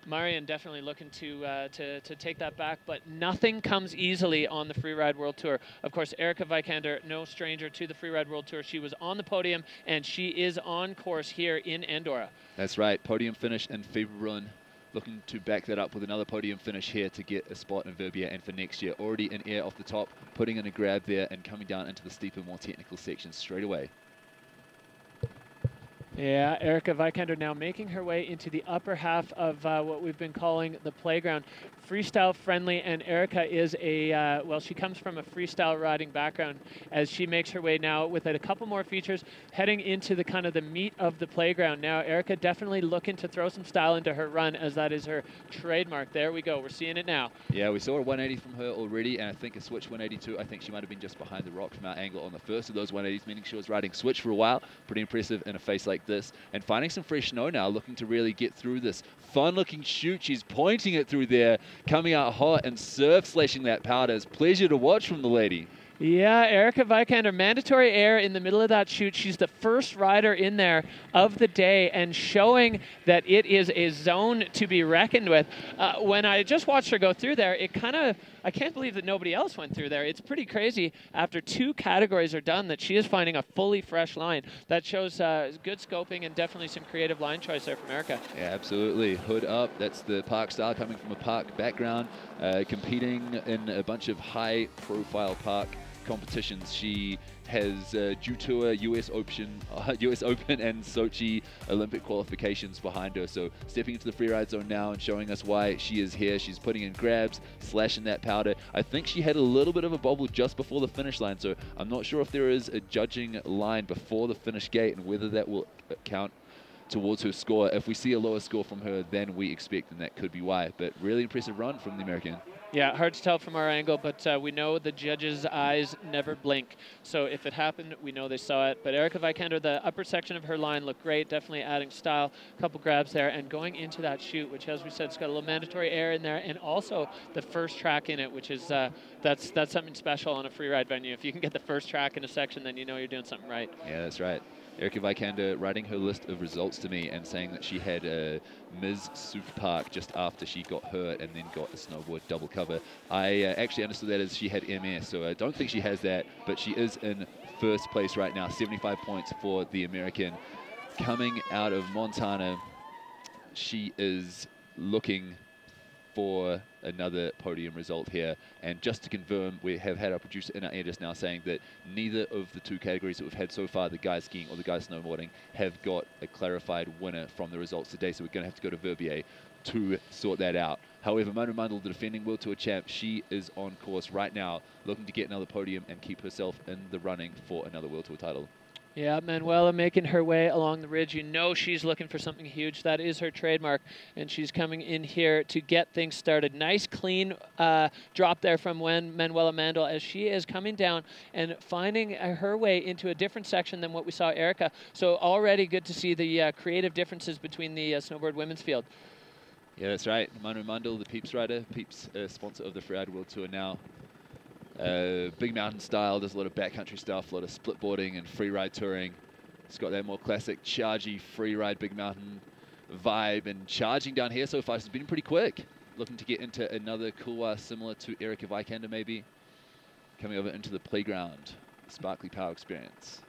Marian definitely looking to take that back, but nothing comes easily on the Freeride World Tour. Of course, Erica Vikander, no stranger to the Freeride World Tour. She was on the podium, and she is on course here in Andorra. That's right. Podium finish in Fieberbrunn. Looking to back that up with another podium finish here to get a spot in Verbier and for next year. Already in air off the top, putting in a grab there and coming down into the steeper, more technical sections straight away. Yeah, Erica Vikander now making her way into the upper half of what we've been calling the playground. Freestyle friendly, and Erica is a, well, she comes from a freestyle riding background as she makes her way now with a couple more features heading into the kind of the meat of the playground. Now, Erica definitely looking to throw some style into her run as that is her trademark. There we go. We're seeing it now. Yeah, we saw a 180 from her already, and I think a switch 182. I think she might have been just behind the rock from our angle on the first of those 180s, meaning she was riding switch for a while. Pretty impressive in a face like this, and finding some fresh snow now, looking to really get through this fun looking chute. She's pointing it through there, coming out hot and surf slashing that powder. It's a pleasure to watch from the lady. Yeah, Erica Vikander, mandatory air in the middle of that chute. She's the first rider in there of the day and showing that it is a zone to be reckoned with. When I just watched her go through there, it kind of, I can't believe that nobody else went through there. It's pretty crazy after two categories are done that she is finding a fully fresh line. That shows good scoping and definitely some creative line choice there from Erica. Yeah, absolutely. Hood up. That's the park star coming from a park background, competing in a bunch of high profile park competitions. She has Dew Tour, US Open and Sochi Olympic qualifications behind her. So stepping into the freeride zone now and showing us why she is here. She's putting in grabs, slashing that powder. I think she had a little bit of a bobble just before the finish line, so I'm not sure if there is a judging line before the finish gate and whether that will count towards her score. If we see a lower score from her than we expect, then that could be why. But really impressive run from the American. Yeah, hard to tell from our angle, but we know the judges' eyes never blink. So if it happened, we know they saw it. But Erica Vikander, the upper section of her line looked great, definitely adding style, a couple grabs there, and going into that chute, which, as we said, it's got a little mandatory air in there, and also the first track in it, which is that's something special on a freeride venue. If you can get the first track in a section, then you know you're doing something right. Yeah, that's right. Erica Vikander writing her list of results to me and saying that she had Ms. Soup Park just after she got hurt and then got a snowboard double cover. I actually understood that as she had MS, so I don't think she has that, but she is in first place right now, 75 points for the American. Coming out of Montana, she is looking for another podium result here. And just to confirm, we have had our producer in our ear just now saying that neither of the two categories that we've had so far, the guys skiing or the guys snowboarding, have got a clarified winner from the results today. So we're going to have to go to Verbier to sort that out. However, Manu Mandel, the defending World Tour champ, she is on course right now, looking to get another podium and keep herself in the running for another World Tour title. Yeah, Manuela making her way along the ridge. You know she's looking for something huge. That is her trademark, and she's coming in here to get things started. Nice, clean drop there from Manuela Mandel as she is coming down and finding her way into a different section than what we saw Erica. So already good to see the creative differences between the snowboard women's field. Yeah, that's right. Manu Mandel, the Peeps rider, Peeps sponsor of the Freeride World Tour now. Big mountain style, does a lot of backcountry stuff, a lot of split boarding and freeride touring. It's got that more classic chargy freeride big mountain vibe, and charging down here so far has been pretty quick. Looking to get into another couloir similar to Erika Vikander maybe. Coming over into the playground, sparkly power experience.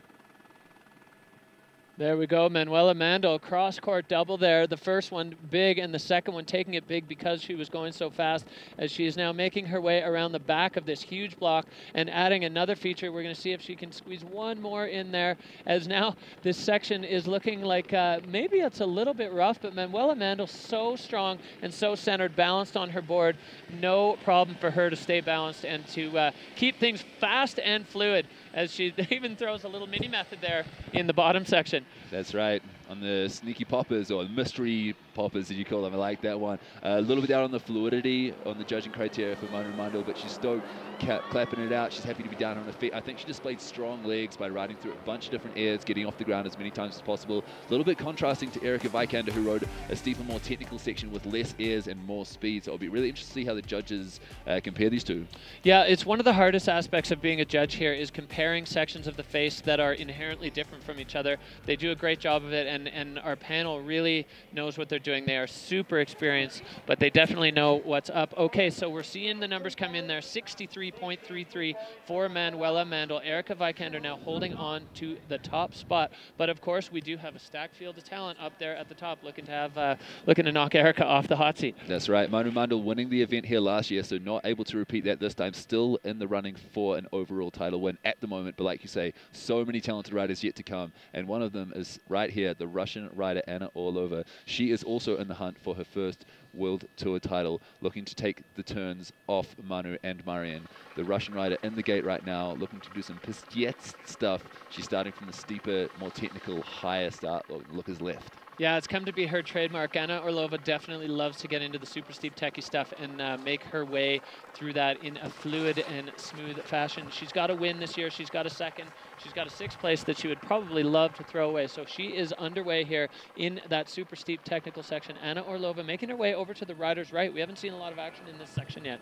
There we go, Manuela Mandel, cross-court double there. The first one big and the second one taking it big because she was going so fast, as she is now making her way around the back of this huge block and adding another feature. We're going to see if she can squeeze one more in there, as now this section is looking like maybe it's a little bit rough, but Manuela Mandel so strong and so centered, balanced on her board. No problem for her to stay balanced and to keep things fast and fluid, as she even throws a little mini method there in the bottom section. That's right. On the sneaky poppers, or mystery poppers, as you call them. I like that one. A little bit down on the fluidity on the judging criteria for Manu Mandel, but she's stoked, clapping it out. She's happy to be down on her feet. I think she displayed strong legs by riding through a bunch of different airs, getting off the ground as many times as possible. A little bit contrasting to Erika Vikander, who rode a steeper, more technical section with less airs and more speed. So it'll be really interesting to see how the judges compare these two. Yeah, it's one of the hardest aspects of being a judge here, is comparing sections of the face that are inherently different from each other. They do a great job of it, and our panel really knows what they're doing. They are super experienced, but they definitely know what's up. Okay, so we're seeing the numbers come in there. 63.33 for Manuela Mandel. Erika Vikander now holding on to the top spot, but of course we do have a stacked field of talent up there at the top, looking to knock Erika off the hot seat. That's right. Manu Mandel winning the event here last year, so not able to repeat that this time. Still in the running for an overall title win at the moment, but like you say, so many talented riders yet to come, and one of them is right here, the Russian rider Anna Orlova. She is also in the hunt for her first World Tour title, looking to take the turns off Manu and Marian. The Russian rider in the gate right now, looking to do some pistiets stuff. She's starting from the steeper, more technical, higher start. Look is left. Yeah, it's come to be her trademark. Anna Orlova definitely loves to get into the super steep techie stuff and make her way through that in a fluid and smooth fashion. She's got a win this year. She's got a second. She's got a sixth place that she would probably love to throw away. So she is underway here in that super steep technical section. Anna Orlova making her way over to the rider's right. We haven't seen a lot of action in this section yet.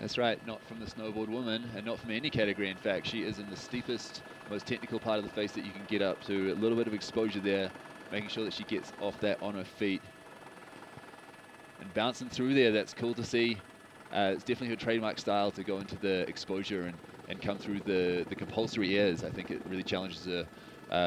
That's right, not from the snowboard woman, and not from any category, in fact. She is in the steepest, most technical part of the face that you can get up to. A little bit of exposure there, making sure that she gets off that on her feet. And bouncing through there, that's cool to see. It's definitely her trademark style to go into the exposure and come through the compulsory airs. I think it really challenges her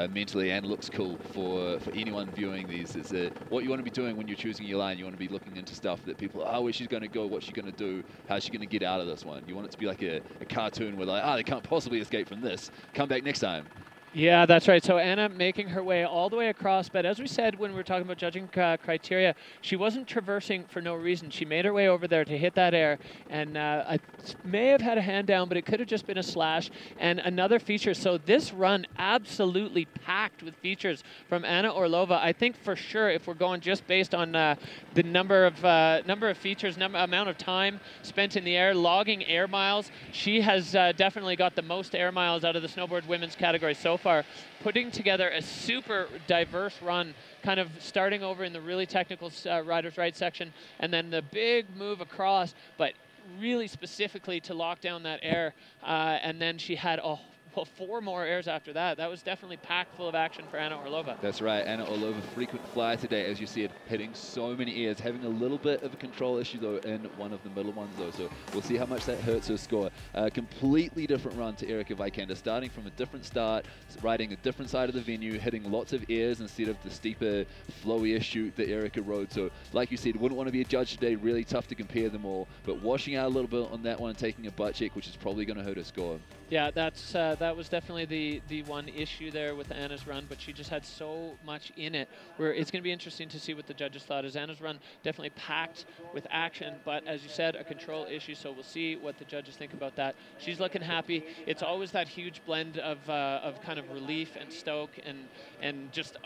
mentally and looks cool for anyone viewing these. It's what you want to be doing when you're choosing your line. You want to be looking into stuff that people, oh, where she's going to go, what's she going to do, how's she going to get out of this one. You want it to be like a cartoon where like, they can't possibly escape from this. Come back next time. Yeah, that's right. So Anna making her way all the way across, but as we said when we were talking about judging criteria, she wasn't traversing for no reason. She made her way over there to hit that air, and I may have had a hand down, but it could have just been a slash and another feature. So this run absolutely packed with features from Anna Orlova. I think for sure, if we're going just based on the number of features, amount of time spent in the air, logging air miles, she has definitely got the most air miles out of the snowboard women's category so far, putting together a super diverse run, kind of starting over in the really technical rider's right section, and then the big move across, but really specifically to lock down that air. And then she had four more airs after that. That was definitely packed full of action for Anna Orlova. That's right. Anna Orlova, frequent flyer today, as you said, hitting so many airs, having a little bit of a control issue, though, in one of the middle ones, though. So we'll see how much that hurts her score. Completely different run to Erika Vikander, starting from a different start, riding a different side of the venue, hitting lots of airs instead of the steeper, flowier chute that Erika rode. So, like you said, wouldn't want to be a judge today. Really tough to compare them all. But washing out a little bit on that one and taking a butt check, which is probably going to hurt her score. Yeah, that's that was definitely the one issue there with Anna's run, but she just had so much in it where it's going to be interesting to see what the judges thought. As Anna's run definitely packed with action, but as you said, a control issue, so we'll see what the judges think about that. She's looking happy. It's always that huge blend of kind of relief and stoke and just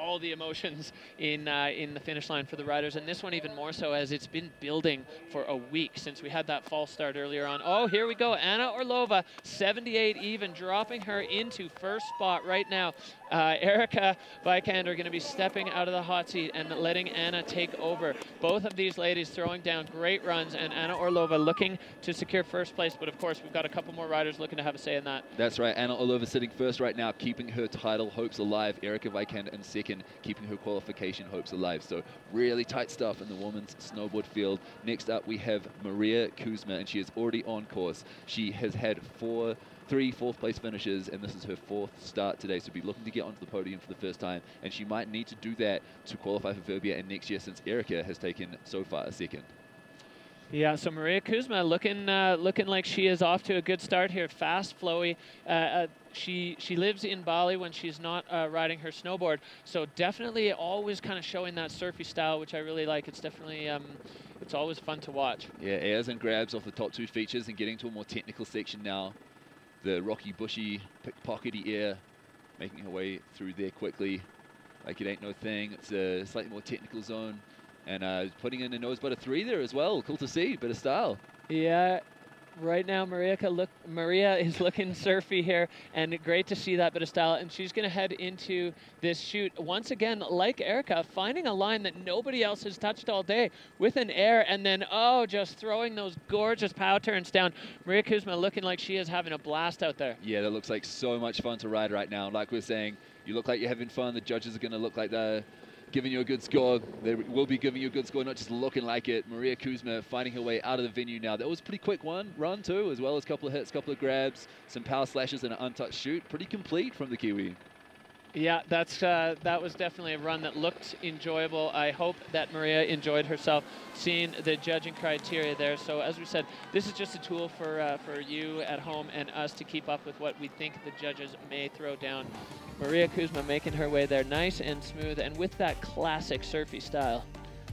all the emotions in the finish line for the riders, and this one even more so as it's been building for a week since we had that false start earlier on. Oh, here we go. Anna Orlova, 78 even, dropping her into first spot right now. Erica Vikander going to be stepping out of the hot seat and letting Anna take over. Both of these ladies throwing down great runs, and Anna Orlova looking to secure first place, but of course we've got a couple more riders looking to have a say in that. That's right. Anna Orlova sitting first right now, keeping her title hopes alive. Erica Vikander in second, keeping her qualification hopes alive. So really tight stuff in the women's snowboard field. Next up we have Maria Kuzma, and she is already on course. She has had three fourth place finishes, and this is her fourth start today, so be looking to get onto the podium for the first time, and she might need to do that to qualify for Verbia and next year, since Erica has taken so far a second. Yeah, so Maria Kuzma looking like she is off to a good start here. Fast, flowy. She lives in Bali when she's not riding her snowboard, so definitely always kind of showing that surfy style, which I really like. It's definitely it's always fun to watch. Yeah, airs and grabs off the top two features and getting to a more technical section now. The rocky, bushy, pockety air, making her way through there quickly like it ain't no thing. It's a slightly more technical zone, and putting in a nose butter 3 there as well. Cool to see, bit of style. Yeah, right now Maria is looking surfy here, and great to see that bit of style, and she's going to head into this chute once again, like Erica, finding a line that nobody else has touched all day with an air, and then just throwing those gorgeous pow turns down. Maria Kuzma looking like she is having a blast out there. Yeah, that looks like so much fun to ride right now. Like we're saying, you look like you're having fun. The judges are going to look like they're giving you a good score. They will be giving you a good score, not just looking like it. Maria Kuzma finding her way out of the venue now. That was a pretty quick run too, as well as a couple of hits, couple of grabs, some power slashes, and an untouched shoot. Pretty complete from the Kiwi. Yeah, that was definitely a run that looked enjoyable. I hope that Maria enjoyed herself seeing the judging criteria there. So as we said, this is just a tool for you at home and us to keep up with what we think the judges may throw down. Maria Kuzma making her way there nice and smooth, and with that classic surfy style.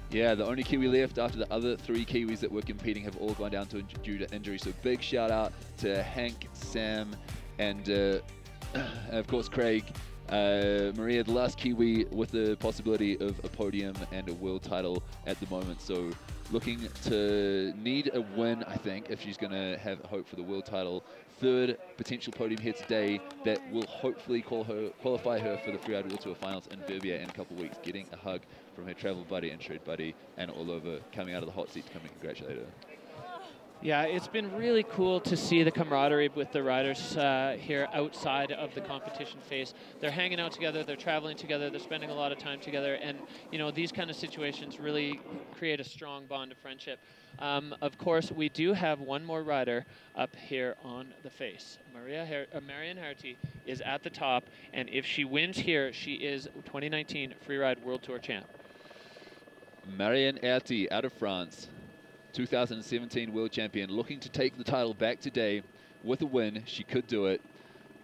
Yeah, the only Kiwi left after the other 3 Kiwis that were competing have all gone down due to injury. So big shout out to Hank, Sam, and of course Craig. Maria, the last Kiwi with the possibility of a podium and a world title at the moment. So looking to need a win, I think, if she's going to have hope for the world title. 3rd potential podium here today that will hopefully qualify her for the Freeride World Tour finals in Verbia in a couple of weeks. Getting a hug from her travel buddy and shred buddy, Anna Orlova, coming out of the hot seat to come and congratulate her. Yeah, it's been really cool to see the camaraderie with the riders here outside of the competition phase. They're hanging out together, they're traveling together, they're spending a lot of time together, and you know, these kind of situations really create a strong bond of friendship. Of course, we do have one more rider up here on the face. Marian Herty is at the top, and if she wins here, she is 2019 Freeride World Tour champ. Marian Herty out of France. 2017 world champion, looking to take the title back today with a win. She could do it.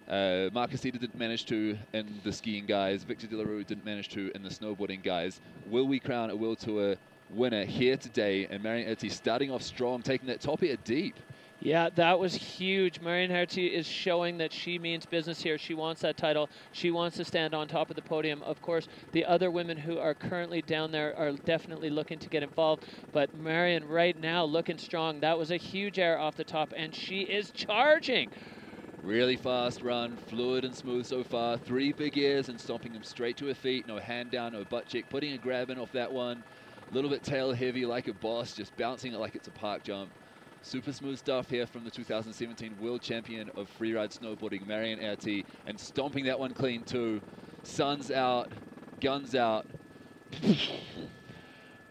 Marcusita didn't manage to in the skiing guys. Victor De La Rue didn't manage to in the snowboarding guys. Will we crown a world tour winner here today? And Marian Herty starting off strong, taking that top air deep. Yeah, that was huge. Marian Herty is showing that she means business here. She wants that title. She wants to stand on top of the podium. Of course, the other women who are currently down there are definitely looking to get involved. But Marian right now looking strong. That was a huge air off the top, and she is charging. Really fast run, fluid and smooth so far. 3 big airs and stomping them straight to her feet. No hand down, no butt check. Putting a grab in off that one. A little bit tail heavy like a boss, just bouncing it like it's a park jump. Super smooth stuff here from the 2017 world champion of freeride snowboarding, Marian Herty, and stomping that one clean too. Sun's out, guns out.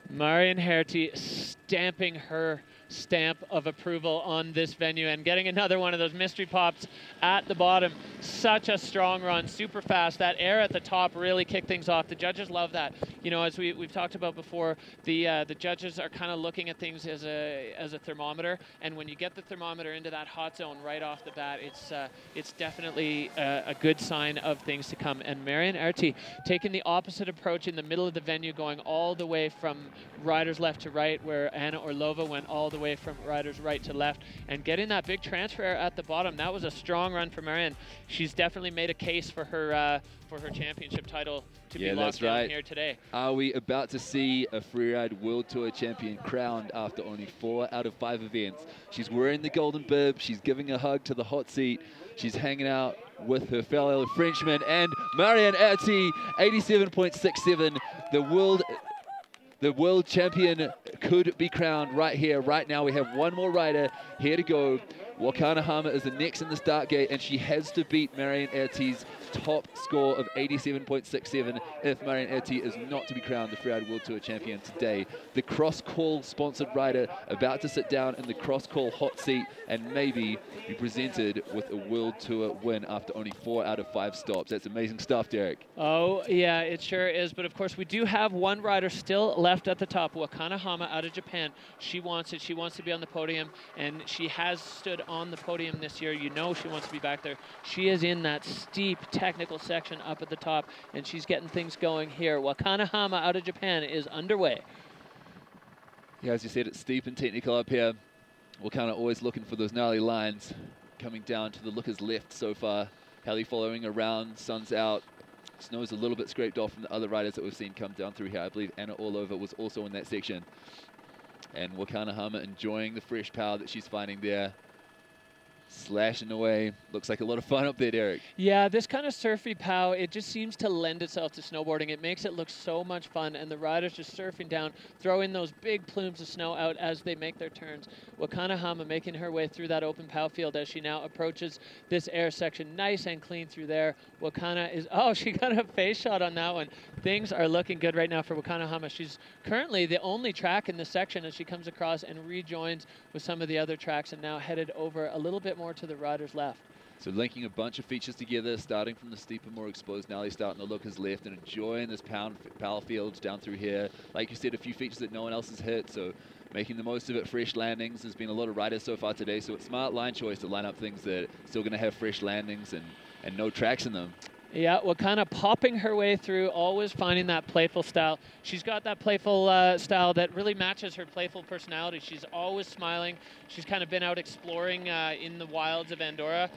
Marian Herty stamping her stamp of approval on this venue, and getting another one of those mystery pops at the bottom. Such a strong run, super fast. That air at the top really kicked things off. The judges love that. You know, as we've talked about before, the judges are kind of looking at things as a thermometer, and when you get the thermometer into that hot zone right off the bat, it's definitely a good sign of things to come. And Marian Erti taking the opposite approach in the middle of the venue, going all the way from riders left to right, where Anna Orlova went all the way from riders right to left, and getting that big transfer at the bottom. That was a strong run for Marian. She's definitely made a case for her championship title to be locked down here today. Are we about to see a Freeride World Tour champion crowned after only 4 out of 5 events? She's wearing the golden bib. She's giving a hug to the hot seat. She's hanging out with her fellow Frenchman, and Marian Erti, 87.67, the world champion could be crowned right here, right now. We have one more rider here to go. Wakana Hama is the next in the start gate, and she has to beat Marian Erti's top score of 87.67 if Marian Erti is not to be crowned the Freeride World Tour champion today. The Cross Call sponsored rider about to sit down in the Cross Call hot seat and maybe be presented with a World Tour win after only 4 out of 5 stops. That's amazing stuff, Derek. Oh, yeah, it sure is. But of course, we do have one rider still left at the top, Wakana Hama out of Japan. She wants it. She wants to be on the podium, and she has stood on the podium this year. You know she wants to be back there. She is in that steep technical section up at the top, and she's getting things going here. Wakana Hama out of Japan is underway. Yeah, as you said, it's steep and technical up here. Wakana always looking for those gnarly lines. Coming down to the looker's left so far. Hallie following around, sun's out. Snow's a little bit scraped off from the other riders that we've seen come down through here. I believe Anna Orlova was also in that section. And Wakana Hama enjoying the fresh power that she's finding there. Slashing away. Looks like a lot of fun up there, Derek. Yeah, this kind of surfy pow, it just seems to lend itself to snowboarding. It makes it look so much fun, and the riders just surfing down, throwing those big plumes of snow out as they make their turns. Wakana Hama making her way through that open pow field as she now approaches this air section. Nice and clean through there. Wakana is, oh, she got a face shot on that one. Things are looking good right now for Wakana Hama. She's currently the only track in this section as she comes across and rejoins with some of the other tracks, and now headed over a little bit more to the riders left. So linking a bunch of features together, starting from the steeper, more exposed Nelly, starting to look his left and enjoying this power field down through here. Like you said, a few features that no one else has hit, so making the most of it. Fresh landings. There's been a lot of riders so far today, so it's smart line choice to line up things that are still going to have fresh landings and no tracks in them. Yeah, Wakana popping her way through, always finding that playful style. She's got that playful style that really matches her playful personality. She's always smiling. She's kind of been out exploring in the wilds of Andorra.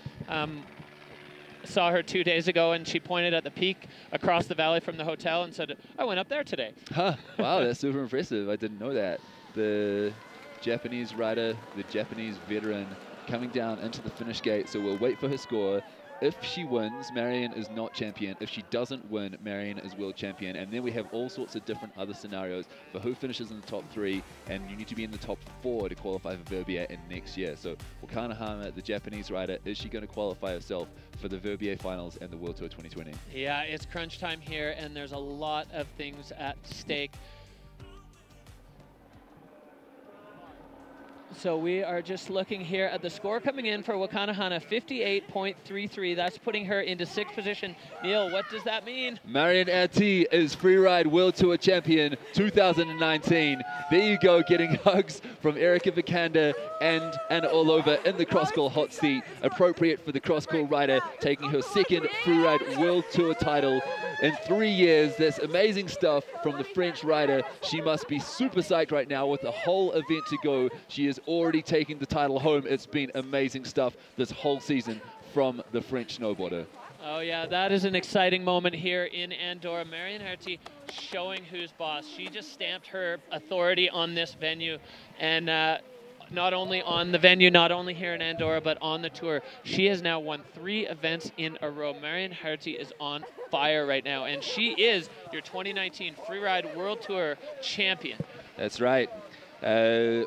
Saw her 2 days ago, and she pointed at the peak across the valley from the hotel and said, I went up there today. Huh, wow, that's super impressive. I didn't know that. The Japanese rider, the Japanese veteran, coming down into the finish gate, so we'll wait for her score. If she wins, Marian is not champion. If she doesn't win, Marian is world champion. And then we have all sorts of different other scenarios for who finishes in the top 3, and you need to be in the top 4 to qualify for Verbier in next year. So Wakana Hama, the Japanese rider, is she going to qualify herself for the Verbier finals and the World Tour 2020? Yeah, it's crunch time here, and there's a lot of things at stake. So we are just looking here at the score coming in for Wakana Hama, 58.33. That's putting her into 6th position. Neil, what does that mean? Marian Erti is Freeride World Tour champion 2019. There you go, getting hugs from Erica Vikander and Anna Orlova in the cross-call hot seat. Appropriate for the cross-call rider, taking her 2nd Freeride World Tour title in 3 years. That's amazing stuff from the French rider. She must be super psyched right now with the whole event to go. She is already taking the title home. It's been amazing stuff this whole season from the French snowboarder. Oh yeah, that is an exciting moment here in Andorra. Marian Erti showing who's boss. She just stamped her authority on this venue, and not only on the venue, not only here in Andorra, but on the tour. She has now won 3 events in a row. Marian Erti is on fire right now, and she is your 2019 Freeride World Tour champion. That's right.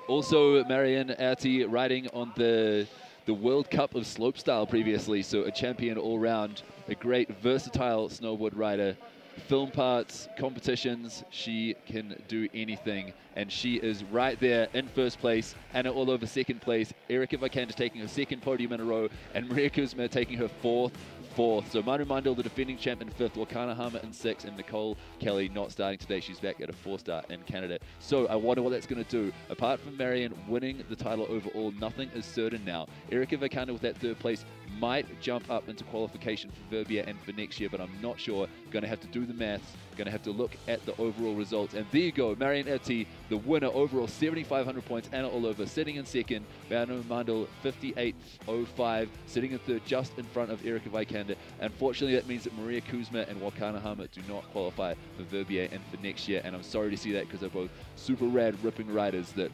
Also, Marian Erti riding on the World Cup of slopestyle previously, so a champion all round, a great versatile snowboard rider. film parts, competitions, she can do anything. And she is right there in first place. Anna Orlova second place. Erika Vikander taking her second podium in a row. And Maria Kuzma taking her fourth. So Manu Mandel, the defending champ, in fifth, Wakana Hama in sixth, and Nicole Kelly not starting today. She's back at a 4-star in Canada. So I wonder what that's going to do. Apart from Marion winning the title overall, nothing is certain now. Erika Vikander with that third place might jump up into qualification for Verbier and for next year, but I'm not sure. Going to have to do the maths. Going to have to look at the overall results. And there you go, Marion Erti, the winner overall, 7,500 points. Anna Orlova sitting in second. Manu Mandel, 58.05, sitting in third, just in front of Erika Vikander. Unfortunately, that means that Maria Kuzma and Wakana Hama do not qualify for Verbier and for next year. And I'm sorry to see that because they're both super rad, ripping riders that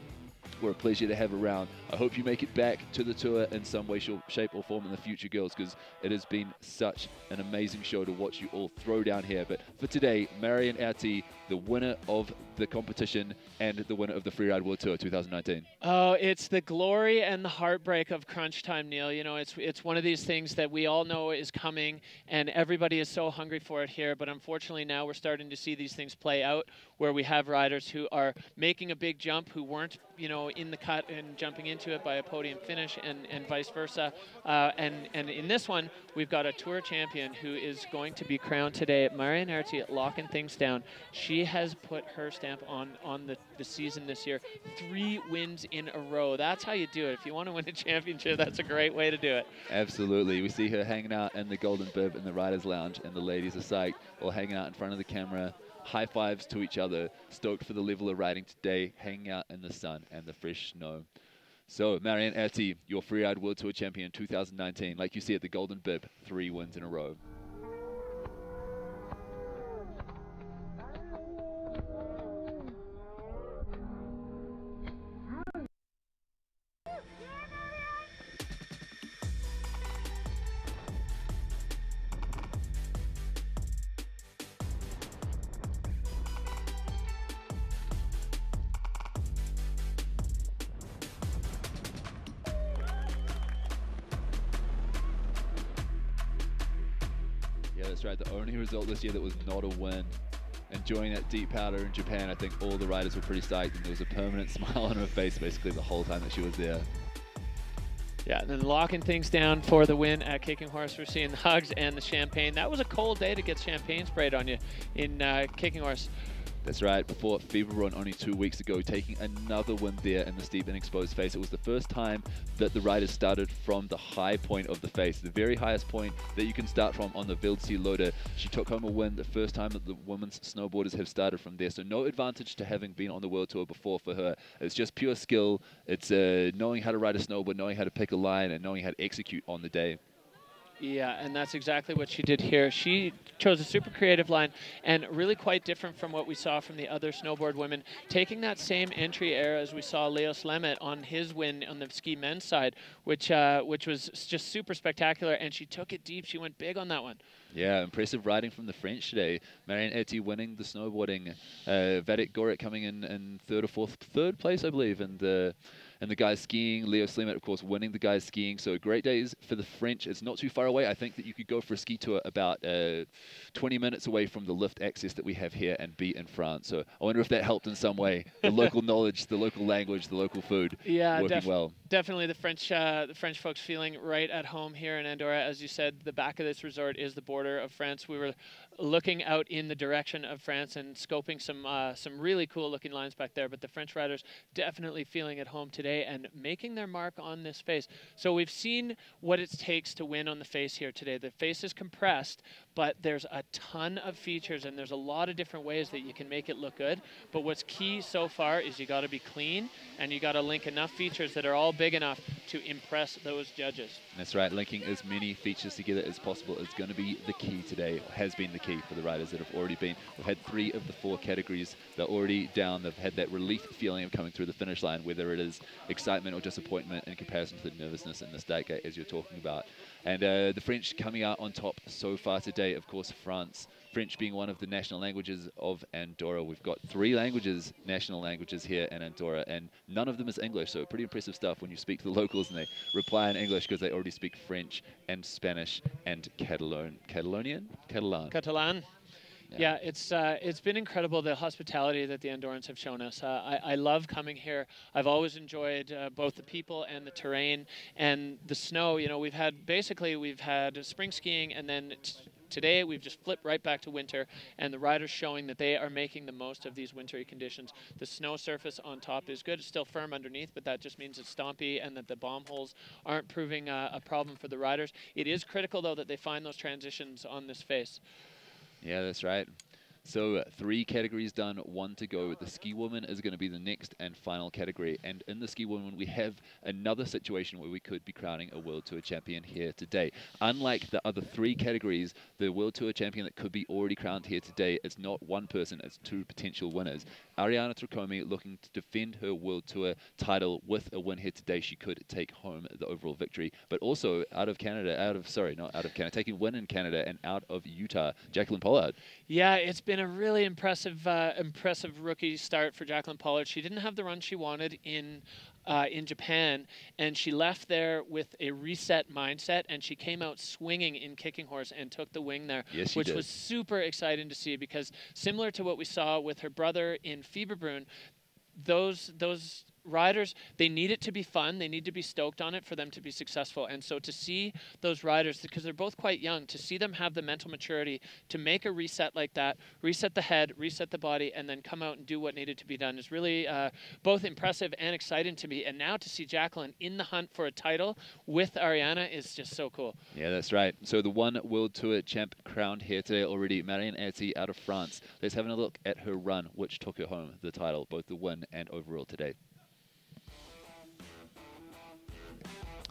were a pleasure to have around. I hope you make it back to the tour in some way, shape or form in the future, girls, because it has been such an amazing show to watch you all throw down here. But for today, Marion Erti, the winner of the competition and the winner of the Freeride World Tour 2019. Oh, it's the glory and the heartbreak of crunch time, Neil. You know, it's one of these things that we all know is coming, and everybody is so hungry for it here. But unfortunately, now we're starting to see these things play out, where we have riders who are making a big jump, who weren't, you know, in the cut and jumping into it by a podium finish, and vice versa. And in this one, we've got a tour champion who is going to be crowned today. Marion Erti locking things down. She has put her stamp on the season this year. 3 wins in a row. That's how you do it. If you want to win a championship, that's a great way to do it. Absolutely. We see her hanging out in the Golden Bib in the Riders Lounge, and the ladies are psyched, all hanging out in front of the camera. High fives to each other, stoked for the level of riding today, hanging out in the sun and the fresh snow. So, Marion Erti, your Freeride World Tour champion 2019. Like you said, the Golden Bib, 3 wins in a row. That's right, the only result this year that was not a win. Enjoying that deep powder in Japan, I think all the riders were pretty psyched, and there was a permanent smile on her face basically the whole time that she was there. Yeah, and then locking things down for the win at Kicking Horse. We're seeing the hugs and the champagne. That was a cold day to get champagne sprayed on you in Kicking Horse. That's right, before Fever Run only 2 weeks ago, taking another win there in the steep and exposed face. It was the first time that the riders started from the high point of the face, the very highest point that you can start from on the Wildsee Loader. She took home a win the first time that the women's snowboarders have started from there. So no advantage to having been on the World Tour before for her. It's just pure skill. It's knowing how to ride a snowboard, knowing how to pick a line, and knowing how to execute on the day. Yeah, and that's exactly what she did here. She chose a super creative line, and really quite different from what we saw from the other snowboard women, taking that same entry air as we saw Leos Lemet on his win on the ski men's side, which was just super spectacular, and she took it deep. She went big on that one. Yeah, impressive riding from the French today. Marion Erti winning the snowboarding. Vadik Gorik coming in third place, I believe, and the guys skiing. Leo Slemet, of course, winning the guys skiing. So great days for the French. It's not too far away. I think that you could go for a ski tour about 20 minutes away from the lift access that we have here and be in France. So I wonder if that helped in some way. The local knowledge, the local language, the local food. Yeah, working well. Definitely the French folks feeling right at home here in Andorra. As you said, the back of this resort is the border of France. We were looking out in the direction of France and scoping some really cool looking lines back there, but the French riders definitely feeling at home today and making their mark on this face. So we've seen what it takes to win on the face here today. The face is compressed, but there's a ton of features and there's a lot of different ways that you can make it look good. But what's key so far is you got to be clean and you got to link enough features that are all big enough to impress those judges. That's right, linking as many features together as possible is going to be the key today, has been the key for the riders that have already been. We've had 3 of the 4 categories. They're already down. They've had that relief feeling of coming through the finish line, whether it is excitement or disappointment in comparison to the nervousness in the start gate as you're talking about. And the French coming out on top so far today, of course, France. French being one of the national languages of Andorra. We've got 3 languages, national languages here in Andorra, and none of them is English, so pretty impressive stuff when you speak to the locals and they reply in English because they already speak French and Spanish and Catalan. Yeah, it's been incredible, the hospitality that the Andorrans have shown us. I love coming here. I've always enjoyed both the people and the terrain and the snow. You know, we've had spring skiing, and then today we've just flipped right back to winter, and the riders showing that they are making the most of these wintry conditions. The snow surface on top is good. It's still firm underneath, but that just means it's stompy and that the bomb holes aren't proving a problem for the riders. It is critical, though, that they find those transitions on this face. Yeah, that's right. So 3 categories done, 1 to go. The ski woman is going to be the next and final category. And in the ski woman, we have another situation where we could be crowning a World Tour champion here today. Unlike the other 3 categories, the World Tour champion that could be already crowned here today is not one person, it's 2 potential winners. Ariana Tricome looking to defend her World Tour title with a win here today. She could take home the overall victory. But also taking win in Canada and out of Utah, Jacqueline Pollard. Yeah, it's been a really impressive rookie start for Jacqueline Pollard. She didn't have the run she wanted in Japan, and she left there with a reset mindset, and she came out swinging in Kicking Horse and took the wing there, which was super exciting to see, because similar to what we saw with her brother in Fieberbrunn, those riders, they need it to be fun, they need to be stoked on it for them to be successful. And so to see those riders, because they're both quite young, to see them have the mental maturity to make a reset like that, reset the head, reset the body, and then come out and do what needed to be done is really both impressive and exciting to me. And now to see Jacqueline in the hunt for a title with Ariana is just so cool. Yeah, that's right. So the 1 World Tour champ crowned here today already, Marianne Erty out of France. Let's have a look at her run, which took her home the title, both the win and overall today.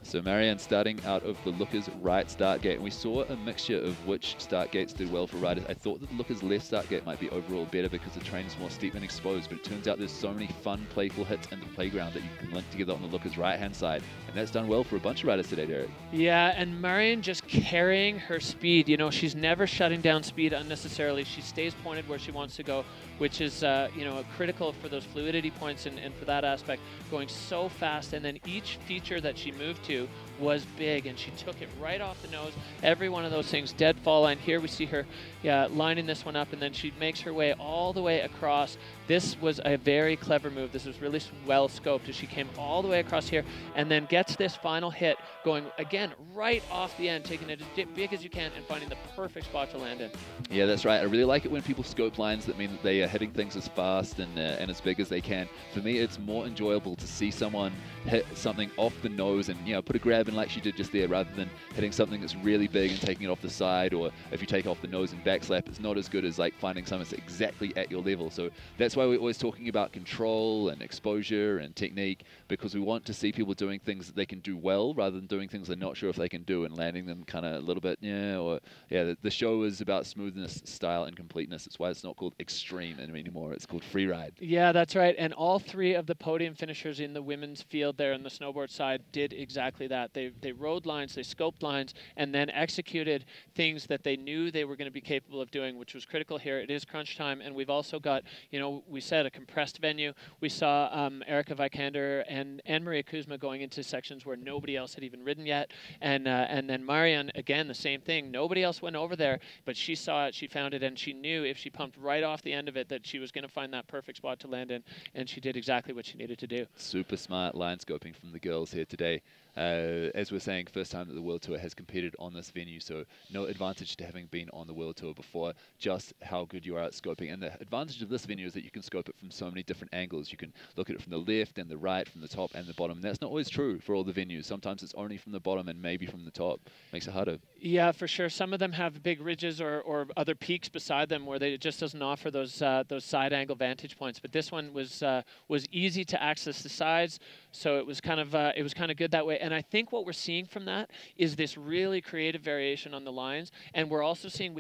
So Marianne starting out of the Looker's right start gate. And we saw a mixture of which start gates did well for riders. I thought that the Looker's left start gate might be overall better because the terrain is more steep and exposed, but it turns out there's so many fun, playful hits in the playground that you can link together on the Looker's right-hand side. And that's done well for a bunch of riders today, Derek. Yeah, and Marianne just carrying her speed. You know, she's never shutting down speed unnecessarily. She stays pointed where she wants to go, which is, you know, critical for those fluidity points and for that aspect, going so fast. And then each feature that she moved to was big, and she took it right off the nose. Every one of those things, dead fall line. Here we see her lining this one up, and then she makes her way all the way across. This was a very clever move. This was really well scoped as she came all the way across here and then gets this final hit going, again, right off the end, taking it as big as you can and finding the perfect spot to land in. Yeah, that's right. I really like it when people scope lines that mean that they are hitting things as fast and as big as they can. For me, it's more enjoyable to see someone hit something off the nose and, you know, put a grab in like she did just there, rather than hitting something that's really big and taking it off the side, or if you take off the nose and backslap, it's not as good as like finding something that's exactly at your level. So that's why we're always talking about control and exposure and technique, because we want to see people doing things that they can do well rather than doing things they're not sure if they can do and landing them kind of a little bit, the show is about smoothness, style, and completeness. That's why it's not called extreme anymore. It's called Freeride. Yeah, that's right. And all 3 of the podium finishers in the women's field there on the snowboard side did exactly that. They rode lines, they scoped lines, and then executed things that they knew they were going to be capable of doing, which was critical here. It is crunch time, and we've also got, you know, we said a compressed venue. We saw Erica Vikander and Maria Kuzma going into sections where nobody else had even ridden yet, and then Marianne, again, the same thing. Nobody else went over there, but she saw it, she found it, and she knew if she pumped right off the end of it that she was going to find that perfect spot to land in, and she did exactly what she needed to do. Super smart line scoping from the girls here today. As we're saying, first time that the World Tour has competed on this venue, so no advantage to having been on the World Tour before, just how good you are at scoping. And the advantage of this venue is that you can scope it from so many different angles. You can look at it from the left and the right, from the top and the bottom. And that's not always true for all the venues. Sometimes it's only from the bottom and maybe from the top. Makes it harder. Yeah, for sure. Some of them have big ridges or other peaks beside them where it just doesn't offer those side angle vantage points. But this one was easy to access the sides, so it was kind of good that way. And I think what we're seeing from that is this really creative variation on the lines. And we're also seeing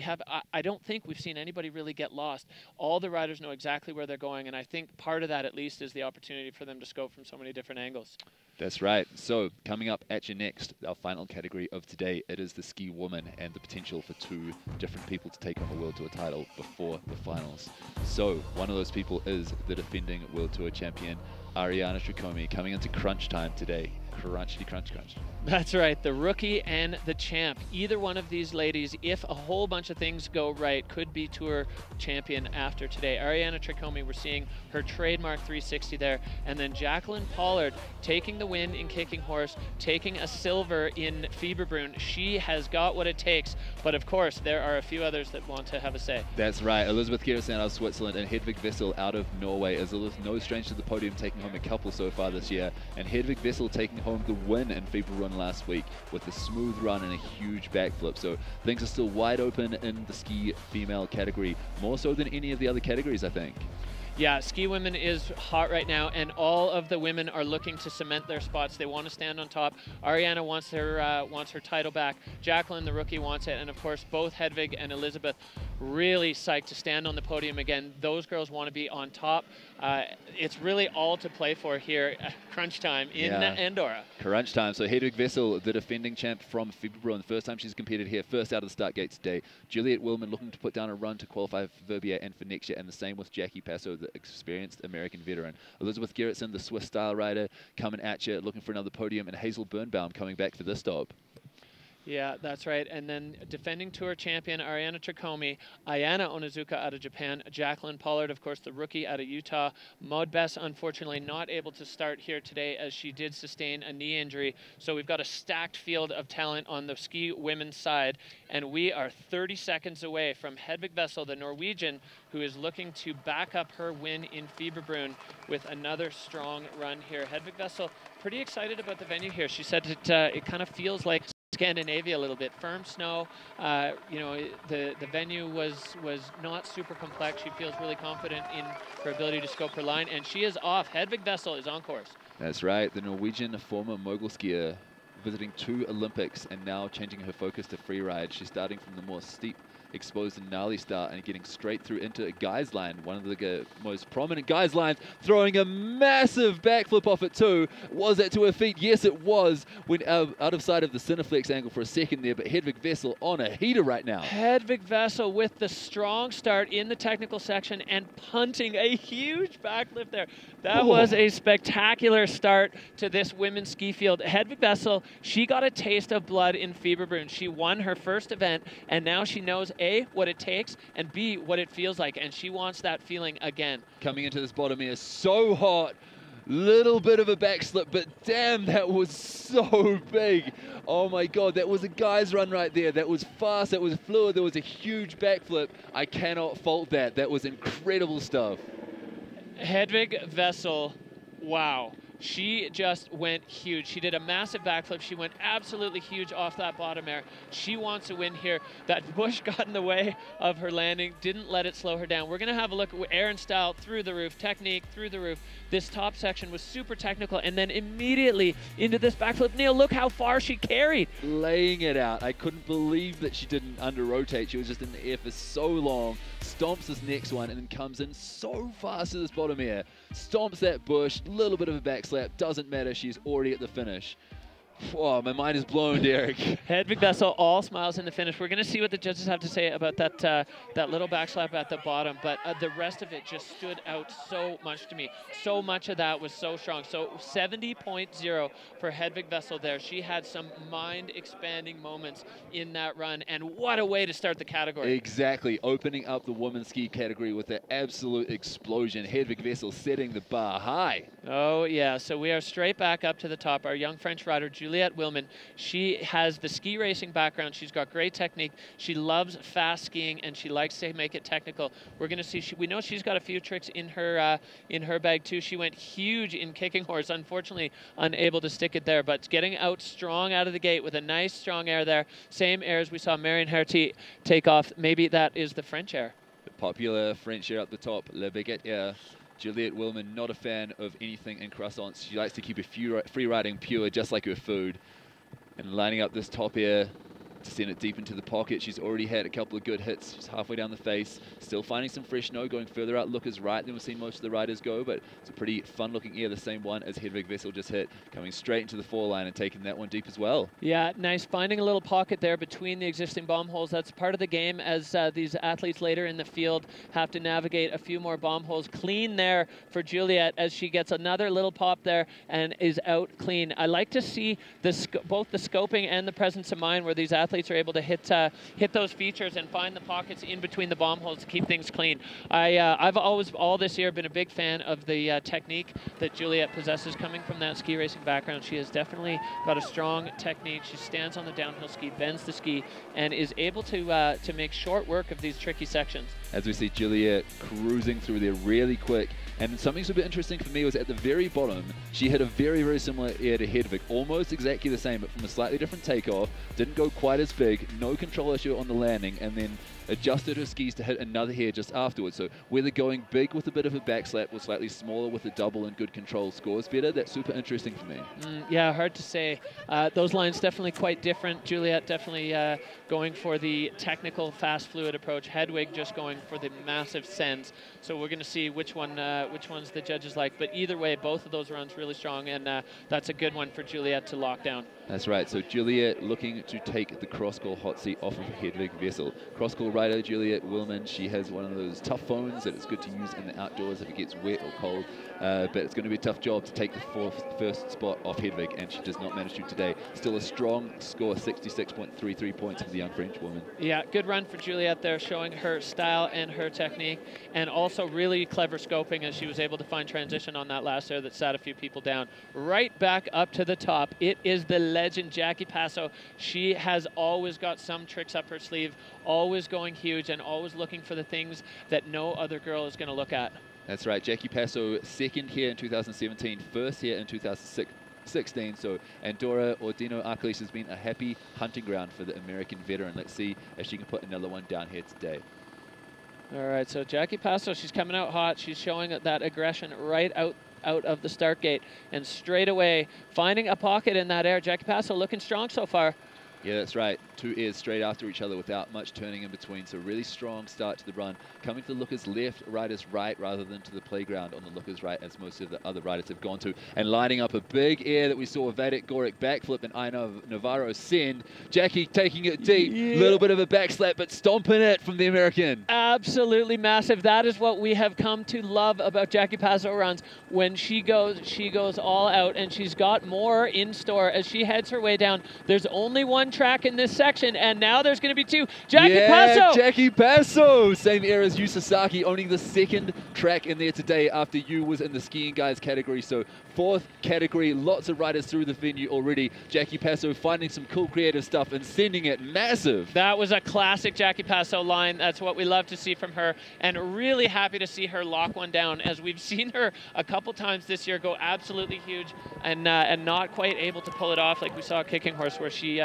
I don't think we've seen anybody really get lost. All the riders know exactly where they're going, and I think part of that at least is the opportunity for them to scope from so many different angles. That's right. So coming up at you next, our final category of today, it is the ski woman and the potential for 2 different people to take on the World Tour title before the finals. So one of those people is the defending World Tour champion, Ariana Tricome, coming into crunch time today. Crunchy, crunch, crunch. That's right, the rookie and the champ. Either one of these ladies, if a whole bunch of things go right, could be Tour champion after today. Ariana Tricomi, we're seeing her trademark 360 there. And then Jacqueline Pollard taking the win in kicking horse, taking a silver in Fieberbrunn. She has got what it takes, but of course, there are a few others that want to have a say. That's right. Elizabeth Gerritsen out of Switzerland and Hedvig Wessel out of Norway. As no stranger to the podium, taking home a couple so far this year. And Hedvig Wessel taking home the win in Fieberbrunn last week with a smooth run and a huge backflip. So things are still wide open in the ski female category, more so than any of the other categories, I think. Yeah, ski women is hot right now, and all of the women are looking to cement their spots. They want to stand on top. Ariana wants her title back. Jacqueline, the rookie, wants it, and of course, both Hedvig and Elizabeth really psyched to stand on the podium again. Those girls want to be on top. It's really all to play for here at crunch time in Andorra. Crunch time. So Hedvig Wessel, the defending champ from Fieberbrunn, the first time she's competed here, first out of the start gate today. Juliette Willman looking to put down a run to qualify for Verbier and for next year, and the same with Jackie Passo, the experienced American veteran. Elizabeth Gerritsen, the Swiss style rider, coming at you, looking for another podium, and Hazel Birnbaum coming back for this stop. Yeah, that's right. And then defending Tour champion Ariana Tricomi, Ayana Onizuka out of Japan, Jacqueline Pollard, of course, the rookie out of Utah. Maud Bess, unfortunately, not able to start here today as she did sustain a knee injury. So we've got a stacked field of talent on the ski women's side. And we are 30 seconds away from Hedvig Wessel, the Norwegian, who is looking to back up her win in Fieberbrunn with another strong run here. Hedvig Wessel, pretty excited about the venue here. She said it kind of feels like Scandinavia a little bit. Firm snow, you know, the venue was not super complex. She feels really confident in her ability to scope her line, and she is off. Hedvig Wessel is on course. That's right, the Norwegian former mogul skier, visiting 2 Olympics and now changing her focus to freeride. She's starting from the more steep, exposed and gnarly start and getting straight through into a guy's line, one of the most prominent guy's lines, throwing a massive backflip off it too. Was that to her feet? Yes, it was. Went out of sight of the Cineflex angle for a second there, but Hedvig Wessel on a heater right now. Hedvig Wessel with the strong start in the technical section and punting a huge backflip there. That was a spectacular start to this women's ski field. Hedvig Wessel, she got a taste of blood in Fieberbrunn. She won her first event, and now she knows A, what it takes, and B, what it feels like, and she wants that feeling again. Coming into this bottom here, so hot. Little bit of a backslip, but damn, that was so big. Oh my God, that was a guy's run right there. That was fast, that was fluid, there was a huge backflip. I cannot fault that. That was incredible stuff. Hedvig Wessel, wow. She just went huge. She did a massive backflip. She went absolutely huge off that bottom air. She wants to win here. That bush got in the way of her landing, didn't let it slow her down. We're going to have a look at air and style through the roof, technique through the roof. This top section was super technical, and then immediately into this backflip. Neil, look how far she carried. Laying it out. I couldn't believe that she didn't under-rotate. She was just in the air for so long. Stomps this next one and then comes in so fast to this bottom air. Stomps that bush, little bit of a backslap, doesn't matter, she's already at the finish. Oh, my mind is blown, Derek. Hedvig Wessel, all smiles in the finish. We're going to see what the judges have to say about that little backslap at the bottom, but the rest of it just stood out so much to me. So much of that was so strong. So 70.0 for Hedvig Wessel there. She had some mind-expanding moments in that run, and what a way to start the category. Exactly, opening up the women's ski category with an absolute explosion. Hedvig Wessel setting the bar high. Oh, yeah, so we are straight back up to the top. Our young French rider, Juliette Willman, she has the ski racing background. She's got great technique. She loves fast skiing, and she likes to make it technical. We're going to see, we know she's got a few tricks in her bag too. She went huge in kicking horse, unfortunately unable to stick it there, but getting out strong out of the gate with a nice strong air there. Same air as we saw Marion Herty take off. Maybe that is the French air. The popular French air up the top, Le Baguette air. Juliette Willman, not a fan of anything in croissants. She likes to keep her free riding pure, just like her food. And lining up this top air, to send it deep into the pocket. She's already had a couple of good hits. She's halfway down the face, still finding some fresh snow, going further out lookers right than we've seen most of the riders go, but it's a pretty fun-looking air, the same one as Hedvig Vessel just hit, coming straight into the foreline and taking that one deep as well. Yeah, nice. Finding a little pocket there between the existing bomb holes. That's part of the game as these athletes later in the field have to navigate a few more bomb holes. Clean there for Juliet as she gets another little pop there and is out clean. I like to see both the scoping and the presence of mind where these athletes are able to hit those features and find the pockets in between the bomb holes to keep things clean. I've always, all this year, been a big fan of the technique that Juliet possesses coming from that ski racing background. She has definitely got a strong technique. She stands on the downhill ski, bends the ski, and is able to make short work of these tricky sections. As we see Juliet cruising through there really quick. And something super interesting for me was at the very bottom, she had a very, very similar air to Hedvig, almost exactly the same, but from a slightly different takeoff, didn't go quite as big, no control issue on the landing, and then adjusted her skis to hit another hair just afterwards. So whether going big with a bit of a backslap or slightly smaller with a double and good control scores better, that's super interesting for me. Yeah, hard to say. Those lines definitely quite different. Juliet definitely going for the technical fast fluid approach. Hedvig just going for the massive sends. So we're going to see which ones the judges like. But either way, both of those runs really strong, and that's a good one for Juliet to lock down. That's right. So Juliet looking to take the cross-call hot seat off of Hedvig Vessel. Cross-call rider Juliet Willman, she has one of those tough phones that it's good to use in the outdoors if it gets wet or cold. But it's going to be a tough job to take the first spot off Hedvig, and she does not manage to today. Still a strong score, 66.33 points for the young French woman. Yeah, good run for Juliet there, showing her style and her technique, and also really clever scoping as she was able to find transition on that last air that sat a few people down. Right back up to the top, it is the legend Jackie Passo. She has always got some tricks up her sleeve, always going huge and always looking for the things that no other girl is going to look at. That's right, Jackie Passo, second here in 2017, first here in 2016. So Andorra, Ordino-Arcalis has been a happy hunting ground for the American veteran. Let's see if she can put another one down here today. All right, so Jackie Passo, she's coming out hot. She's showing that aggression right out of the start gate, and straight away finding a pocket in that air. Jackie Passo looking strong so far. Yeah, that's right. Two airs straight after each other without much turning in between. So really strong start to the run. Coming to the lookers left, riders right, rather than to the playground on the lookers right, as most of the other riders have gone to. And lining up a big air that we saw Vadek Goric backflip and Aina Navarro send. Jackie taking it deep. Little bit of a backslap, but stomping it from the American. Absolutely massive. That is what we have come to love about Jackie Passo runs. When she goes all out, and she's got more in store as she heads her way down. There's only one track in this section, and now there's going to be two. Jackie Passo! Jackie Passo! Same air as Yu Sasaki, owning the second track in there today after Yu was in the skiing guys category. So fourth category, lots of riders through the venue already. Jackie Passo finding some cool creative stuff and sending it massive. That was a classic Jackie Passo line. That's what we love to see from her, and really happy to see her lock one down, as we've seen her a couple times this year go absolutely huge and not quite able to pull it off, like we saw at Kicking Horse where she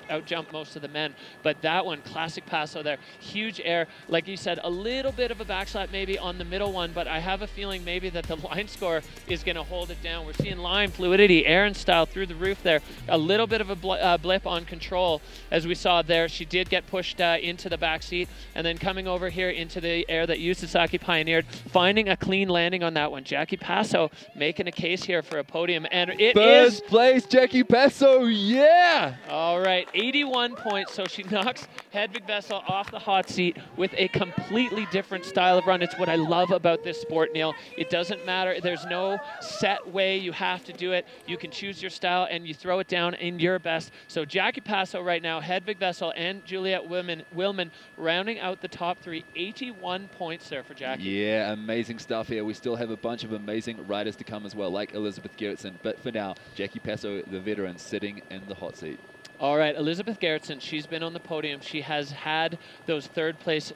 out-jumped most of the men. But that one, classic Passo there. Huge air. Like you said, a little bit of a backslap maybe on the middle one, but I have a feeling maybe that the line score is going to hold it down. We're seeing line fluidity, air and style through the roof there. A little bit of a blip on control, as we saw there. She did get pushed into the back seat, and then coming over here into the air that Yu Sasaki pioneered, finding a clean landing on that one. Jackie Passo making a case here for a podium, and it First place, Jackie Passo, yeah! All right, 81 points, so she knocks Hedvig Vessel off the hot seat with a completely different style of run. It's what I love about this sport, Neil. It doesn't matter. There's no set way you have to do it. You can choose your style, and you throw it down in your best. So Jackie Passo right now, Hedvig Vessel, and Juliet Willman rounding out the top three. 81 points there for Jackie. Yeah, amazing stuff here. We still have a bunch of amazing riders to come as well, like Elizabeth Gerritsen. But for now, Jackie Passo, the veteran, sitting in the hot seat. All right, Elizabeth Gerritsen, she's been on the podium. She has had those third place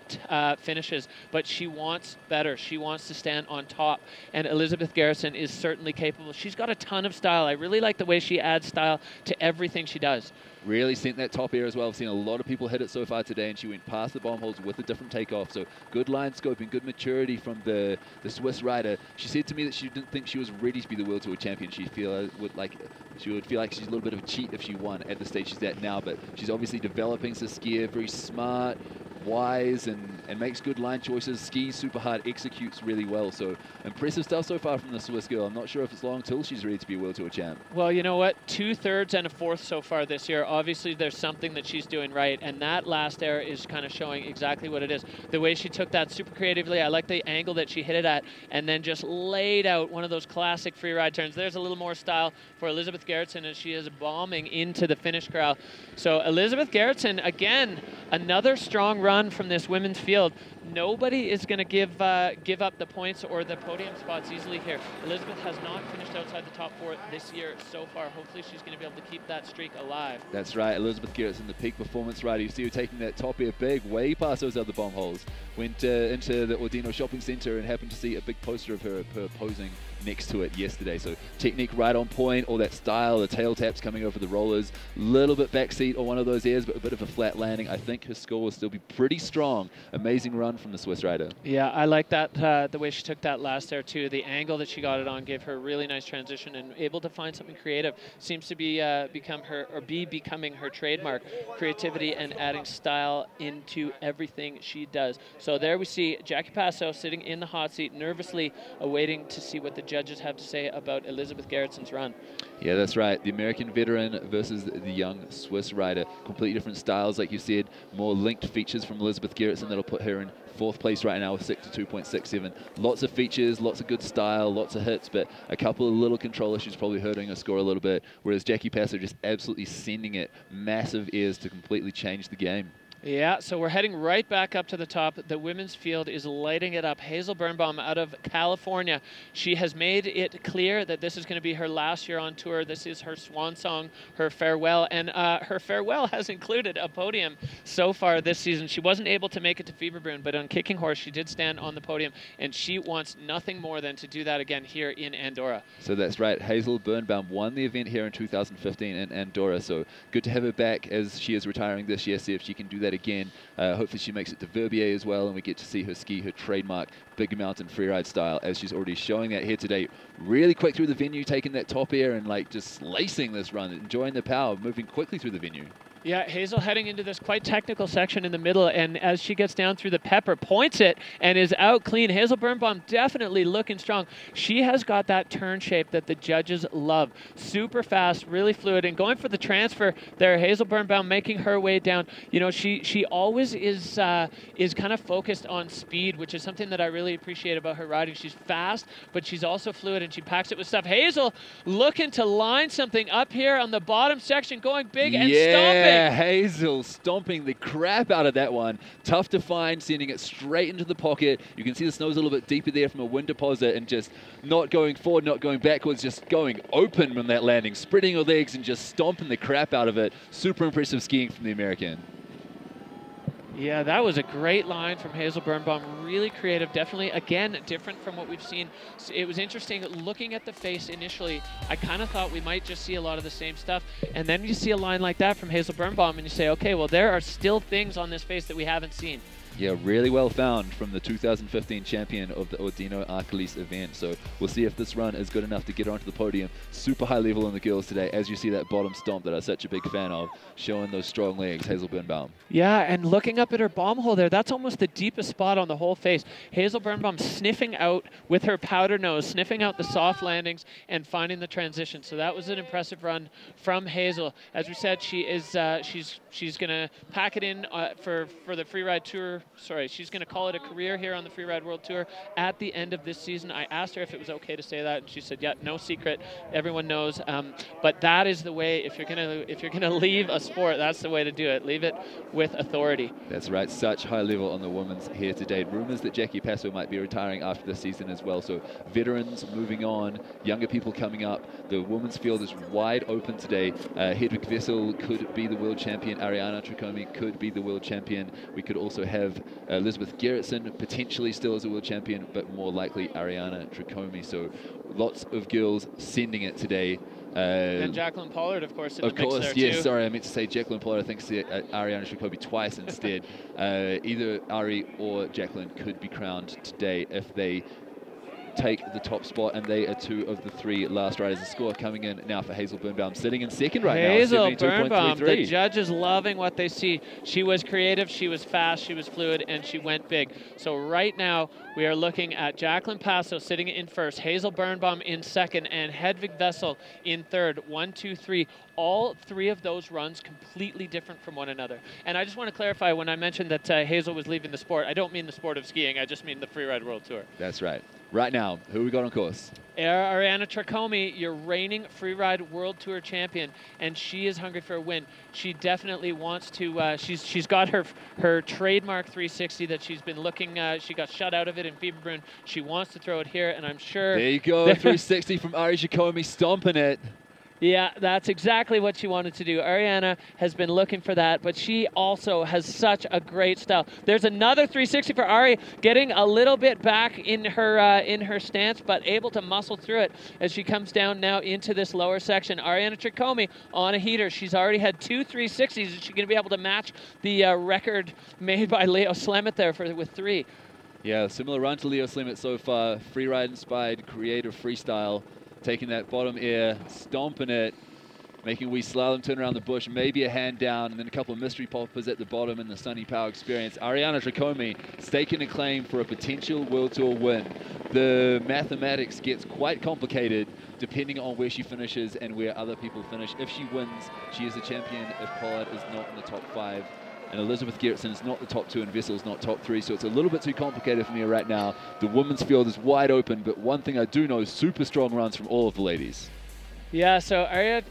finishes, but she wants better. She wants to stand on top, and Elizabeth Gerritsen is certainly capable. She's got a ton of style. I really like the way she adds style to everything she does. Really sent that top air as well. I've seen a lot of people hit it so far today, and she went past the bomb holes with a different takeoff. So good line scoping, good maturity from the Swiss rider. She said to me that she didn't think she was ready to be the World Tour champion. She would feel like she's a little bit of a cheat if she won at the stage she's at now. But she's obviously developing as a skier, very smart, wise, and makes good line choices, skis super hard, executes really well. So impressive stuff so far from the Swiss girl. I'm not sure if it's long till she's ready to be a World Tour champ. Well, you know what? 2/3 and a 4th so far this year. Obviously, there's something that she's doing right, and that last air is kind of showing exactly what it is. The way she took that super creatively, I like the angle that she hit it at, and then just laid out one of those classic free ride turns. There's a little more style for Elizabeth Gerritsen, and she is bombing into the finish corral. So Elizabeth Gerritsen, again, another strong run from this women's field. Nobody is going to give up the points or the podium spots easily here. Elizabeth has not finished outside the top 4 this year so far. Hopefully she's going to be able to keep that streak alive. That's right, Elizabeth Gerritsen, the peak performance rider. You see her taking that top air big, way past those other bomb holes. Went into the Ordino shopping center and happened to see a big poster of her posing next to it yesterday. So technique right on point, all that style, the tail taps coming over the rollers, little bit backseat on one of those airs, but a bit of a flat landing. I think her score will still be pretty strong. Amazing run from the Swiss rider. Yeah, I like that, the way she took that last air too. The angle that she got it on gave her a really nice transition, and able to find something creative. Seems to be becoming her trademark, creativity and adding style into everything she does. So there we see Jackie Passo sitting in the hot seat, nervously awaiting to see what the judges have to say about Elizabeth Gerritsen's run. Yeah, that's right. The American veteran versus the young Swiss rider. Completely different styles, like you said. More linked features from Elizabeth Gerritsen that'll put her in 4th place right now with 62.67. Lots of features, lots of good style, lots of hits, but a couple of little control issues probably hurting her score a little bit, whereas Jackie Passo just absolutely sending it massive airs to completely change the game. Yeah, so we're heading right back up to the top. The women's field is lighting it up. Hazel Birnbaum out of California. She has made it clear that this is going to be her last year on tour. This is her swan song, her farewell. And her farewell has included a podium so far this season. She wasn't able to make it to Fieberbrunn, but on Kicking Horse, she did stand on the podium. And she wants nothing more than to do that again here in Andorra. So that's right. Hazel Birnbaum won the event here in 2015 in Andorra. So good to have her back as she is retiring this year. See if she can do that again. Hopefully she makes it to Verbier as well, and we get to see her ski her trademark big mountain freeride style, as she's already showing that here today. Really quick through the venue, taking that top air and like just lacing this run, enjoying the power, moving quickly through the venue. Yeah, Hazel heading into this quite technical section in the middle, and as she gets down through the pepper, points it and is out clean. Hazel Birnbaum definitely looking strong. She has got that turn shape that the judges love. Super fast, really fluid, and going for the transfer there. Hazel Birnbaum making her way down. You know, she always is kind of focused on speed, which is something that I really appreciate about her riding. She's fast, but she's also fluid, and she packs it with stuff. Hazel looking to line something up here on the bottom section, going big and stomping. Yeah, Hazel stomping the crap out of that one. Tough to find, sending it straight into the pocket. You can see the snow's a little bit deeper there from a wind deposit, and just not going forward, not going backwards, just going open from that landing, spreading her legs and just stomping the crap out of it. Super impressive skiing from the American. Yeah, that was a great line from Hazel Birnbaum. Really creative, definitely, again, different from what we've seen. It was interesting looking at the face initially. I kind of thought we might just see a lot of the same stuff. And then you see a line like that from Hazel Birnbaum and you say, okay, well, there are still things on this face that we haven't seen. Yeah, really well found from the 2015 champion of the Ordino-Arcalis event. So we'll see if this run is good enough to get her onto the podium. Super high level in the girls today, as you see that bottom stomp that I'm such a big fan of, showing those strong legs, Hazel Birnbaum. Yeah, and looking up at her bomb hole there, that's almost the deepest spot on the whole face. Hazel Birnbaum sniffing out with her powder nose, sniffing out the soft landings and finding the transition. So that was an impressive run from Hazel. As we said, she is she's going to pack it in for the Freeride Tour. Sorry, she's going to call it a career here on the Freeride World Tour at the end of this season. I asked her if it was okay to say that, and she said, "Yeah, no secret. Everyone knows." But that is the way. If you're gonna leave a sport, that's the way to do it. Leave it with authority. That's right. Such high level on the women's here today. Rumors that Jackie Passo might be retiring after this season as well. So veterans moving on, younger people coming up. The women's field is wide open today. Hedwig Wessel could be the world champion. Ariana Tricomi could be the world champion. We could also have Elizabeth Gerritsen potentially still as a world champion, but more likely Ariana Tricomi. So lots of girls sending it today. And Jacqueline Pollard, of course, in the mix there yes. too. Sorry, I meant to say Jacqueline Pollard. I think Ariana Jacobi twice instead. Either Ari or Jacqueline could be crowned today if they take the top spot, and they are 2 of the 3 last riders. The score coming in now for Hazel Birnbaum, sitting in second right now. Hazel Birnbaum, the judges loving what they see. She was creative, she was fast, she was fluid, and she went big. So right now, we are looking at Jacqueline Passo sitting in first, Hazel Birnbaum in second, and Hedvig Vessel in third. 1, 2, 3. All 3 of those runs completely different from one another. And I just want to clarify, when I mentioned that Hazel was leaving the sport, I don't mean the sport of skiing, I just mean the Freeride World Tour. That's right. Right now, who we got on course? Ariana Tracomi, your reigning Freeride World Tour champion, and she is hungry for a win. She definitely wants to, she's got her trademark 360 that she's been looking, she got shut out of it in Fieberbrunn. She wants to throw it here, and I'm sure... There you go, 360 from Ari Jacobi, stomping it. Yeah, that's exactly what she wanted to do. Ariana has been looking for that, but she also has such a great style. There's another 360 for Ari, getting a little bit back in her stance, but able to muscle through it as she comes down now into this lower section. Ariana Tracomi on a heater. She's already had 2 360s. Is she going to be able to match the record made by Leo Slemmet there with 3? Yeah, similar run to Leo Slemmet so far. Freeride-inspired, creative freestyle. Taking that bottom air, stomping it, making a wee slalom turn around the bush, maybe a hand down, and then a couple of mystery poppers at the bottom in the Sunny Power experience. Ariana Tracomi staking a claim for a potential World Tour win. The mathematics gets quite complicated depending on where she finishes and where other people finish. If she wins, she is the champion. If Pollard is not in the top 5, and Elizabeth Gerritsen is not the top 2, and Vessel's not top 3, so it's a little bit too complicated for me right now. The women's field is wide open, but one thing I do know is super strong runs from all of the ladies. Yeah, so Ariana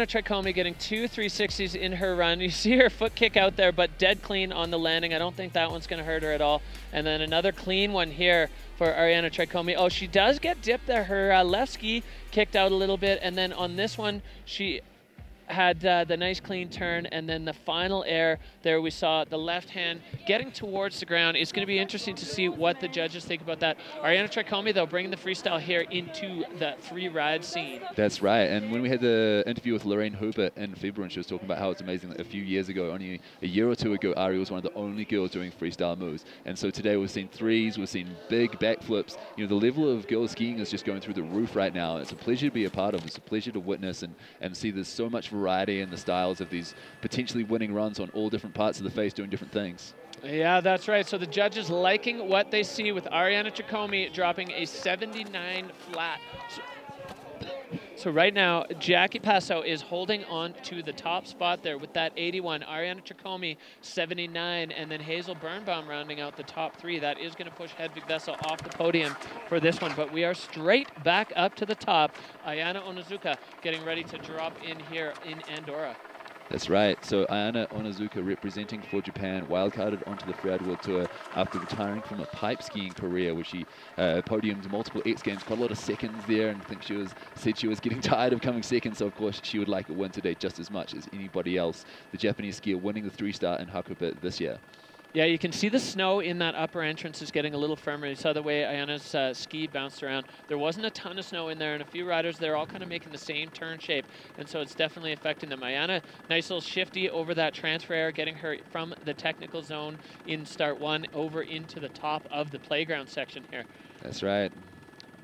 Tracomi getting 2 360s in her run. You see her foot kick out there, but dead clean on the landing. I don't think that one's going to hurt her at all. And then another clean one here for Ariana Tracomi. Oh, she does get dipped there. Her left ski kicked out a little bit, and then on this one, she had the nice clean turn, and then the final air there we saw the left hand getting towards the ground. It's going to be interesting to see what the judges think about that. Ariana Tracomi, though, bringing the freestyle here into the Freeride scene. That's right, and when we had the interview with Lorraine Hubert in February, she was talking about how it's amazing that a few years ago, only a year or 2 ago, Ari was one of the only girls doing freestyle moves, and so today we've seen 3s, we've seen big backflips. You know, the level of girls skiing is just going through the roof right now. It's a pleasure to be a part of, it's a pleasure to witness and see there's so much variety in the styles of these potentially winning runs on all different parts of the face doing different things. Yeah, that's right. So the judges liking what they see with Ariana Tracomi dropping a 79 flat. So right now, Jackie Passo is holding on to the top spot there with that 81. Ariana Tracomi, 79, and then Hazel Birnbaum rounding out the top 3. That is going to push Hedvig Vessel off the podium for this one, but we are straight back up to the top. Ayana Onizuka getting ready to drop in here in Andorra. That's right. So Ayana Onizuka, representing for Japan, wildcarded onto the Freeride World Tour after retiring from a pipe skiing career, where she podiumed multiple X Games, quite a lot of seconds there, and I think said she was getting tired of coming second. So of course she would like a win today just as much as anybody else. The Japanese skier winning the 3-star in Hakuba this year. Yeah, you can see the snow in that upper entrance is getting a little firmer. You saw the way Ayana's ski bounced around. There wasn't a ton of snow in there, and a few riders, they're all kind of making the same turn shape, and so it's definitely affecting them. Ayana, nice little shifty over that transfer air, getting her from the technical zone in start 1 over into the top of the playground section here. That's right.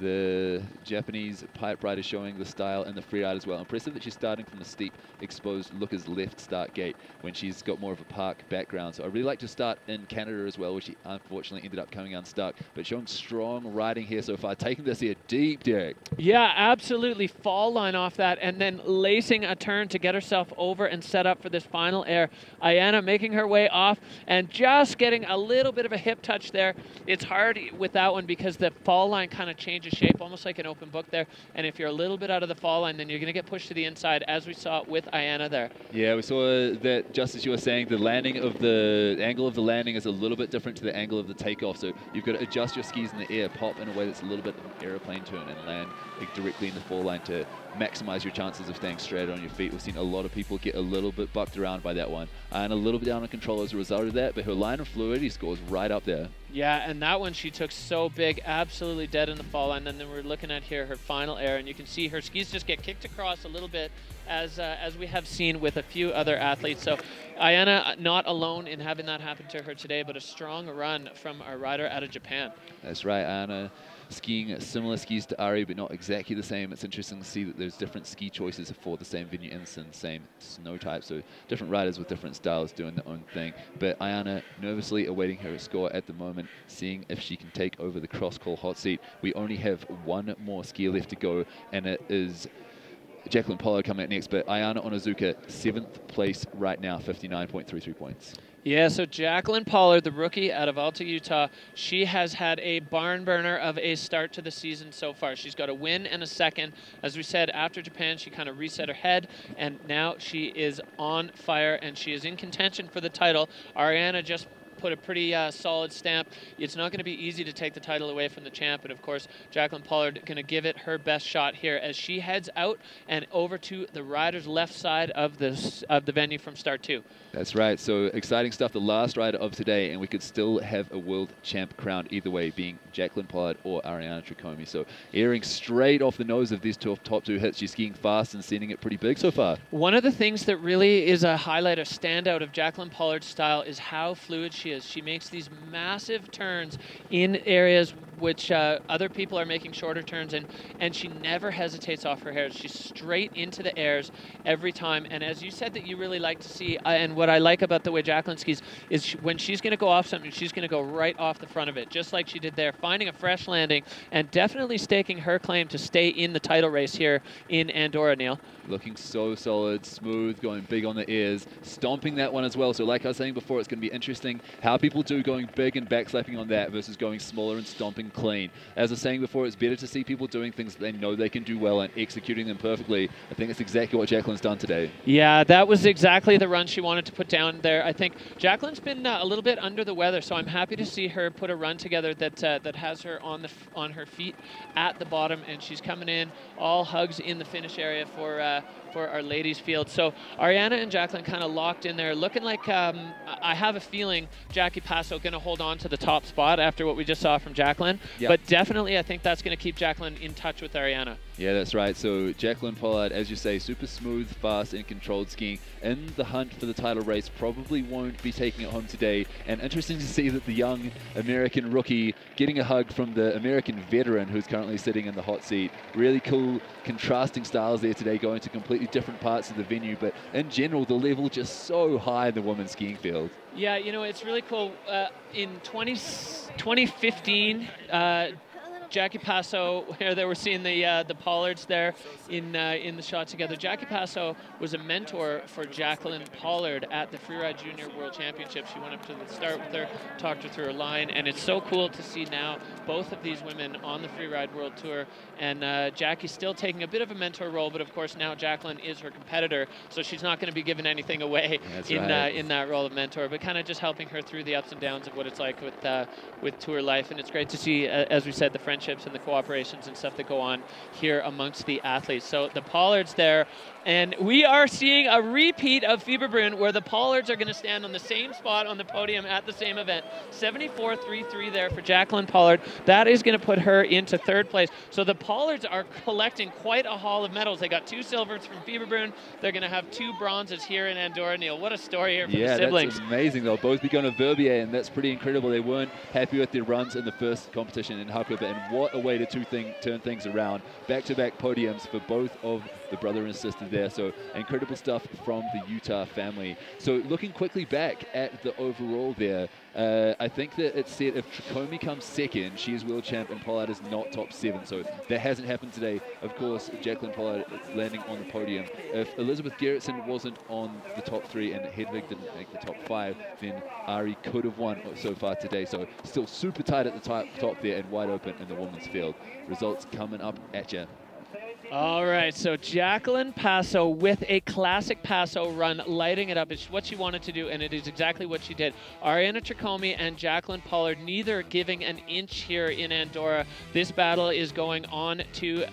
The Japanese pipe rider showing the style in the freeride as well. Impressive that she's starting from the steep, exposed Looker's left start gate when she's got more of a park background. So I really like to start in Canada as well, where she unfortunately ended up coming unstuck. But showing strong riding here so far, taking this here deep, Derek. Yeah, absolutely. Fall line off that, and then lacing a turn to get herself over and set up for this final air. Ayana making her way off and just getting a little bit of a hip touch there. It's hard with that one because the fall line kind of changes shape, almost like an open book there. And if you're a little bit out of the fall line, then you're going to get pushed to the inside, as we saw with Ayana there. Yeah, we saw that, just as you were saying, the angle of the landing is a little bit different to the angle of the takeoff. So you've got to adjust your skis in the air, pop in a way that's a little bit of an aeroplane turn, and land directly in the fall line to maximize your chances of staying straight on your feet. We've seen a lot of people get a little bit bucked around by that one, and a little bit down on control as a result of that, but her line of fluidity scores right up there. Yeah, and that one she took so big, absolutely dead in the fall line. And then we're looking at here her final air, and you can see her skis just get kicked across a little bit, as we have seen with a few other athletes. So Ayana not alone in having that happen to her today, but a strong run from our rider out of Japan. That's right, Ayana skiing similar skis to Ari, but not exactly the same. It's interesting to see that there's different ski choices for the same venue and same snow type. So different riders with different styles doing their own thing. But Ayana nervously awaiting her score at the moment, seeing if she can take over the cross-call hot seat. We only have one more skier left to go, and it is Jacqueline Pollard coming up next. But Ayana Onizuka, 7th place right now, 59.33 points. Yeah, so Jacqueline Pollard, the rookie out of Alta, Utah, she has had a barn burner of a start to the season so far. She's got a win and a second. As we said, after Japan, she kind of reset her head, and now she is on fire, and she is in contention for the title. Ariana just put a pretty solid stamp. It's not going to be easy to take the title away from the champ, but of course Jacqueline Pollard going to give it her best shot here as she heads out and over to the rider's left side of the venue from start 2. That's right. So exciting stuff. The last rider of today, and we could still have a world champ crowned either way, being Jacqueline Pollard or Ariana Tricome. So airing straight off the nose of these top 2 hits. She's skiing fast and sending it pretty big so far. One of the things that really is a highlight, a standout of Jacqueline Pollard's style is how fluid she is. She makes these massive turns in areas which other people are making shorter turns in, and she never hesitates off her hairs. She's straight into the airs every time. And as you said that you really like to see, and what I like about the way Jacqueline skis is when she's going to go off something, she's going to go right off the front of it, just like she did there, finding a fresh landing and definitely staking her claim to stay in the title race here in Andorra, Neil. Looking so solid, smooth, going big on the airs, stomping that one as well. So like I was saying before, it's going to be interesting how people do going big and backslapping on that versus going smaller and stomping clean. As I was saying before, it's better to see people doing things that they know they can do well and executing them perfectly. I think that's exactly what Jacqueline's done today. Yeah, that was exactly the run she wanted to put down there. I think Jacqueline's been a little bit under the weather, so I'm happy to see her put a run together that has her on her feet at the bottom, and she's coming in all hugs in the finish area for our ladies field. So Ariana and Jacqueline kind of locked in there, looking like I have a feeling Jackie Passo going to hold on to the top spot after what we just saw from Jacqueline. Yep. But definitely I think that's going to keep Jacqueline in touch with Ariana. Yeah, that's right. So Jacqueline Pollard, as you say, super smooth, fast, and controlled skiing in the hunt for the title race. Probably won't be taking it home today. And interesting to see that the young American rookie getting a hug from the American veteran who's currently sitting in the hot seat. Really cool contrasting styles there today, going to completely different parts of the venue. But in general, the level just so high in the women's skiing field. Yeah, you know, it's really cool. In 2015, Jackie Passo, there we're seeing the Pollards there in the shot together. Jackie Passo was a mentor for Jacqueline Pollard at the Freeride Junior World Championship. She went up to the start with her, talked her through her line, and it's so cool to see now both of these women on the Freeride World Tour. And Jackie's still taking a bit of a mentor role, but of course now Jacqueline is her competitor, so she's not going to be giving anything away in that role of mentor, but kind of just helping her through the ups and downs of what it's like with tour life. And it's great to see, as we said, the friendships and the cooperations and stuff that go on here amongst the athletes. So the Pollards there, and we are seeing a repeat of Fieberbrunn where the Pollards are going to stand on the same spot on the podium at the same event. 74.33 there for Jacqueline Pollard. That is going to put her into 3rd place. So the Pollards are collecting quite a haul of medals. They got 2 silvers from Fieberbrunn. They're going to have 2 bronzes here in Andorra. Neil, what a story here for the siblings. Yeah, that's amazing. They'll both be going to Verbier, and that's pretty incredible. They weren't happy with their runs in the first competition in Hakuba, and what a way to turn things around. Back-to-back podiums for both of the brother and sister there. So incredible stuff from the Utah family. So looking quickly back at the overall there, I think that it's said if Tricome comes 2nd, she is world champ and Pollard is not top 7. So that hasn't happened today. Of course, Jacqueline Pollard landing on the podium. If Elizabeth Gerritsen wasn't on the top 3 and Hedvig didn't make the top 5, then Ari could have won so far today. So still super tight at the top there and wide open in the women's field. Results coming up at you. All right, so Jacqueline Passo with a classic Passo run, lighting it up. It's what she wanted to do, and it is exactly what she did. Ariana Tricomi and Jacqueline Pollard, neither giving an inch here in Andorra. This battle is going on to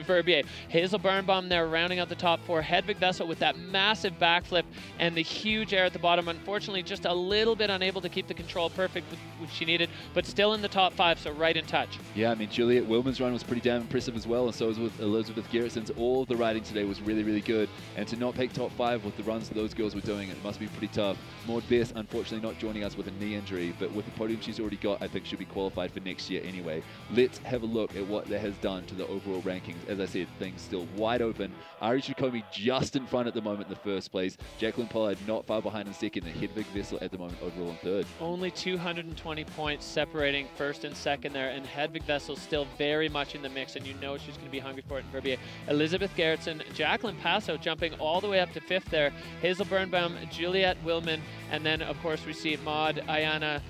Verbier. Hazel Birnbaum there rounding out the top 4. Hedvig Vessel with that massive backflip and the huge air at the bottom. Unfortunately, just a little bit unable to keep the control perfect, which she needed, but still in the top 5, so right in touch. Yeah, I mean, Juliet Wilman's run was pretty damn impressive as well, and so was with Elizabeth Gerritson's. All of the riding today was really, really good, and to not make top 5 with the runs that those girls were doing, it must be pretty tough. Maud Bess, unfortunately, not joining us with a knee injury, but with the podium she's already got, I think she'll be qualified for next year anyway. Let's have a look at what that has done to the overall rankings. As I said, things still wide open. Ari Tricomi just in front at the moment in the first place. Jacqueline Pollard not far behind in second, and Hedvig Vessel at the moment overall in third. Only 220 points separating first and second there, and Hedvig Vessel still very much in the mix, and you know she's going to be hungry for it in Verbier. Elizabeth Gerritson, Jacqueline Passo jumping all the way up to 5th there. Hazel Birnbaum, Juliet Wilman, and then of course we see Maud, Ayana,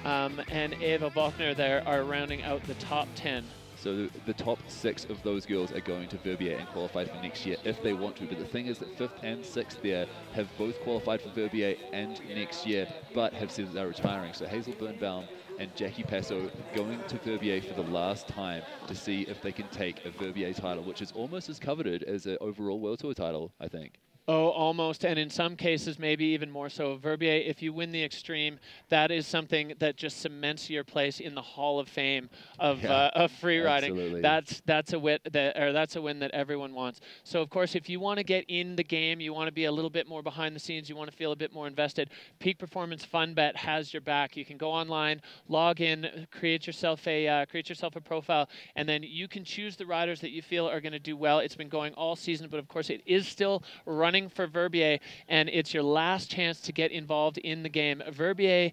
and Eva Volkner there are rounding out the top 10. So the top 6 of those girls are going to Verbier and qualified for next year if they want to. But the thing is that 5th and 6th there have both qualified for Verbier and next year, but have said that they're retiring. So Hazel Birnbaum and Jackie Passo going to Verbier for the last time to see if they can take a Verbier title, which is almost as coveted as an overall World Tour title, I think. Oh, almost, and in some cases, maybe even more so. Verbier, if you win the Extreme, that is something that just cements your place in the Hall of Fame of freeriding. Absolutely. That's a win that everyone wants. So, of course, if you want to get in the game, you want to be a little bit more behind the scenes, you want to feel a bit more invested, Peak Performance Fun Bet has your back. You can go online, log in, create yourself a profile, and then you can choose the riders that you feel are going to do well. It's been going all season, but of course, it is still running for Verbier, and it's your last chance to get involved in the game. Verbier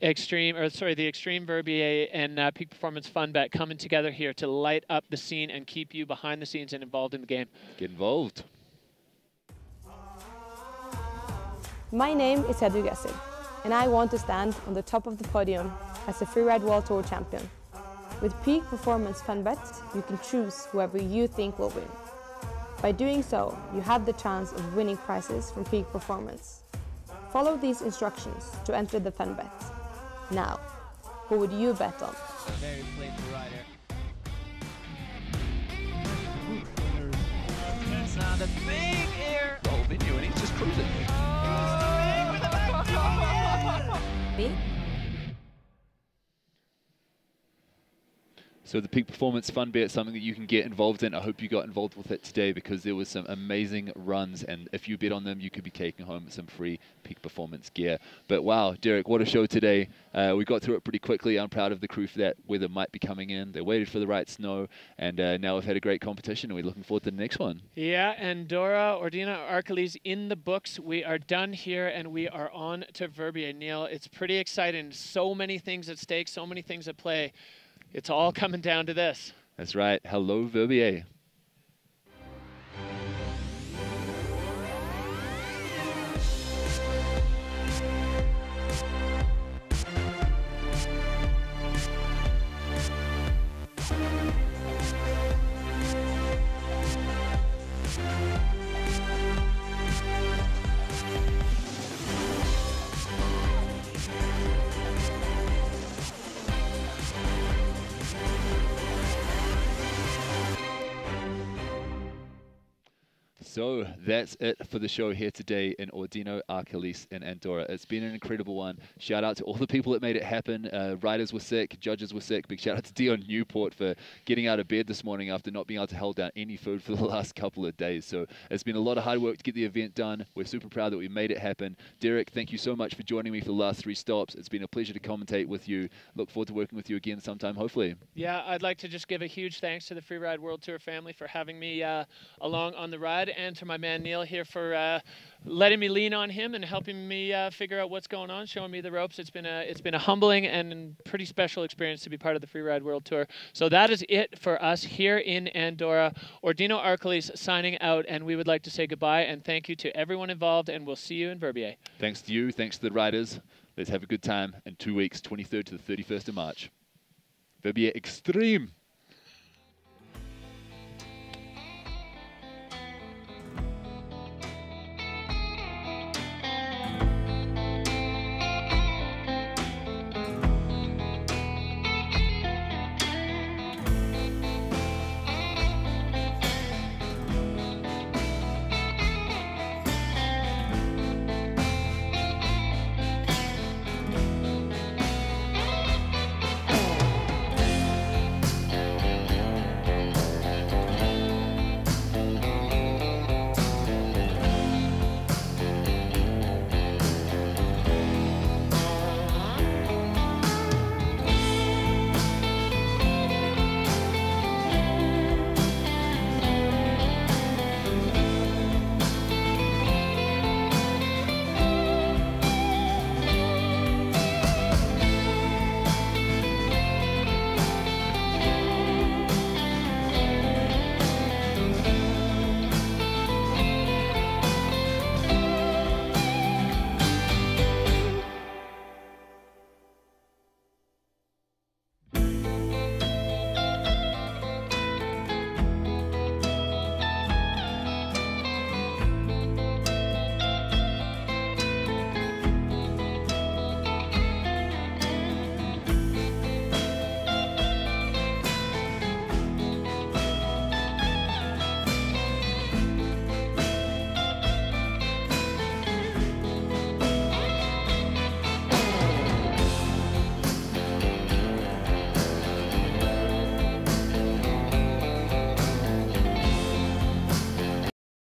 Extreme, or sorry, the Extreme Verbier and Peak Performance Fun Bet coming together here to light up the scene and keep you behind the scenes and involved in the game. Get involved. My name is Hedvig Vessel, and I want to stand on the top of the podium as a Freeride World Tour champion. With Peak Performance Fun Bet, you can choose whoever you think will win. By doing so, you have the chance of winning prizes from Peak Performance. Follow these instructions to enter the fun bet. Now, who would you bet on? Very playful rider. That's not a big air. Oh, Vinny, and he's just cruising. Me? So the Peak Performance Fun Bet is something that you can get involved in. I hope you got involved with it today because there was some amazing runs, and if you bet on them, you could be taking home some free Peak Performance gear. But wow, Derek, what a show today. We got through it pretty quickly. I'm proud of the crew for that. Weather might be coming in. They waited for the right snow, and now we've had a great competition, and we're looking forward to the next one. Yeah, Andorra, Ordino-Arcalis in the books. We are done here, and we are on to Verbier. Neil, it's pretty exciting. So many things at stake, so many things at play. It's all coming down to this. That's right. Hello, Verbier. So that's it for the show here today in Ordino-Arcalis in Andorra. It's been an incredible one. Shout out to all the people that made it happen. Riders were sick, judges were sick. Big shout out to Dion Newport for getting out of bed this morning after not being able to hold down any food for the last couple of days. So it's been a lot of hard work to get the event done. We're super proud that we made it happen. Derek, thank you so much for joining me for the last 3 stops. It's been a pleasure to commentate with you. Look forward to working with you again sometime, hopefully. Yeah, I'd like to just give a huge thanks to the Freeride World Tour family for having me along on the ride, and to my man Neil here for letting me lean on him and helping me figure out what's going on, showing me the ropes. It's been a humbling and pretty special experience to be part of the Freeride World Tour. So that is it for us here in Andorra. Ordino-Arcalis signing out, and we would like to say goodbye and thank you to everyone involved, and we'll see you in Verbier. Thanks to you. Thanks to the riders. Let's have a good time in 2 weeks, 23rd to the 31st of March. Verbier Extreme.